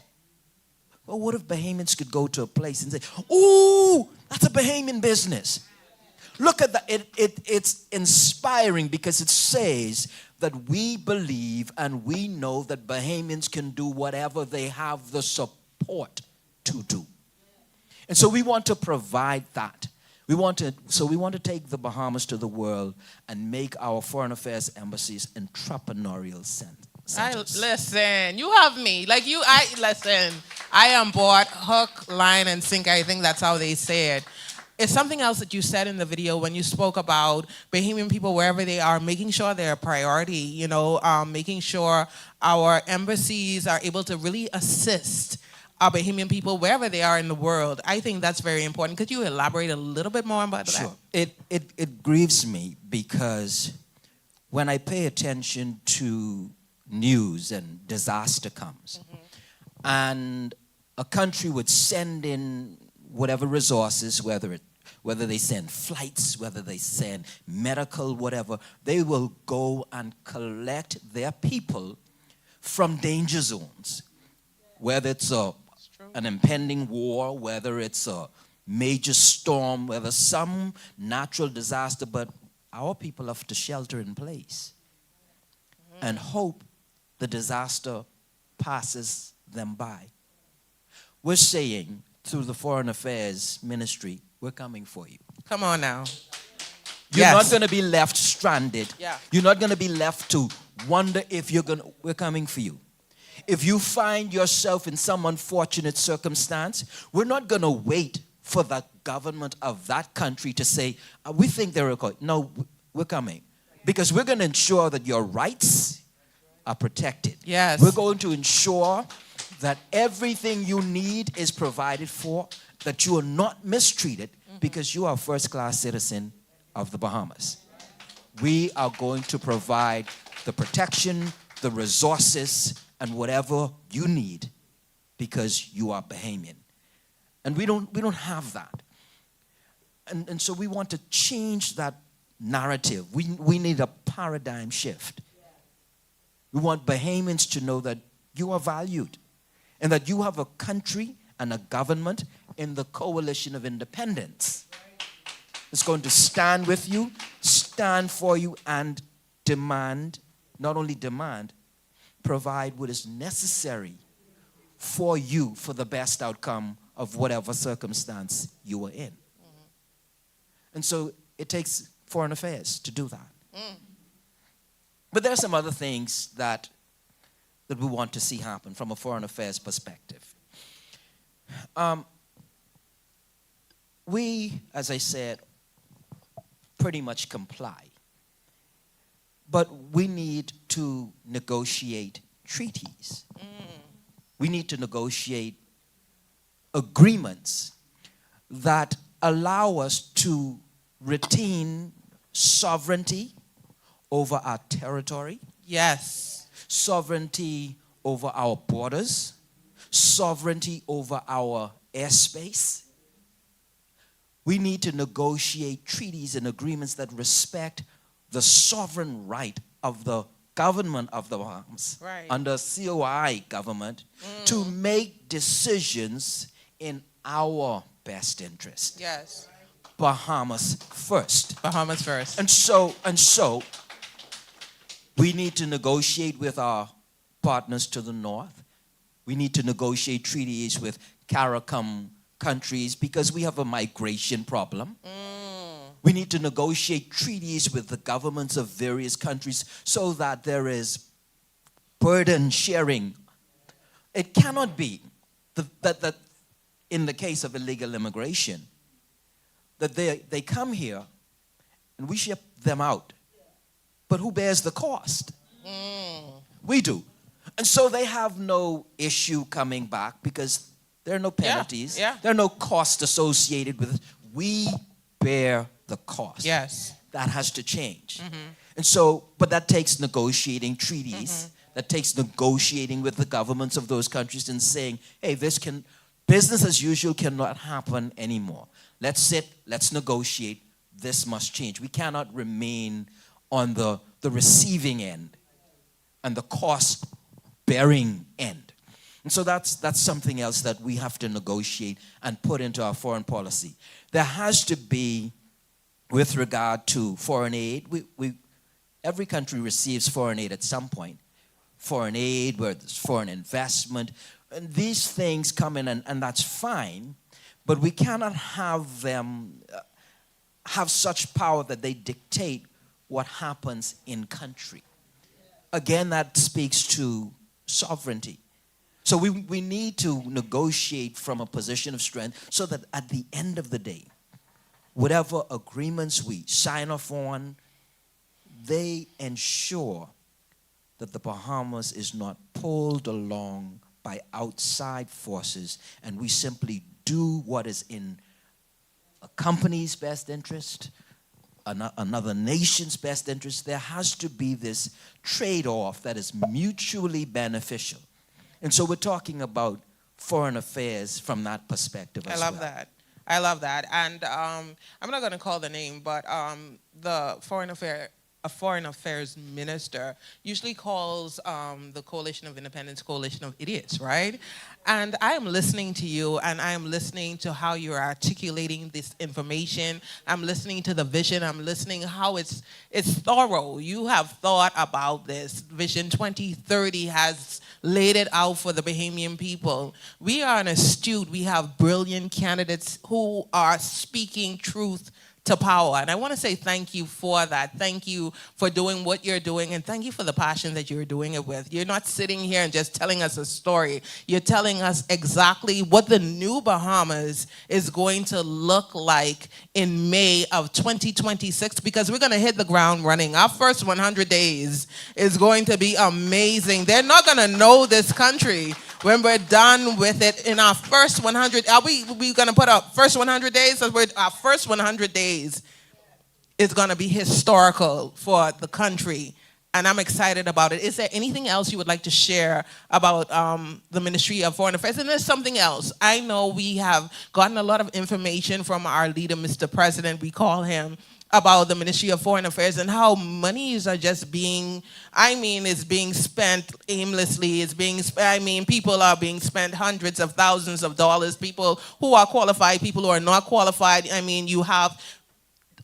Well, what if Bahamians could go to a place and say, ooh, that's a Bahamian business? Look at that. It's inspiring because it says that we believe and we know that Bahamians can do whatever they have the support to do. And so we want to provide that. We want to take the Bahamas to the world and make our foreign affairs embassies entrepreneurial centers. Listen, you have me. Listen, I am bought hook, line, and sinker. I think that's how they say it. it's something else that you said in the video when you spoke about Bahamian people wherever they are, making sure they're a priority, making sure our embassies are able to really assist our Bahamian people wherever they are in the world. I think that's very important. Could you elaborate a little bit more about that? Sure. It grieves me because when I pay attention to news and disaster comes, and a country would send in whatever resources, whether they send flights, whether they send medical, whatever, they will go and collect their people from danger zones, whether it's an impending war, whether it's a major storm, whether some natural disaster, but our people have to shelter in place and hope the disaster passes them by. We're saying through the Foreign Affairs Ministry, we're coming for you. Come on now. You're Yes. not going to be left stranded. Yeah. You're not going to be left to wonder if we're coming for you. If you find yourself in some unfortunate circumstance, we're not going to wait for the government of that country to say, we think they're okay. No, we're coming. Because we're going to ensure that your rights are protected. Yes. We're going to ensure that everything you need is provided for, that you are not mistreated because you are a first-class citizen of the Bahamas. We are going to provide the protection, the resources, and whatever you need because you are Bahamian. And we don't have that. And so we want to change that narrative. We need a paradigm shift. We want Bahamians to know that you are valued and that you have a country and a government in the coalition of independence. It's going to stand with you, stand for you, and demand, not only demand, provide what is necessary for you for the best outcome of whatever circumstance you are in. And so it takes foreign affairs to do that. But there are some other things that we want to see happen from a foreign affairs perspective. We, as I said, pretty much comply. But we need to negotiate treaties. We need to negotiate agreements that allow us to retain sovereignty over our territory. Yes. Sovereignty over our borders. Sovereignty over our airspace. We need to negotiate treaties and agreements that respect the sovereign right of the government of the Bahamas, Right. under COI government, to make decisions in our best interest. Yes. Bahamas first. Bahamas first. And so we need to negotiate with our partners to the north. We need to negotiate treaties with CARICOM countries because we have a migration problem. We need to negotiate treaties with the governments of various countries so that there is burden sharing. It cannot be that in the case of illegal immigration, that they come here and we ship them out. But who bears the cost? We do. And so they have no issue coming back because there are no penalties. Yeah. There are no costs associated with it. We bear the cost. Yes. That has to change. And so, but that takes negotiating treaties. That takes negotiating with the governments of those countries and saying, hey, business as usual cannot happen anymore. Let's sit, let's negotiate. This must change. We cannot remain on the receiving end and the cost-bearing end. And so that's something else that we have to negotiate and put into our foreign policy. There has to be, with regard to foreign aid, every country receives foreign aid at some point. Foreign aid, where there's foreign investment, and these things come in, and that's fine, but we cannot have them have such power that they dictate what happens in country. Again, that speaks to sovereignty. So we need to negotiate from a position of strength so that at the end of the day, whatever agreements we sign off on, they ensure that the Bahamas is not pulled along by outside forces, and we simply do what is in a company's best interest, another nation's best interest. There has to be this trade-off that is mutually beneficial. And so we're talking about foreign affairs from that perspective as well. I love that. I love that. And I'm not going to call the name, but the foreign affairs minister usually calls the Coalition of Independence Coalition of Idiots, right? And I am listening to you, and I am listening to how you're articulating this information. I'm listening to the vision. I'm listening how it's thorough. You have thought about this. Vision 2030 has laid it out for the Bahamian people. We are an astute. We have brilliant candidates who are speaking truth to power. And I want to say thank you for that. Thank you for doing what you're doing, and thank you for the passion that you're doing it with. You're not sitting here and just telling us a story. You're telling us exactly what the new Bahamas is going to look like in May of 2026, because we're going to hit the ground running. Our first 100 days is going to be amazing. They're not going to know this country when we're done with it in our first 100. Are we going to put our first 100 days? Our first 100 days is going to be historical for the country, and I'm excited about it. Is there anything else you would like to share about the Ministry of Foreign Affairs? And there's something else. I know we have gotten a lot of information from our leader, Mr. President, we call him, about the Ministry of Foreign Affairs and how monies are just being, it's being spent aimlessly. People are being spent hundreds of thousands of dollars, people who are qualified, people who are not qualified. You have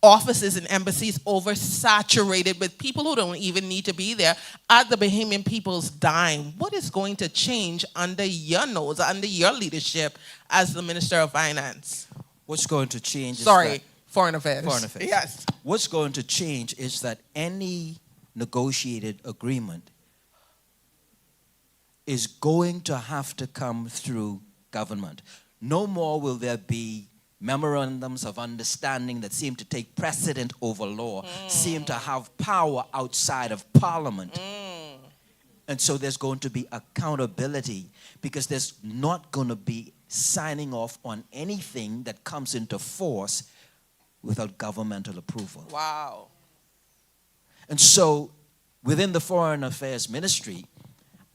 offices and embassies oversaturated with people who don't even need to be there at the Bahamian people's dime. What is going to change under your nose, under your leadership as the Minister of Finance? What's going to change Foreign Affairs. Foreign Affairs. Yes. What's going to change is that any negotiated agreement is going to have to come through government. No more will there be memorandums of understanding that seem to take precedent over law, seem to have power outside of Parliament. And so there's going to be accountability, because there's not going to be signing off on anything that comes into force without governmental approval. Wow. And so within the Foreign Affairs Ministry,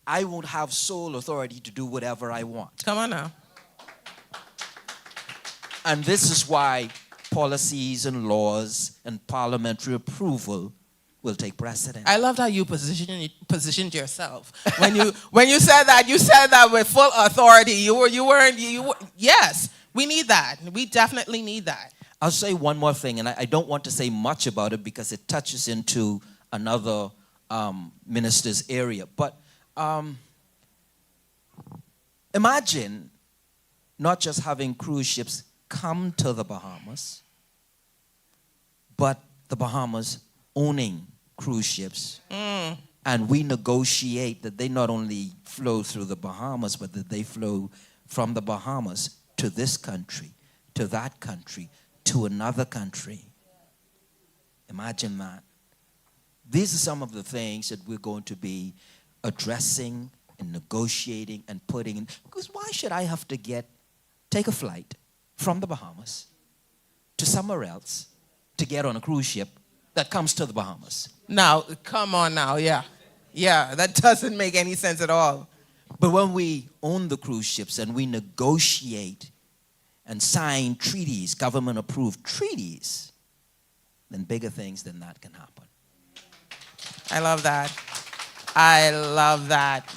I won't have sole authority to do whatever I want. Come on now. And this is why policies and laws and parliamentary approval will take precedence. I loved how you positioned yourself. When you said that with full authority. Yes, we need that. We definitely need that. I'll say one more thing, and I don't want to say much about it because it touches into another minister's area. But imagine not just having cruise ships come to the Bahamas, but the Bahamas owning cruise ships. And we negotiate that they not only flow through the Bahamas, but that they flow from the Bahamas to this country, to that country, to another country. Imagine that. These are some of the things that we're going to be addressing and negotiating and putting in. Because why should I have to take a flight from the Bahamas to somewhere else to get on a cruise ship that comes to the Bahamas? Now, come on now, yeah. Yeah, that doesn't make any sense at all. But when we own the cruise ships and we negotiate and sign treaties, government-approved treaties, then bigger things than that can happen. I love that. I love that.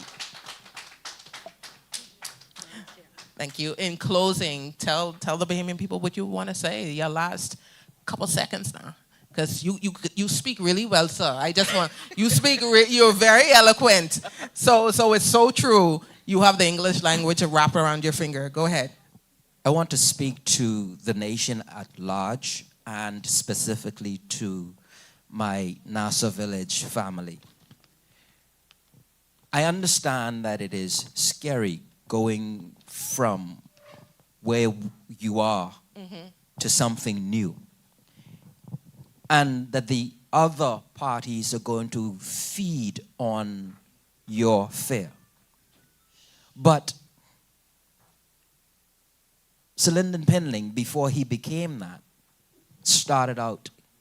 Thank you. In closing, tell the Bahamian people what you want to say. Your last couple seconds now, because you speak really well, sir. I just want you're very eloquent. So it's so true. You have the English language to wrap around your finger. Go ahead. I want to speak to the nation at large and specifically to my Nassau Village family. I understand that it is scary going from where you are to something new. and that the other parties are going to feed on your fear. But Sir Lyndon Penling, before he became that,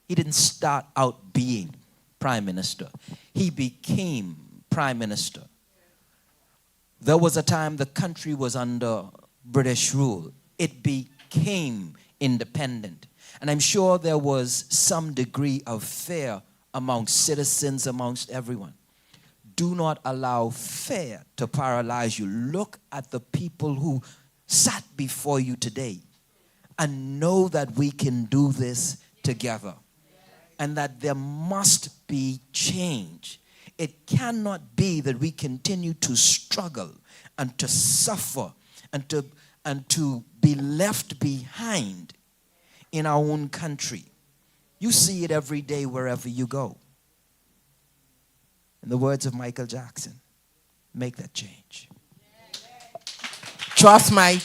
he didn't start out being Prime Minister. He became Prime Minister. There was a time the country was under British rule. It became independent. And I'm sure there was some degree of fear amongst citizens, amongst everyone. Do not allow fear to paralyze you. Look at the people who sat before you today and know that we can do this together and that there must be change. It cannot be that we continue to struggle and to suffer and to be left behind in our own country. You see it every day wherever you go. In the words of Michael Jackson, make that change. Trust Mike.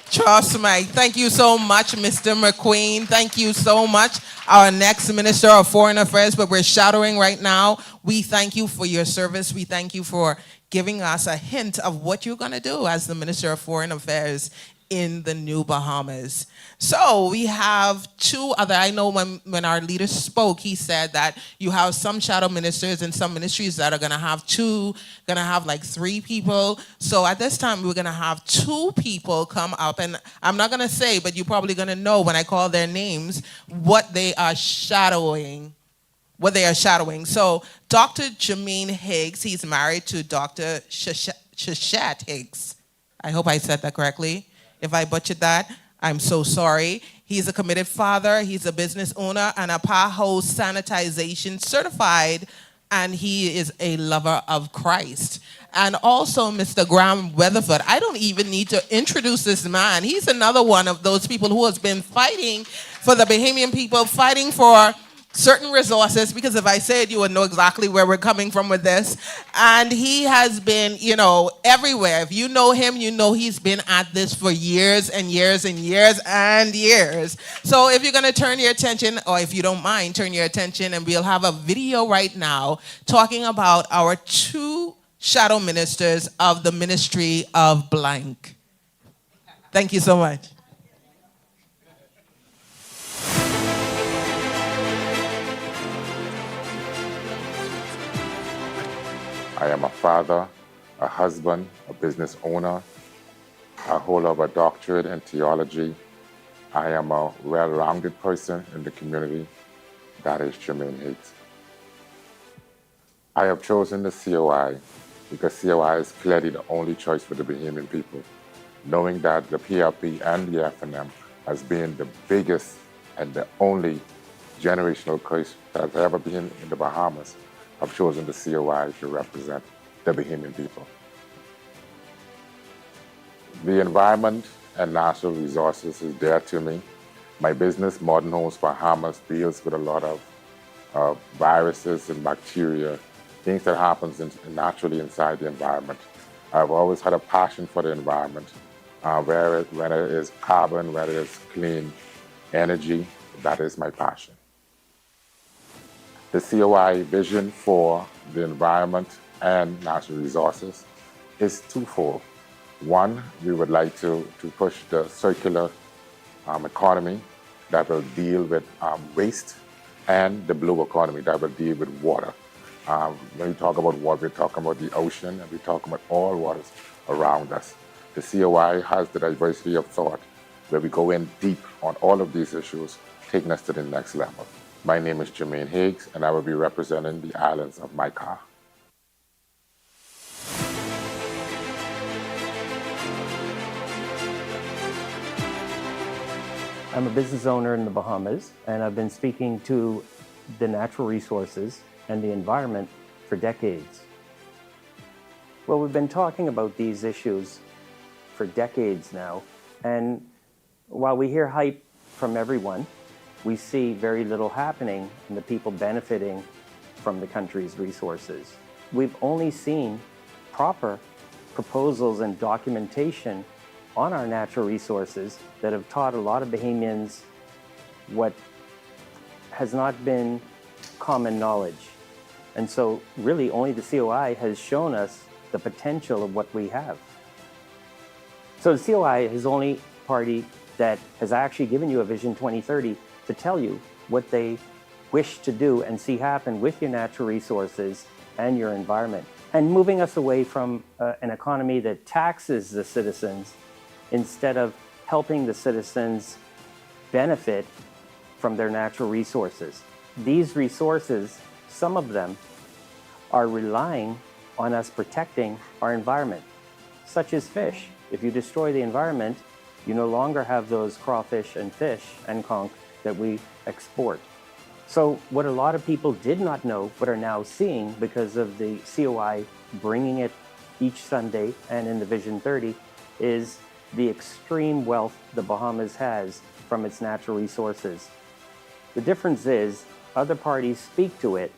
Trust Mike. Thank you so much, Mr. McQueen. Thank you so much. Our next Minister of Foreign Affairs, but we're shadowing right now. We thank you for your service. We thank you for giving us a hint of what you're going to do as the Minister of Foreign Affairs in the New Bahamas. So we have two other, I know when our leader spoke, he said that you have some shadow ministers and some ministries that are gonna have like 3 people. So at this time, we're gonna have 2 people come up, and I'm not gonna say, but you're probably gonna know when I call their names, what they are shadowing. So Dr. Jermaine Higgs, he's married to Dr. Shashat Higgs. I hope I said that correctly. If I butchered that, I'm so sorry. He's a committed father. He's a business owner and a PAHO sanitization certified, and he is a lover of Christ. And also Mr. Graham Weatherford. I don't even need to introduce this man. He's another one of those people who has been fighting for the Bahamian people, fighting for certain resources, because if I say it, you would know exactly where we're coming from with this. And he has been, everywhere. If you know him, you know he's been at this for years and years and years and years. So if you're going to turn your attention, or if you don't mind, turn your attention, and we'll have a video right now talking about our 2 shadow ministers of the ministry of blank. Thank you so much. I am a father, a husband, a business owner. I hold up a doctorate in theology. I am a well-rounded person in the community. That is Jermaine Higgs. I have chosen the COI because COI is clearly the only choice for the Bahamian people, knowing that the PLP and the FNM has been the biggest and the only generational curse that has ever been in the Bahamas. I've chosen the COI to represent the Bahamian people. The environment and natural resources is dear to me. My business, Modern Homes Bahamas, deals with a lot of viruses and bacteria, things that happens naturally inside the environment. I've always had a passion for the environment, whether it is carbon, whether it's clean energy, that is my passion. The COI vision for the environment and natural resources is twofold. One, we would like to push the circular economy that will deal with waste, and the blue economy that will deal with water. When we talk about water, we're talking about the ocean, and we're talking about all waters around us. The COI has the diversity of thought where we go in deep on all of these issues, taking us to the next level. My name is Jermaine Higgs, and I will be representing the islands of Maicah. I'm a business owner in the Bahamas, and I've been speaking to the natural resources and the environment for decades. Well, we've been talking about these issues for decades now, and while we hear hype from everyone, we see very little happening and the people benefiting from the country's resources. We've only seen proper proposals and documentation on our natural resources that have taught a lot of Bahamians what has not been common knowledge. And so really only the COI has shown us the potential of what we have. So the COI is the only party that has actually given you a Vision 2030 to tell you what they wish to do and see happen with your natural resources and your environment, and moving us away from an economy that taxes the citizens instead of helping the citizens benefit from their natural resources. These resources, some of them, are relying on us protecting our environment, such as fish. If you destroy the environment, you no longer have those crawfish and fish and conch that we export. So what a lot of people did not know, but are now seeing because of the COI bringing it each Sunday and in the Vision 30, is the extreme wealth the Bahamas has from its natural resources. The difference is other parties speak to it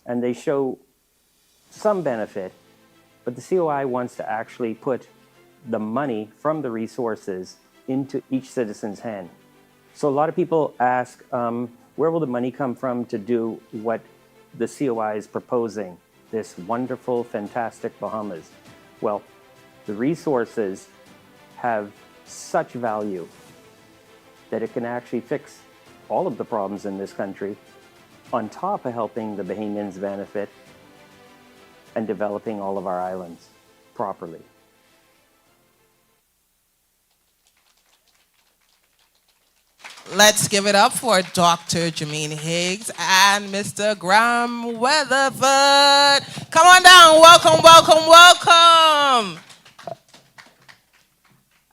and they show some benefit, but the COI wants to actually put the money from the resources into each citizen's hand. So a lot of people ask, where will the money come from to do what the COI is proposing, this wonderful, fantastic Bahamas? Well, the resources have such value that it can actually fix all of the problems in this country, on top of helping the Bahamians benefit and developing all of our islands properly. Let's give it up for Dr. Jermaine Higgs and Mr. Graham Weatherford. Come on down. Welcome, welcome, welcome.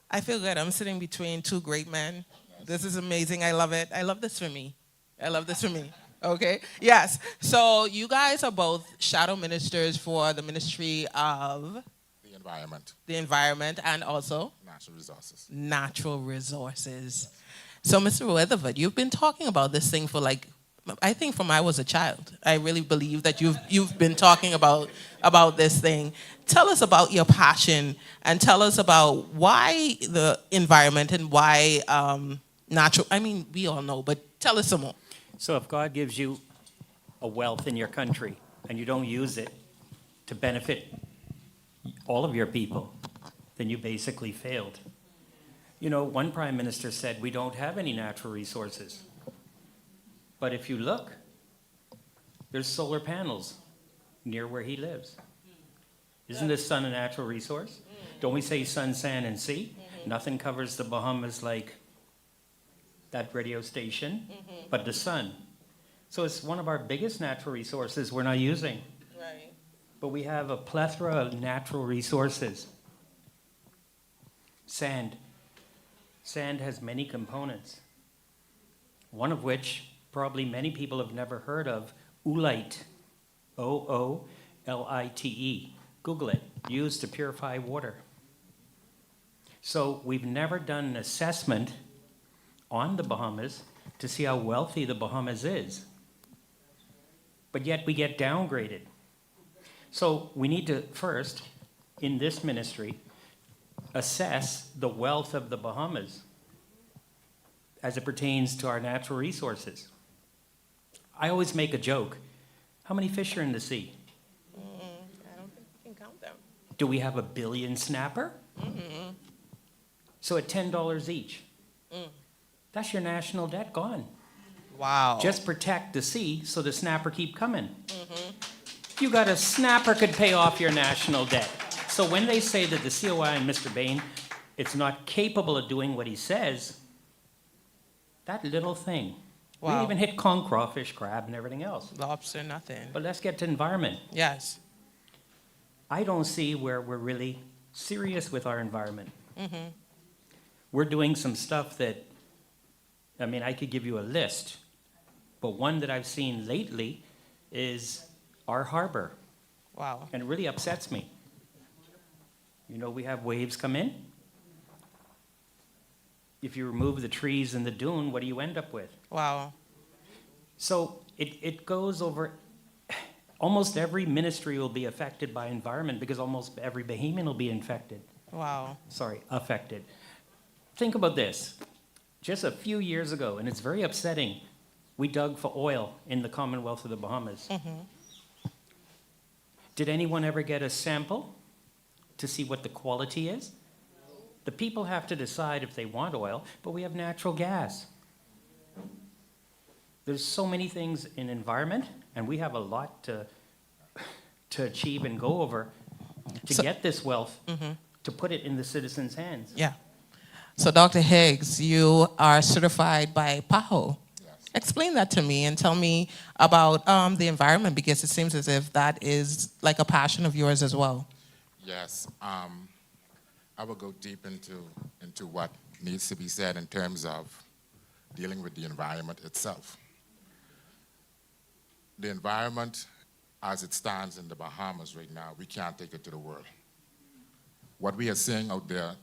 I feel good. I'm sitting between two great men. This is amazing. I love it. I love this for me. I love this for me. Okay? Yes. So you guys are both shadow ministers for the Ministry of The environment. the Environment and also Natural resources. Natural Resources. So, Mr. Weatherford, you've been talking about this thing for I think from I was a child. I really believe that you've been talking about this thing. Tell us about your passion and tell us about why the environment and why natural. I mean, we all know, but tell us some more. So if God gives you a wealth in your country and you don't use it to benefit all of your people, then you basically failed. You know, one prime minister said we don't have any natural resources. But if you look, there's solar panels near where he lives. Isn't the sun a natural resource? Don't we say sun, sand, and sea? Nothing covers the Bahamas like that radio station, but the sun. So it's one of our biggest natural resources we're not using. Right. But we have a plethora of natural resources. Sand. Sand has many components, one of which probably many people have never heard of, oolite, O-O-L-I-T-E. Google it, used to purify water. So we've never done an assessment on the Bahamas to see how wealthy the Bahamas is, but yet we get downgraded. So we need to first, in this ministry, assess the wealth of the Bahamas as it pertains to our natural resources. I always make a joke. How many fish are in the sea? I don't think we can count them. Do we have 1 billion snapper? So at $10 each, that's your national debt gone. Wow. Just protect the sea so the snapper keep coming. You got a snapper could pay off your national debt. So when they say that the COI and Mr. Bain, it's not capable of doing what he says, that little thing. We Wow. even hit conch, crawfish, crab, and everything else. Lobster, nothing. But let's get to environment. Yes. I don't see where we're really serious with our environment. We're doing some stuff that, I mean, I could give you a list, but one that I've seen lately is our harbor. Wow. And it really upsets me. You know, we have waves come in. If you remove the trees and the dune, what do you end up with? Wow. So it goes over, almost every ministry will be affected by environment because almost every Bahamian will be affected. Think about this. Just a few years ago, and it's very upsetting, We dug for oil in the Commonwealth of the Bahamas. Did anyone ever get a sample to see what the quality is? The people have to decide if they want oil, but we have natural gas. There's so many things in environment, and we have a lot to achieve and go over to get this wealth, to put it in the citizens' hands. Yeah. So, Dr. Higgs, you are certified by PAHO. Yes. Explain that to me and tell me about the environment, because it seems as if that is like a passion of yours as well. Yes. I will go deep into what needs to be said in terms of dealing with the environment itself. The environment, as it stands in the Bahamas right now, we can't take it to the world. What we are seeing out there,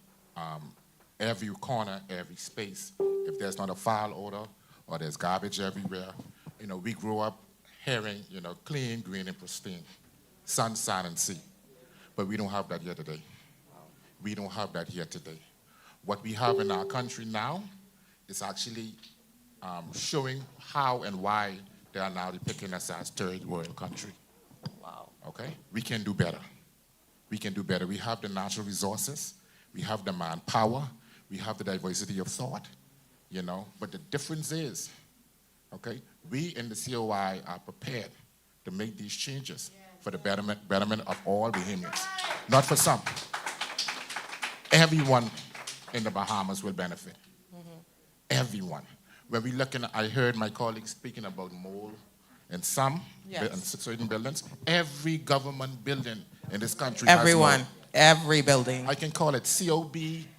every corner, every space, if there's not a foul odor or there's garbage everywhere, we grew up hearing, clean, green, and pristine, sun, sand, and sea. But we don't have that here today. We don't have that here today. What we have in our country now is actually showing how and why they are now depicting us as third world country. Wow. Okay? We can do better. We can do better. We have the natural resources. We have the manpower. We have the diversity of thought, But the difference is, okay, we in the COI are prepared to make these changes for the betterment of all Bahamians, not for some. Everyone in the Bahamas will benefit. Everyone. When we look I heard my colleagues speaking about mold in some in certain buildings. Every government building in this country has mold. Every building. I can call it COB,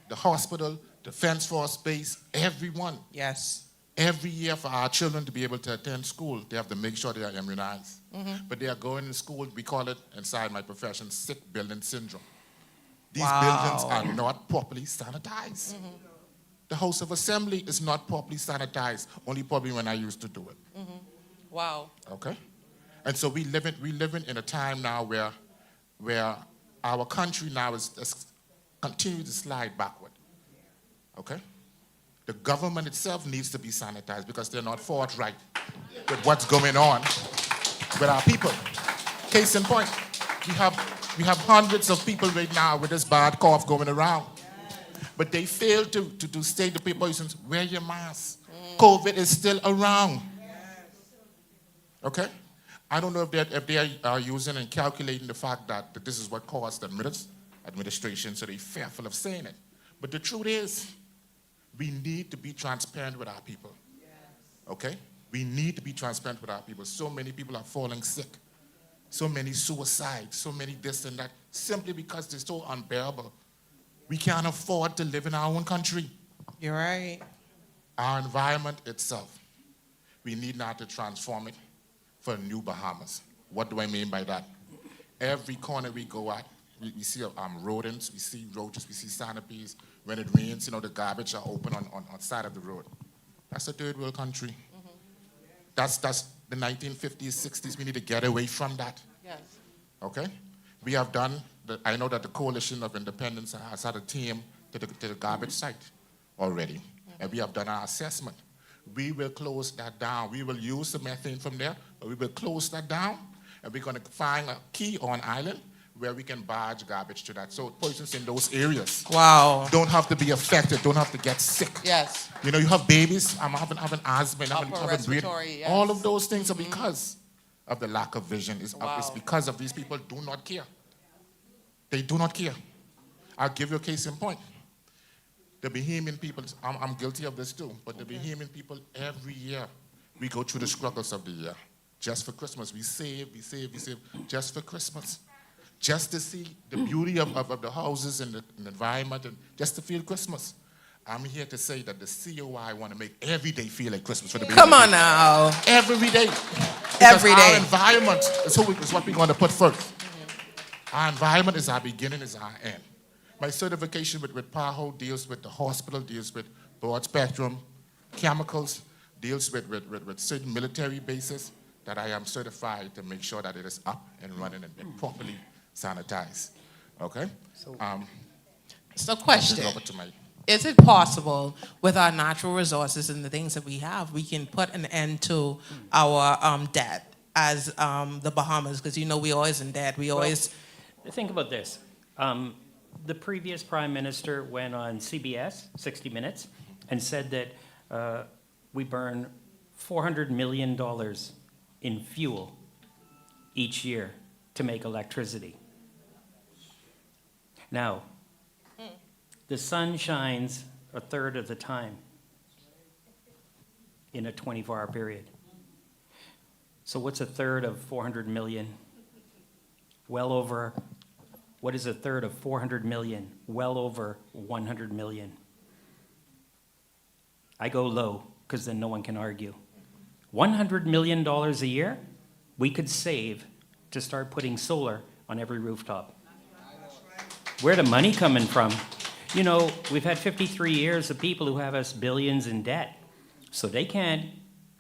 the hospital, Defense Force Base, everyone. Yes. Every year for our children to be able to attend school, they have to make sure they are immunized. But they are going to school, we call it, inside my profession, sick building syndrome. These buildings are not properly sanitized. The House of Assembly is not properly sanitized, only probably when I used to do it. Wow. Okay? And so we living in a time now where our country now is continuing to slide backward. Okay? The government itself needs to be sanitized because they're not forthright with what's going on with our people. Case in point, we have hundreds of people right now with this bad cough going around. But they fail to say to people, wear your mask. COVID is still around. Okay? I don't know if they are using and calculating the fact that this is what caused the administration, so they're fearful of saying it. But the truth is, we need to be transparent with our people. Okay? We need to be transparent with our people. So many people are falling sick. So many suicides, so many this and that, simply because they're so unbearable. We can't afford to live in our own country. You're right. Our environment itself, we need now to transform it for a new Bahamas. What do I mean by that? Every corner we go at, we see rodents, we see roaches, we see centipedes. When it rains, the garbage are open on side of the road. That's a third world country. That's the 1950s, 60s. We need to get away from that. Yes. Okay? We have done, I know that the Coalition of Independence has had a team to the garbage site already. And we have done our assessment. We will close that down. We will use the methane from there, but we will close that down. And we're going to find a key on island where we can barge garbage to that. So persons in those areas don't have to be affected, don't have to get sick. Yes. You have babies, I'm having asthma, having breathing. Yes. All of those things are because of the lack of vision. It's because of these people do not care. They do not care. I'll give you a case in point. The Bahamian people, I'm guilty of this too, but the Bahamian people, every year, we go through the struggles of the year. Just for Christmas, we save, just for Christmas. Just to see the beauty of the houses and the environment, and just to feel Christmas. I'm here to say that the COI want to make every day feel like Christmas for the Bahamian Come on people. now. Every day. Every day. Our environment is what we're going to put first. Our environment is our beginning, is our end. My certification with PAHO deals with the hospital, deals with broad spectrum chemicals, deals with certain military bases that I am certified to make sure that it is up and running and properly sanitized. Okay? So question. Over to my is it possible with our natural resources and the things that we have, we can put an end to our debt as the Bahamas? Because we always in debt. We always. Think about this. The previous prime minister went on CBS, 60 Minutes, and said that we burn $400 million in fuel each year to make electricity. Now, the sun shines a third of the time in a 24-hour period. So what's a third of 400 million? Well over, what is a third of 400 million? Well over 100 million. I go low, because then no one can argue. $100 million a year, we could save to start putting solar on every rooftop. Where the money coming from? We've had 53 years of people who have us billions in debt. So they can't,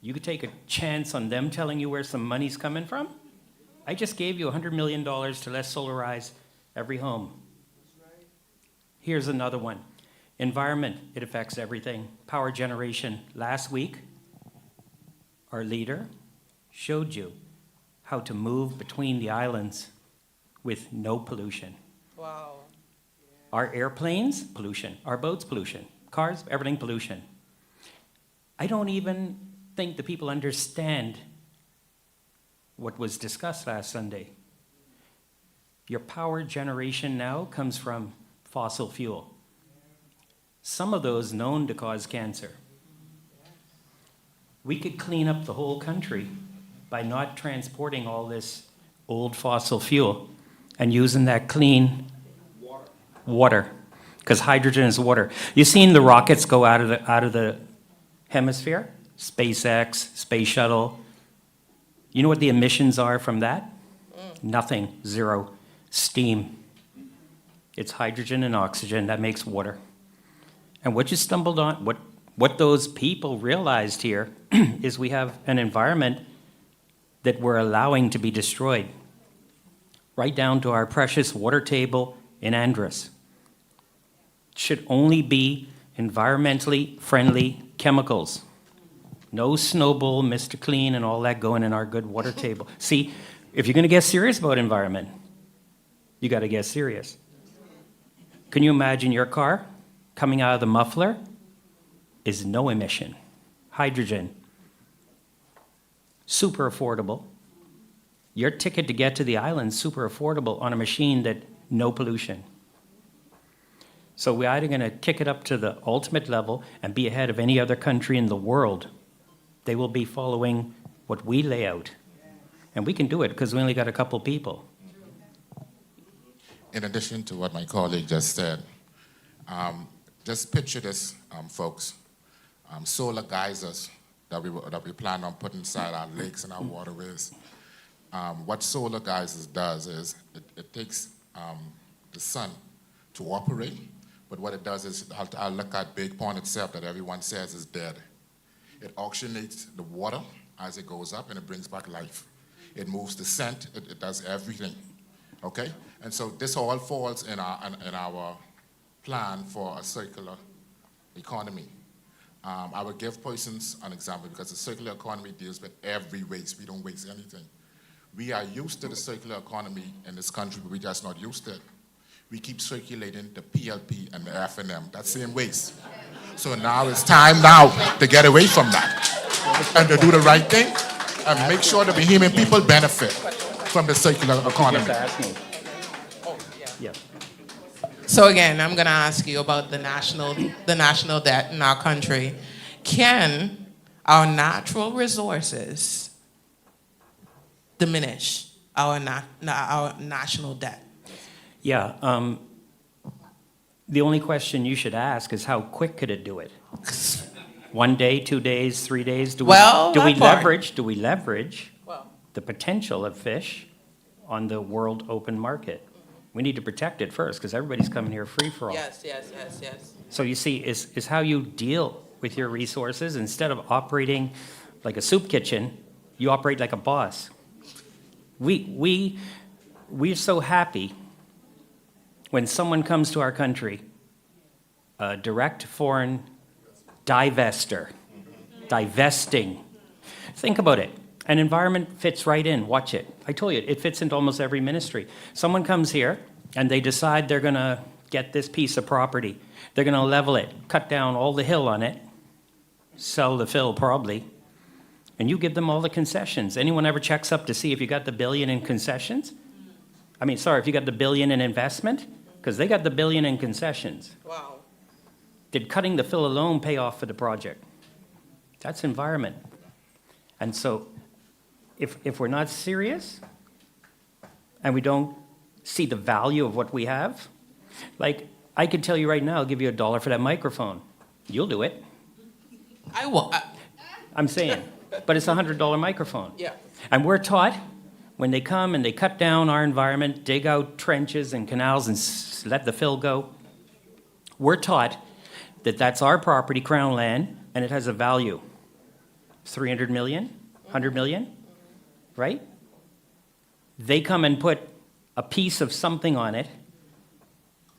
you could take a chance on them telling you where some money's coming from? I just gave you $100 million to let's solarize every home. Here's another one. Environment, it affects everything. Power generation. Last week, our leader showed you how to move between the islands with no pollution. Wow. Our airplanes, pollution. Our boats, pollution. Cars, everything, pollution. I don't even think the people understand what was discussed last Sunday. Your power generation now comes from fossil fuel. Some of those known to cause cancer. We could clean up the whole country by not transporting all this old fossil fuel and using that clean water, because hydrogen is water. You've seen the rockets go out of the hemisphere? SpaceX, Space Shuttle. You know what the emissions are from that? Nothing, zero. Steam. It's hydrogen and oxygen that makes water. And what you stumbled on, what those people realized here is we have an environment that we're allowing to be destroyed, right down to our precious water table in Andros. Should only be environmentally friendly chemicals. No Snowball, Mr. Clean, and all that going in our good water table. See, if you're going to get serious about environment, you got to get serious. Can you imagine your car coming out of the muffler is no emission. Hydrogen. Super affordable. Your ticket to get to the island, super affordable on a machine that no pollution. So we're either going to kick it up to the ultimate level and be ahead of any other country in the world. They will be following what we lay out. And we can do it because we only got a couple people. In addition to what my colleague just said, just picture this, folks. Solar geysers that we plan on putting inside our lakes and our waterways. What solar geysers does is it takes the sun to operate, but what it does is, I'll look at Big Pond itself that everyone says is dead. It oxygenates the water as it goes up and it brings back life. It moves the scent, it does everything, okay? And so this all falls in our plan for a circular economy. I will give persons an example because the circular economy deals with every waste. We don't waste anything. We are used to the circular economy in this country, but we're just not used to it. We keep circulating the PLP and the F&M, that same waste. So now it's time now to get away from that and to do the right thing and make sure the Bahamian people benefit from the circular economy. Yeah. So again, I'm going to ask you about the national debt in our country. Can our natural resources diminish our national debt? Yeah. The only question you should ask is how quick could it do it? 1 day, 2 days, 3 days? Do we leverage the potential of fish on the world open market? We need to protect it first because everybody's coming here free for all. Yes. So you see, is how you deal with your resources. Instead of operating like a soup kitchen, you operate like a boss. We're so happy when someone comes to our country, direct foreign divestor, divesting. Think about it. An environment fits right in. Watch it. I told you, it fits into almost every ministry. Someone comes here and they decide they're going to get this piece of property. They're going to level it, cut down all the hill on it, sell the fill probably, and you give them all the concessions. Anyone ever checks up to see if you got the billion in concessions? I mean, sorry, if you got the billion in investment? Because they got the billion in concessions. Wow. Did cutting the fill alone pay off for the project? That's environment. And so if we're not serious and we don't see the value of what we have, like I could tell you right now, I'll give you $1 for that microphone. You'll do it. I will. I'm saying, but it's a $100 microphone. Yeah. And we're taught when they come and they cut down our environment, dig out trenches and canals and let the fill go, we're taught that that's our property, Crown land, and it has a value. 300 million, 100 million, right? They come and put a piece of something on it,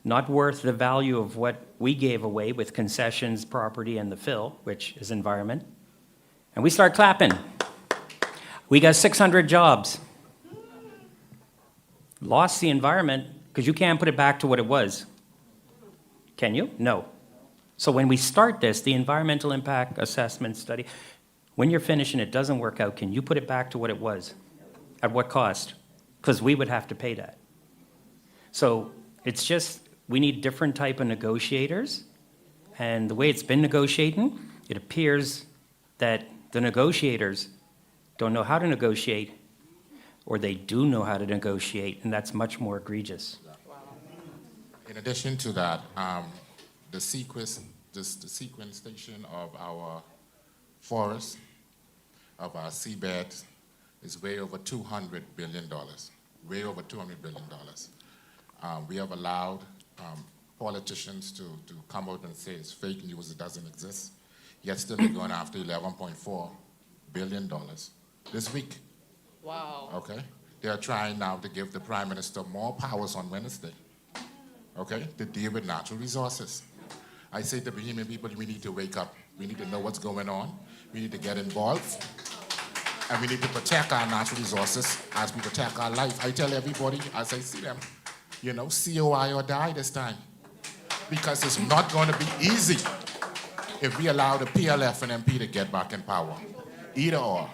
not worth the value of what we gave away with concessions, property, and the fill, which is environment. And we start clapping. We got 600 jobs. Lost the environment because you can't put it back to what it was. Can you? No. So when we start this, the environmental impact assessment study, when you're finished and it doesn't work out, can you put it back to what it was? At what cost? Because we would have to pay that. So it's just, we need different type of negotiators. And the way it's been negotiating, it appears that the negotiators don't know how to negotiate, or they do know how to negotiate, and that's much more egregious. In addition to that, the sequestration of our forests, of our seabed, is way over $200 billion. Way over $200 billion. We have allowed politicians to come out and say it's fake news, it doesn't exist. Yet still they're going after $11.4 billion this week. Wow. Okay? They are trying now to give the Prime Minister more powers on Wednesday, okay, to deal with natural resources. I say to Bahamian people, we need to wake up. We need to know what's going on. We need to get involved. And we need to protect our natural resources as we protect our life. I tell everybody, as I see them, you know, COI or die this time. Because it's not going to be easy if we allow the PLF and MP to get back in power. Either or.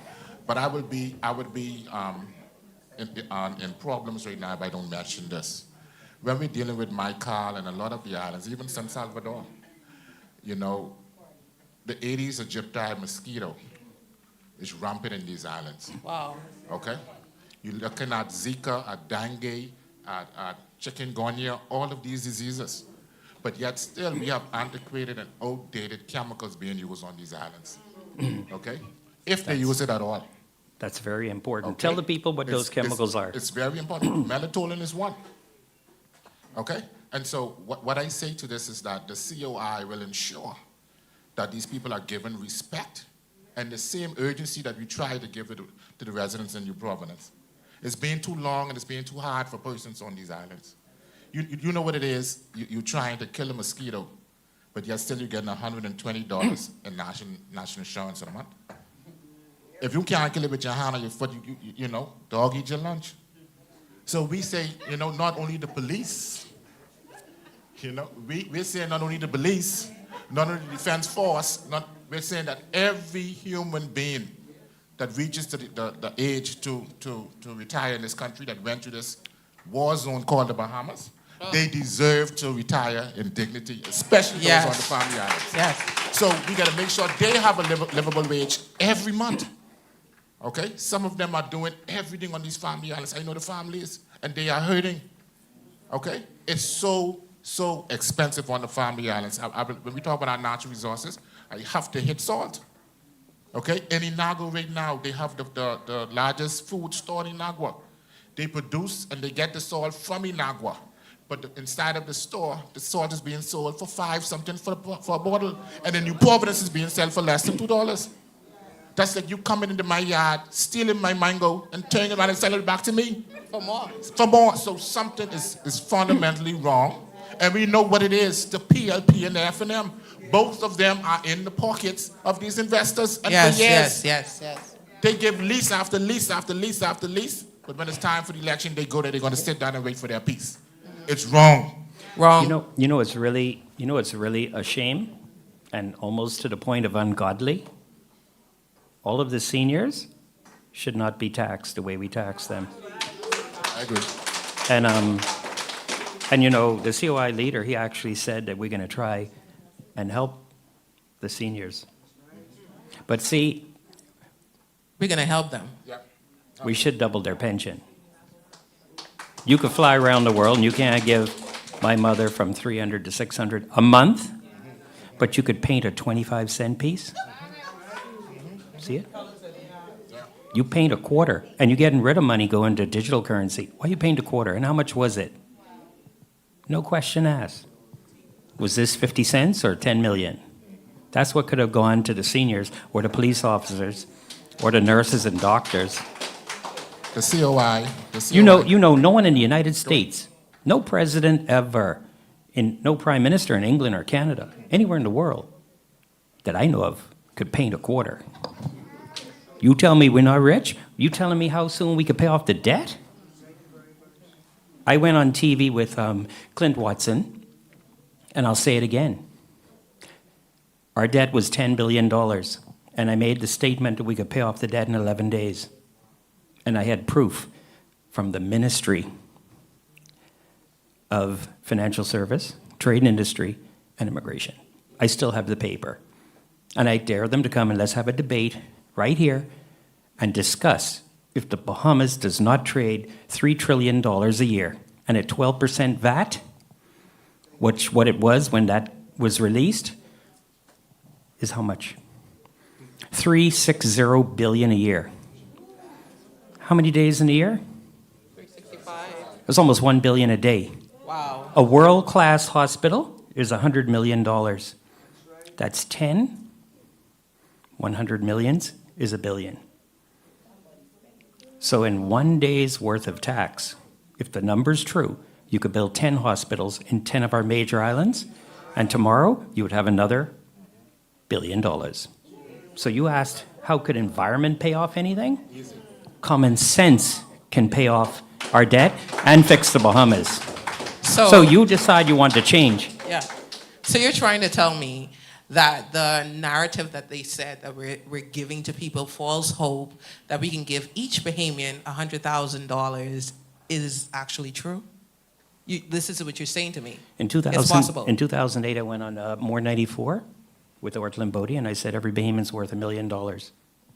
But I would be in problems right now if I don't mention this. When we're dealing with Maikal and a lot of the islands, even San Salvador, you know, the Aedes aegypti mosquito is rampant in these islands. Wow. Okay? You're looking at Zika, at dengue, at chikungunya, all of these diseases. But yet still we have antiquated and outdated chemicals being used on these islands. Okay? If they use it at all. That's very important. Okay. Tell the people what those chemicals are. It's very important. Melatonin is one. Okay? And so what I say to this is that the COI will ensure that these people are given respect and the same urgency that we try to give it to the residents in New Providence. It's been too long and it's been too hard for persons on these islands. You know what it is? You're trying to kill a mosquito, but yet still you're getting $120 in national insurance a month. If you can't kill it with your hand or your foot, you know, dog eat your lunch. So we say, you know, not only the police, you know, we're saying not only the police, not only the defense force, we're saying that every human being that reaches to the age to retire in this country, that went through this war zone called the Bahamas, they deserve to retire in dignity, especially those on the family islands. Yes. So we got to make sure they have a livable wage every month. Okay? Some of them are doing everything on these family islands. I know the families, and they are hurting. Okay? It's so expensive on the family islands. When we talk about our natural resources, I have to hit salt. Okay? In Inagua right now, they have the largest food store in Inagua. They produce and they get the salt from Inagua. But inside of the store, the salt is being sold for $5-something for a bottle. And the New Providence is being sold for less than $2. That's like you coming into my yard, stealing my mango, and turning around and selling it back to me. For more. For more. So something is fundamentally wrong. And we know what it is, the PLP and the F&M. Both of them are in the pockets of these investors. And Yes, for years, yes. they give lease after lease after lease after lease. But when it's time for the election, they go there, they're going to sit down and wait for their piece. It's wrong. Wrong. You know, it's really a shame, and almost to the point of ungodly. All of the seniors should not be taxed the way we tax them. I agree. And you know, the COI leader, he actually said that we're going to try and help the seniors. But see, We're going to help them. we should double their pension. You could fly around the world and you can't give my mother from 300 to 600 a month, but you could paint a 25-cent piece. See it? You paint a quarter, and you're getting rid of money going to digital currency. Why you paint a quarter, and how much was it? No question asked. Was this 50 cents or 10 million? That's what could have gone to the seniors or the police officers or the nurses and doctors. The COI. You know, no one in the United States, no president ever, no prime minister in England or Canada, anywhere in the world that I know of could paint a quarter. You tell me we're not rich? You telling me how soon we could pay off the debt? I went on TV with Clint Watson, and I'll say it again. Our debt was $10 billion, and I made the statement that we could pay off the debt in 11 days. And I had proof from the Ministry of Financial Service, Trade and Industry, and Immigration. I still have the paper. And I dare them to come and let's have a debate right here and discuss if the Bahamas does not trade $3 trillion a year and at 12% VAT, which what it was when that was released, is how much? $360 billion a year. How many days in a year? 365. It's almost $1 billion a day. Wow. A world-class hospital is $100 million. That's 10. 100 millions is $1 billion. So in 1 day's worth of tax, if the number's true, you could build 10 hospitals in 10 of our major islands, and tomorrow you would have another $1 billion. So you asked, how could environment pay off anything? Common sense can pay off our debt and fix the Bahamas. So you decide you want to change. Yeah. So you're trying to tell me that the narrative that they said that we're giving to people, false hope, that we can give each Bahamian $100,000 is actually true? This is what you're saying to me. In It's possible. 2008, I went on More 94 with Ortland Bodie, and I said every Bahamian's worth $1 million.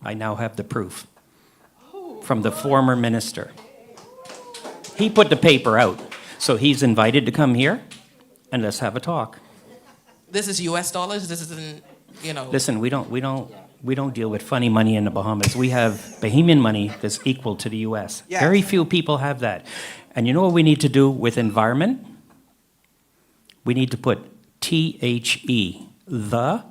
I now have the proof from the former minister. He put the paper out, so he's invited to come here, and let's have a talk. This is U.S. dollars? This isn't, you know... Listen, we don't deal with funny money in the Bahamas. We have Bahamian money that's equal to the U.S. Yes. Very few people have that. And you know what we need to do with environment? We need to put THE, the,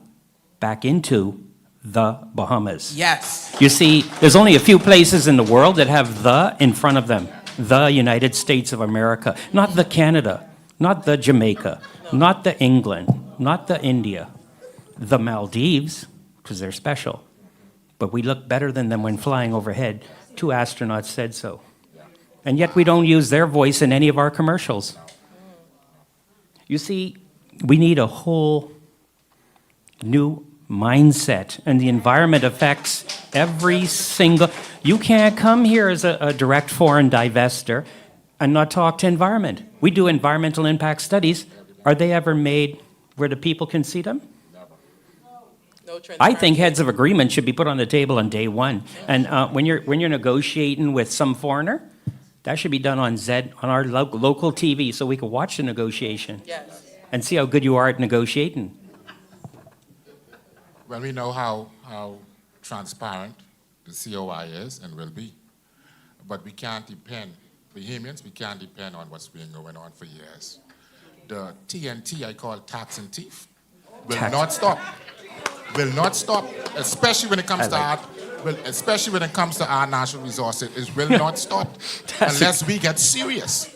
back into the Bahamas. Yes. You see, there's only a few places in the world that have the in front of them. The United States of America, not the Canada, not the Jamaica, not the England, not the India, the Maldives, because they're special. But we look better than them when flying overhead. 2 astronauts said so. And yet we don't use their voice in any of our commercials. You see, we need a whole new mindset, and the environment affects every single... You can't come here as a direct foreign divestor and not talk to environment. We do environmental impact studies. Are they ever made where the people can see them? I think heads of agreement should be put on the table on day one. And when you're negotiating with some foreigner, that should be done on our local TV so we can watch the negotiation. Yes. And see how good you are at negotiating. Well, we know how transparent the COI is and will be. But we can't depend, Bahamians, we can't depend on what's been going on for years. The TNT, I call tax and thief, will not stop. Will not stop, especially when it comes to our natural resources. It will not stop unless we get serious.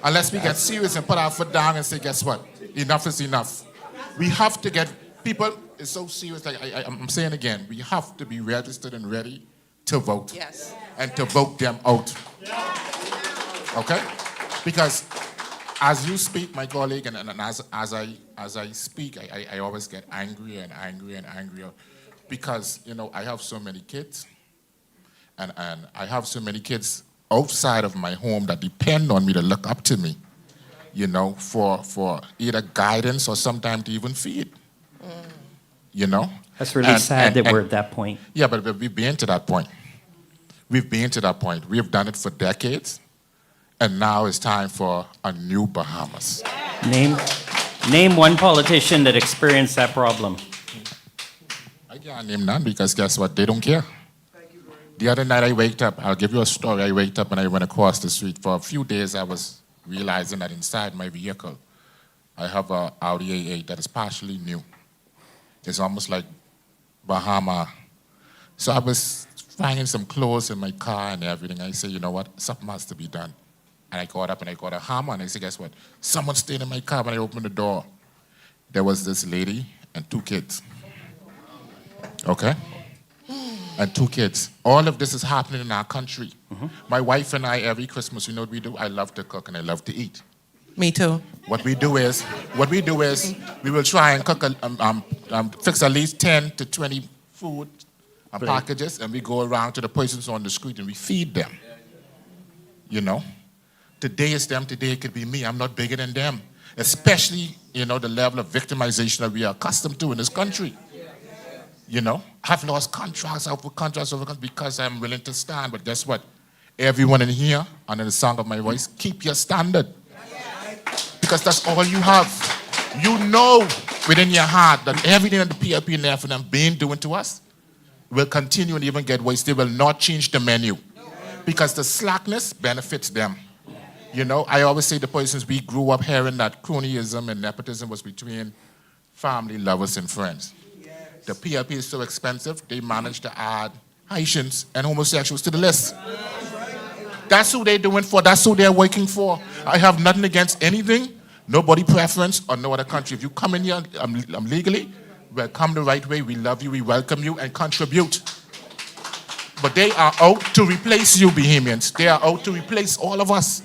Unless we get serious and put our foot down and say, guess what? Enough is enough. We have to get people, it's so serious, like I'm saying again, we have to be registered and ready to vote. Yes. And to vote them out. Okay? Because as you speak, my colleague, and as I speak, I always get angrier and angrier and angrier because, you know, I have so many kids, and I have so many kids outside of my home that depend on me to look up to me, you know, for either guidance or sometimes to even feed, you know? That's really sad that we're at that point. Yeah, but we've been to that point. We've been to that point. We've done it for decades, and now it's time for a new Bahamas. Name one politician that experienced that problem. I can't name none because guess what? They don't care. The other night I waked up, I'll give you a story. I waked up and I went across the street. For a few days I was realizing that inside my vehicle I have a Audi A8 that is partially new. It's almost like Bahama. So I was finding some clothes in my car and everything. I said, you know what? Something has to be done. And I got up and I got a hammer and I said, guess what? Someone stayed in my car. When I opened the door, there was this lady and 2 kids. Okay? And 2 kids. All of this is happening in our country. My wife and I, every Christmas, you know what we do? I love to cook and I love to eat. Me too. What we do is, we will try and cook, fix at least 10 to 20 food packages, and we go around to the persons on the street and we feed them. You know? Today is them, today it could be me. I'm not bigger than them. Especially, you know, the level of victimization that we are accustomed to in this country. You know? I've lost contracts over contracts because I'm willing to stand. But guess what? Everyone in here, under the sound of my voice, keep your standard. Because that's all you have. You know within your heart that everything that the PLP and the FNM been doing to us will continue and even get worse. They will not change the menu. Because the slackness benefits them. You know, I always say the persons we grew up hearing that cronyism and nepotism was between family, lovers, and friends. The PLP is so expensive, they managed to add Haitians and homosexuals to the list. That's who they're doing for. That's who they're working for. I have nothing against anything, nobody preference or no other country. If you come in here I'm legally, well, come the right way. We love you, we welcome you, and contribute. But they are out to replace you, Bahamians. They are out to replace all of us.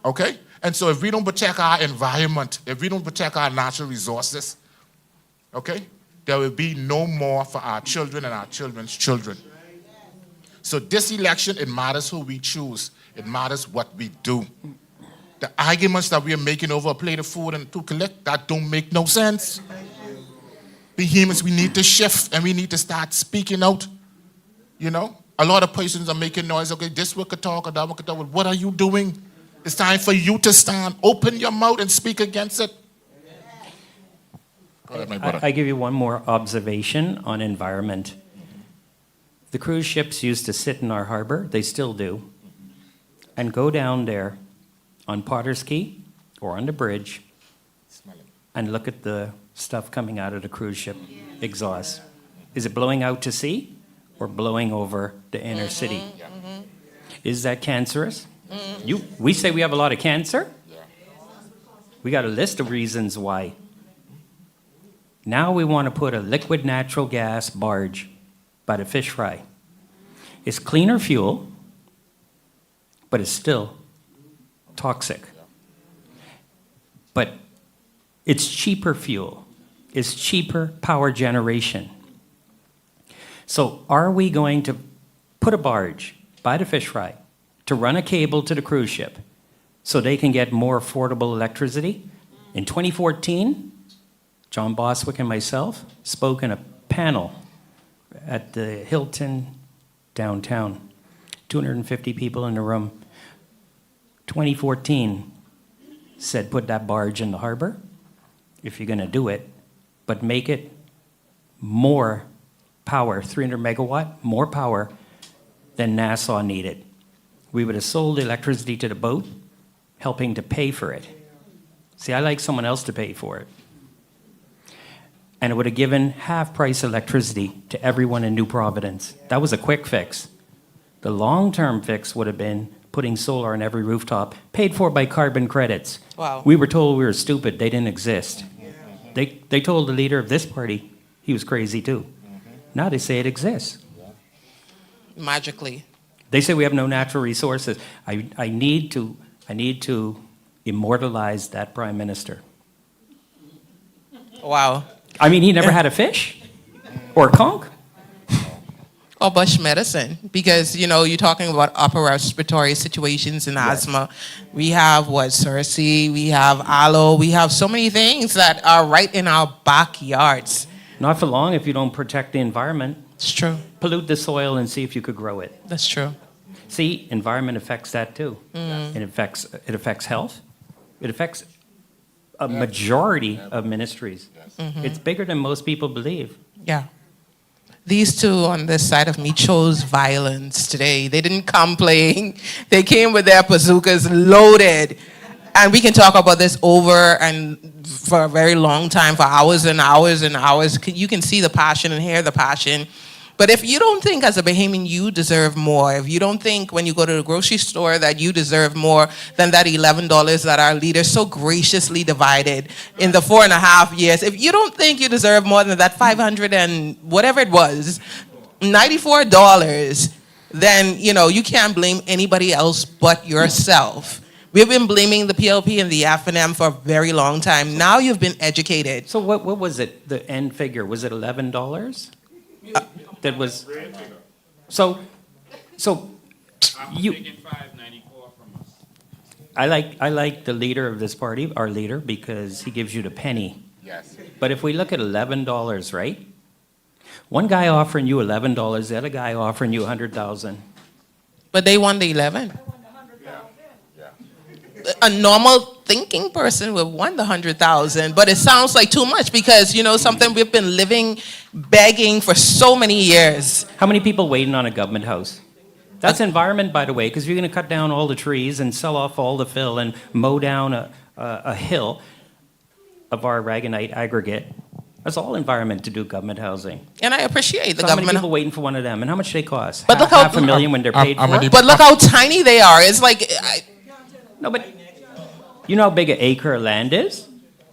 Okay? And so if we don't protect our environment, if we don't protect our natural resources, okay, there will be no more for our children and our children's children. So this election, it matters who we choose. It matters what we do. The arguments that we are making over a plate of food and to collect, that don't make no sense. Bahamians, we need to shift and we need to start speaking out. You know? A lot of persons are making noise. Okay, this one could talk or that one could talk. What are you doing? It's time for you to stand. Open your mouth and speak against it. Go ahead, my brother. I give you one more observation on environment. The cruise ships used to sit in our harbor, they still do, and go down there on Potter's Key or on the bridge and look at the stuff coming out of the cruise ship exhaust. Is it blowing out to sea or blowing over the inner city? Is that cancerous? We say we have a lot of cancer. We got a list of reasons why. Now we want to put a liquid natural gas barge by the fish fry. It's cleaner fuel, but it's still toxic. But it's cheaper fuel. It's cheaper power generation. So are we going to put a barge by the fish fry to run a cable to the cruise ship so they can get more affordable electricity? In 2014, John Boswick and myself spoke in a panel at the Hilton downtown. 250 people in the room. 2014 said put that barge in the harbor if you're going to do it, but make it more power, 300 megawatt, more power than Nassau needed. We would have sold electricity to the boat, helping to pay for it. See, I like someone else to pay for it. And it would have given half-price electricity to everyone in New Providence. That was a quick fix. The long-term fix would have been putting solar on every rooftop, paid for by carbon credits. Wow. We were told we were stupid, they didn't exist. They told the leader of this party he was crazy too. Now they say it exists. Magically. They say we have no natural resources. I need to immortalize that prime minister. Wow. I mean, he never had a fish or a conch. Or bush medicine, because you're talking about upper respiratory situations and asthma. We have Cersei, we have aloe, we have so many things that are right in our backyards. Not for long if you don't protect the environment. It's true. Pollute the soil and see if you could grow it. That's true. See, environment affects that too. It affects health. It affects a majority of ministries. It's bigger than most people believe. Yeah. These two on this side of me chose violence today. They didn't come playing. They came with their bazookas loaded. And we can talk about this over and for a very long time, for hours and hours and hours. You can see the passion and hear the passion. But if you don't think as a Bahamian you deserve more, if you don't think when you go to the grocery store that you deserve more than that $11 that our leaders so graciously divided in the 4.5 years, if you don't think you deserve more than that 500 and whatever it was, $94, then you can't blame anybody else but yourself. We've been blaming the PLP and the FNM for a very long time. Now you've been educated. So what was it, the end figure? Was it $11? That was, so you, I like the leader of this party, our leader, because he gives you the penny. Yes. But if we look at $11, right? One guy offering you $11, the other guy offering you 100,000. But they won the 11. A normal thinking person would want the 100,000, but it sounds like too much because something we've been living, begging for so many years. How many people waiting on a government house? That's environment, by the way, because you're going to cut down all the trees and sell off all the fill and mow down a hill of our Aragonite aggregate. That's all environment to do government housing. And I appreciate the so government. How many people waiting for one of them, and how much they cost? But look how $500,000 when they're paid for. But look how tiny they are. It's like. No, but you know how big an acre of land is?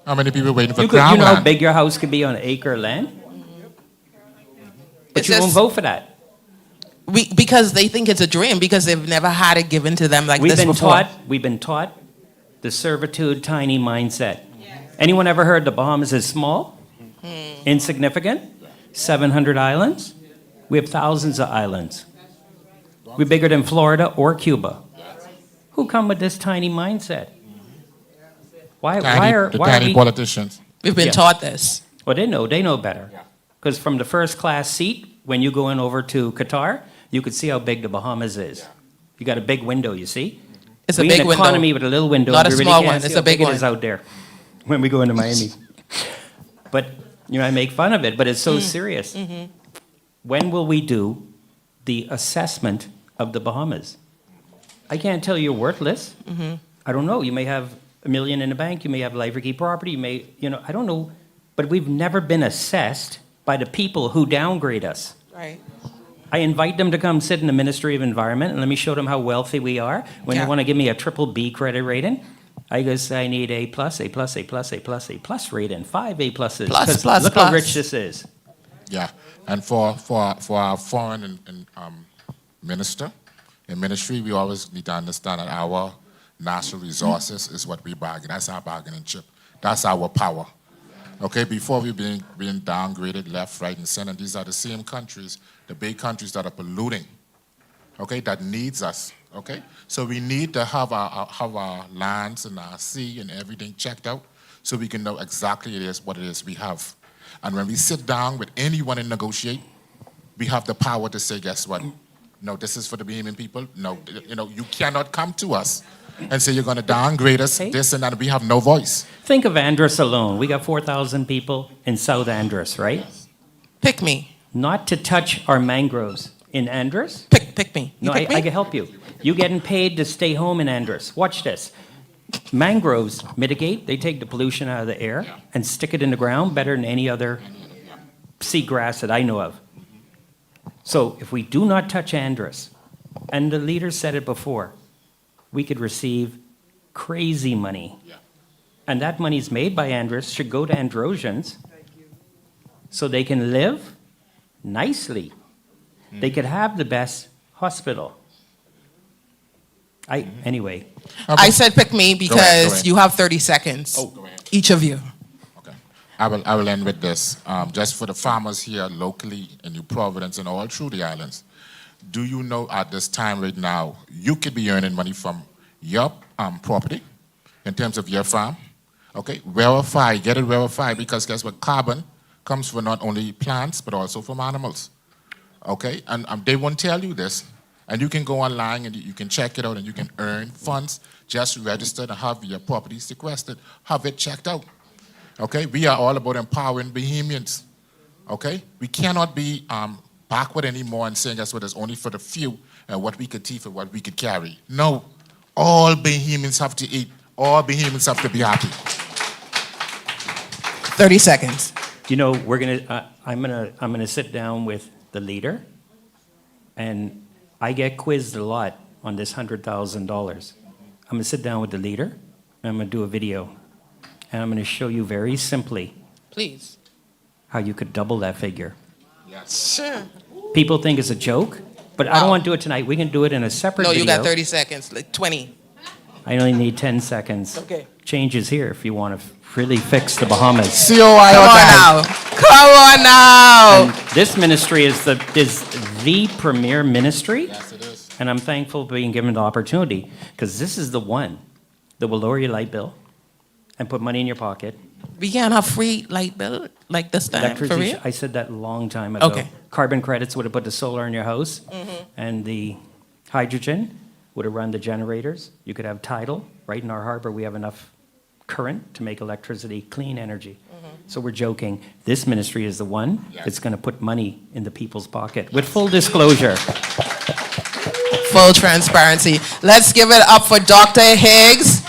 How many people waiting for You crown know how land? big your house could be on an acre of land? But It's you won't just- vote for that. Because they think it's a dream, because they've never had it given to them like We've this before. been taught the servitude tiny mindset. Anyone ever heard the Bahamas is small? Insignificant? 700 islands? We have thousands of islands. We're bigger than Florida or Cuba. Who come with this tiny mindset? Why are tiny we politicians. We've been taught this. Well, they know better. Because from the first class seat, when you go in over to Qatar, you could see how big the Bahamas is. You got a big window, you see? It's a We big an window. economy with a little window. Not a we really small can't one, see it's how a big big it is one. out there when we go into Miami. But, I make fun of it, but it's so serious. When will we do the assessment of the Bahamas? I can't tell you you're worthless. I don't know. You may have $1 million in the bank. You may have life or key property. You may, I don't know. But we've never been assessed by the people who downgrade us. Right. I invite them to come sit in the Ministry of Environment and let me show them how wealthy we are. When Yeah. they want to give me a triple B credit rating, I guess I need A+, A+, A+, A+, rating, 5 A+. Plus, Look how plus. rich this is. Yeah, and for our foreign minister in ministry, we always need to understand that our natural resources is what we bargain. That's our bargaining chip. That's our power. Okay, before we being downgraded left, right, and center, these are the same countries, the big countries that are polluting. Okay, that needs us. Okay, so we need to have our lands and our sea and everything checked out, so we can know exactly what it is we have. And when we sit down with anyone and negotiate, we have the power to say, guess what? No, this is for the Bahamian people. No, you cannot come to us and say you're going to downgrade us, this and that. We have no voice. Think of Andros alone. We got 4,000 people in South Andros, right? Pick me. Not to touch our mangroves in Andros. Pick me. You No, pick me? I can help you. You getting paid to stay home in Andros. Watch this. Mangroves mitigate. They take the pollution out of the air and stick it in the ground better than any other seagrass that I know of. So if we do not touch Andros, and the leader said it before, we could receive crazy money. And that money's made by Andros should go to Androsians so they can live nicely. They could have the best hospital. Anyway. I said pick me because Go ahead. you have 30 seconds. Oh, go ahead. Each of you. I will end with this. Just for the farmers here locally in New Providence and all through the islands, do you know at this time right now, you could be earning money from your property in terms of your farm? Okay, verify, get it verified, because guess what? Carbon comes from not only plants, but also from animals. Okay, and they won't tell you this. And you can go online and you can check it out and you can earn funds, just registered and have your property sequestered, have it checked out. Okay, we are all about empowering Bahamians. Okay, we cannot be backward anymore and saying that's what is only for the few and what we could teach and what we could carry. No, all Bahamians have to eat. All Bahamians have to be happy. 30 seconds. You know, I'm gonna sit down with the leader, and I get quizzed a lot on this $100,000. I'm gonna sit down with the leader, and I'm gonna do a video, and I'm gonna show you very simply Please. how you could double that figure. Sure. People think it's a joke, but I don't want to do it tonight. We can do it in a separate No, video. you got 30 seconds, like 20. I only need 10 seconds. Okay. Changes here if you want to really fix the Bahamas. Come on now. Come on now. And this ministry is the premier ministry. Yes, it is. And I'm thankful for being given the opportunity, because this is the one that will lower your light bill and put money in your pocket. We can't have free light bill like this time, for real? I said that a long time ago. Okay. Carbon credits would have put the solar in your house, and the hydrogen would have run the generators. You could have tidal. Right in our harbor, we have enough current to make electricity clean energy. So we're joking. This ministry is the one that's going to put money in the people's pocket with full disclosure. Full transparency. Let's give it up for Dr. Higgs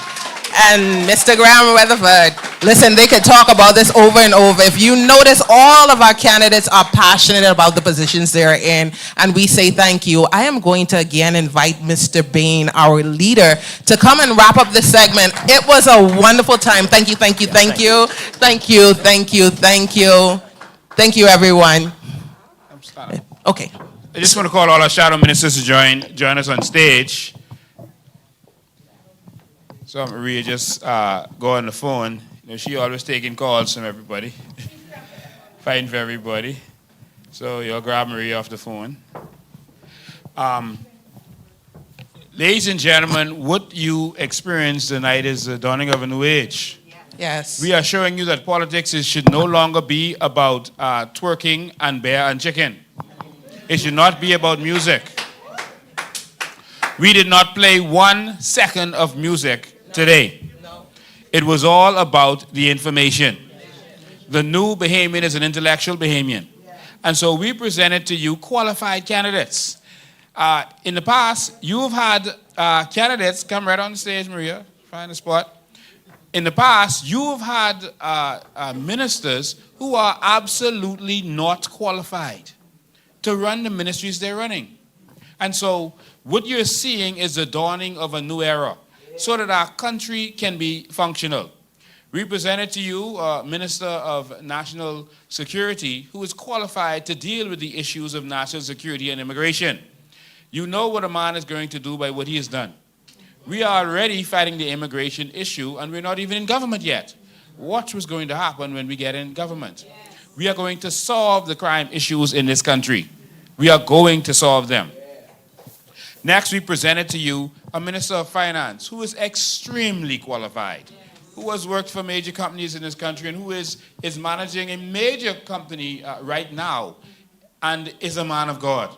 and Mr. Graham Weatherford. Listen, they could talk about this over and over. If you notice, all of our candidates are passionate about the positions they're in, and we say thank you. I am going to again invite Mr. Bain, our leader, to come and wrap up this segment. It was a wonderful time. Thank you, thank you, thank you. Thank you, thank you, thank you. Thank you, everyone. Okay. I just want to call all our shadow ministers to join us on stage. So Maria just go on the phone. You know, she always taking calls from everybody, fighting for everybody. So you'll grab Maria off the phone. Ladies and gentlemen, what you experienced tonight is the dawning of a new age. Yes. We are showing you that politics should no longer be about twerking and bear and chicken. It should not be about music. We did not play 1 second of music today. It was all about the information. The new Bahamian is an intellectual Bahamian. And so we presented to you qualified candidates. In the past, you've had candidates, come right on the stage, Maria, find a spot. In the past, you've had ministers who are absolutely not qualified to run the ministries they're running. And so what you're seeing is the dawning of a new era, so that our country can be functional. We presented to you a Minister of National Security who is qualified to deal with the issues of national security and immigration. You know what a man is going to do by what he has done. We are already fighting the immigration issue, and we're not even in government yet. Watch what's going to happen when we get in government. We are going to solve the crime issues in this country. We are going to solve them. Next, we presented to you a Minister of Finance who is extremely qualified, who has worked for major companies in this country and who is managing a major company right now and is a man of God.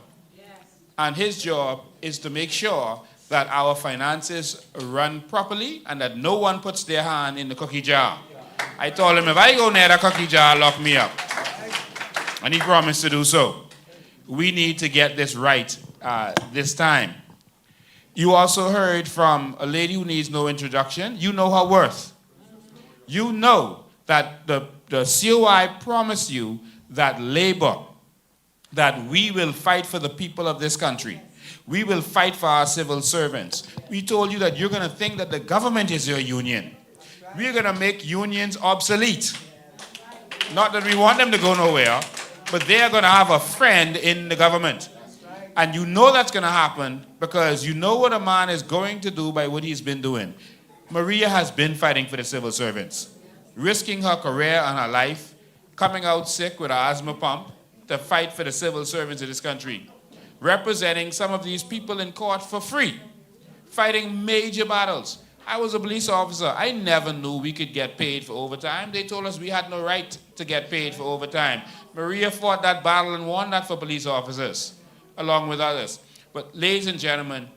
And his job is to make sure that our finances run properly and that no one puts their hand in the cookie jar. I told him, if I go near the cookie jar, lock me up. And he promised to do so. We need to get this right this time. You also heard from a lady who needs no introduction. You know her worth. You know that the COI promised you that labor, that we will fight for the people of this country. We will fight for our civil servants. We told you that you're going to think that the government is your union. We're going to make unions obsolete. Not that we want them to go nowhere, but they are going to have a friend in the government. And you know that's going to happen because you know what a man is going to do by what he's been doing. Maria has been fighting for the civil servants, risking her career and her life, coming out sick with an asthma pump to fight for the civil servants of this country, representing some of these people in court for free, fighting major battles. I was a police officer. I never knew we could get paid for overtime. They told us we had no right to get paid for overtime. Maria fought that battle and won that for police officers, along with others. But ladies and gentlemen,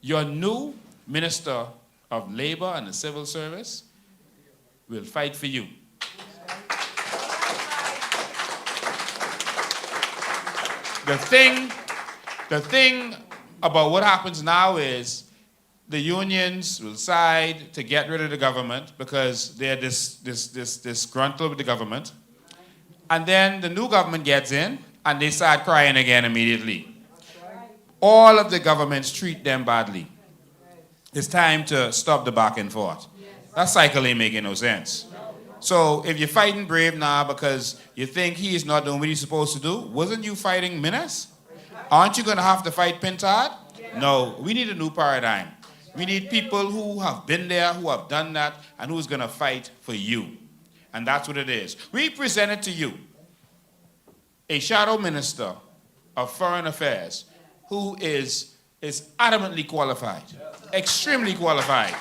your new Minister of Labor and the Civil Service will fight for you. The thing about what happens now is the unions will side to get rid of the government because they're disgruntled with the government. And then the new government gets in and they start crying again immediately. All of the governments treat them badly. It's time to stop the back and forth. That cycle ain't making no sense. So if you're fighting Brave now because you think he is not doing what he's supposed to do, wasn't you fighting Minas? Aren't you going to have to fight Pintard? No, we need a new paradigm. We need people who have been there, who have done that, and who's going to fight for you. And that's what it is. We presented to you a shadow minister of foreign affairs who is adamantly qualified, extremely qualified,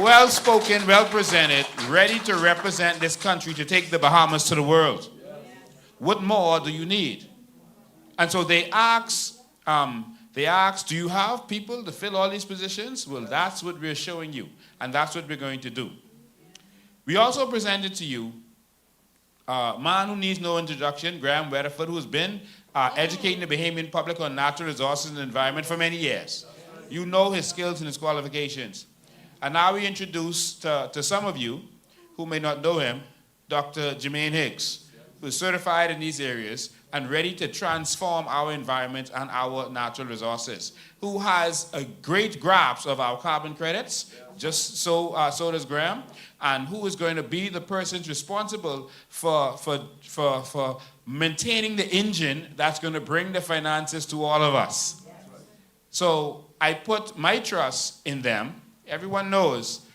well-spoken, well-presented, ready to represent this country to take the Bahamas to the world. What more do you need? And so they ask, do you have people to fill all these positions? Well, that's what we're showing you, and that's what we're going to do. We also presented to you a man who needs no introduction, Graham Weatherford, who's been educating the Bahamian public on natural resources and environment for many years. You know his skills and his qualifications. And now we introduce to some of you who may not know him, Dr. Jermaine Higgs, who is certified in these areas and ready to transform our environment and our natural resources, who has a great grasp of our carbon credits, just so does Graham, and who is going to be the person responsible for maintaining the engine that's going to bring the finances to all of us. So I put my trust in them. Everyone knows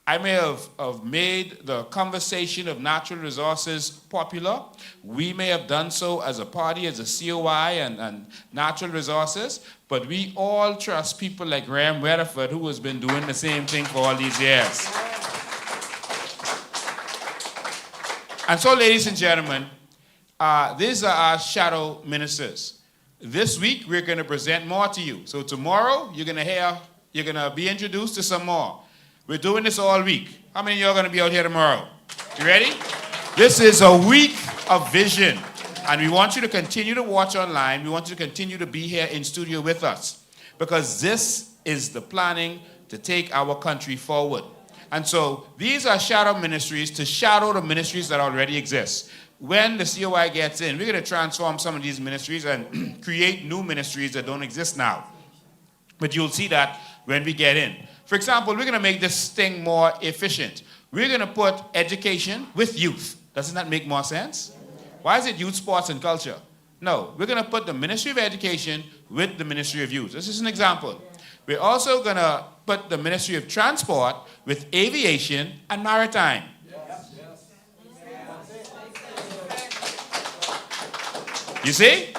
I may have made the conversation of natural resources popular. We may have done so as a party, as a COI and natural resources, but we all trust people like Graham Weatherford, who has been doing the same thing for all these years. And so, ladies and gentlemen, these are our shadow ministers. This week, we're going to present more to you. So tomorrow, you're going to be introduced to some more. We're doing this all week. How many of you are going to be out here tomorrow? You ready? This is a week of vision. And we want you to continue to watch online. We want you to continue to be here in studio with us. Because this is the planning to take our country forward. And so these are shadow ministries to shadow the ministries that already exist. When the COI gets in, we're going to transform some of these ministries and create new ministries that don't exist now. But you'll see that when we get in. For example, we're going to make this thing more efficient. We're going to put education with youth. Doesn't that make more sense? Why is it youth, sports, and culture? No, we're going to put the Ministry of Education with the Ministry of Youth. This is an example. We're also going to put the Ministry of Transport with aviation and maritime. You see?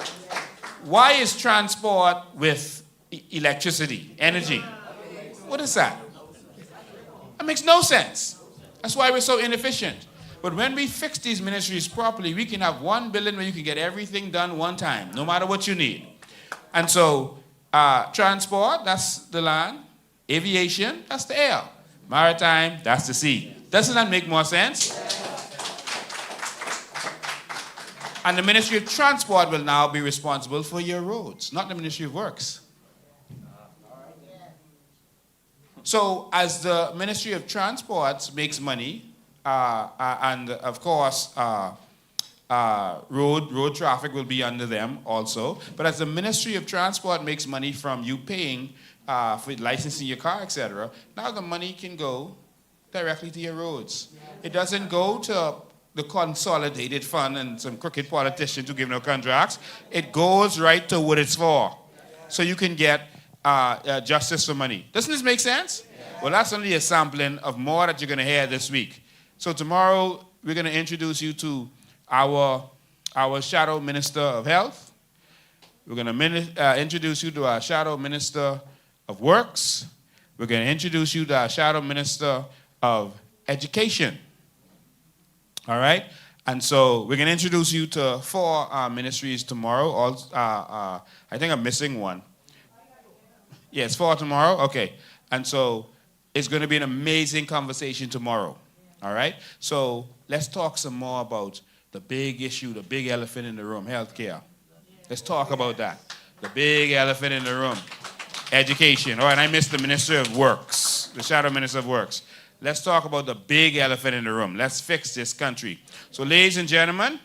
Why is transport with electricity, energy? What is that? That makes no sense. That's why we're so inefficient. But when we fix these ministries properly, we can have $1 billion where you can get everything done one time, no matter what you need. And so, transport, that's the land. Aviation, that's the air. Maritime, that's the sea. Doesn't that make more sense? And the Ministry of Transport will now be responsible for your roads, not the Ministry of Works. So as the Ministry of Transport makes money, and of course road traffic will be under them also. But as the Ministry of Transport makes money from you paying for licensing your car, etc., now the money can go directly to your roads. It doesn't go to the consolidated fund and some crooked politicians who give no contracts. It goes right to what it's for. So you can get justice for money. Doesn't this make sense? Well, that's only a sampling of more that you're going to hear this week. So tomorrow, we're going to introduce you to our Shadow Minister of Health. We're going to introduce you to our Shadow Minister of Works. We're going to introduce you to our Shadow Minister of Education. All right? And so we're going to introduce you to 4 ministries tomorrow. I think I'm missing one. Yes, 4 tomorrow? Okay. And so it's going to be an amazing conversation tomorrow. All right? So let's talk some more about the big issue, the big elephant in the room, healthcare. Let's talk about that. The big elephant in the room, education. All right, I missed the Minister of Works, the Shadow Minister of Works. Let's talk about the big elephant in the room. Let's fix this country. So ladies and gentlemen,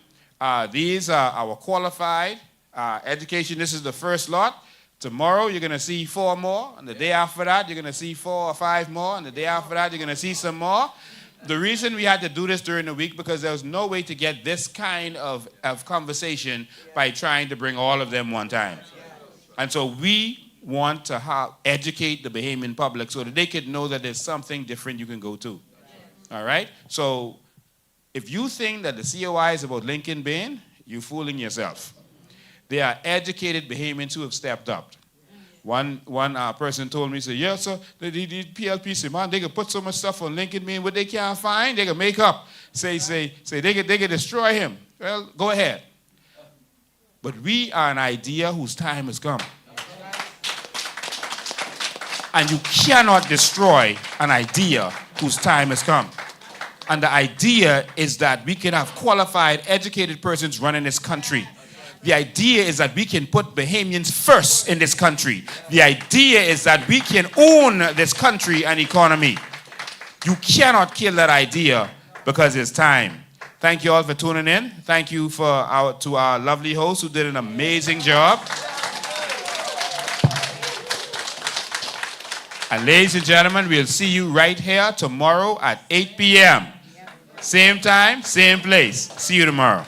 these are our qualified education. This is the first lot. Tomorrow, you're going to see 4 more. And the day after that, you're going to see 4 or 5 more. And the day after that, you're going to see some more. The reason we had to do this during the week because there was no way to get this kind of conversation by trying to bring all of them one time. And so we want to educate the Bahamian public so that they could know that there's something different you can go to. All right? So if you think that the COI is about Lincoln Bain, you're fooling yourself. They are educated Bahamians who have stepped up. One person told me, he said, yeah, sir, the PLP, man, they can put so much stuff on Lincoln Bain, what they can't find, they can make up. Say they can destroy him. Well, go ahead. But we are an idea whose time has come. And you cannot destroy an idea whose time has come. And the idea is that we can have qualified, educated persons running this country. The idea is that we can put Bahamians first in this country. The idea is that we can own this country and economy. You cannot kill that idea because it's time. Thank you all for tuning in. Thank you to our lovely hosts who did an amazing job. And ladies and gentlemen, we'll see you right here tomorrow at 8 p.m. Same time, same place. See you tomorrow.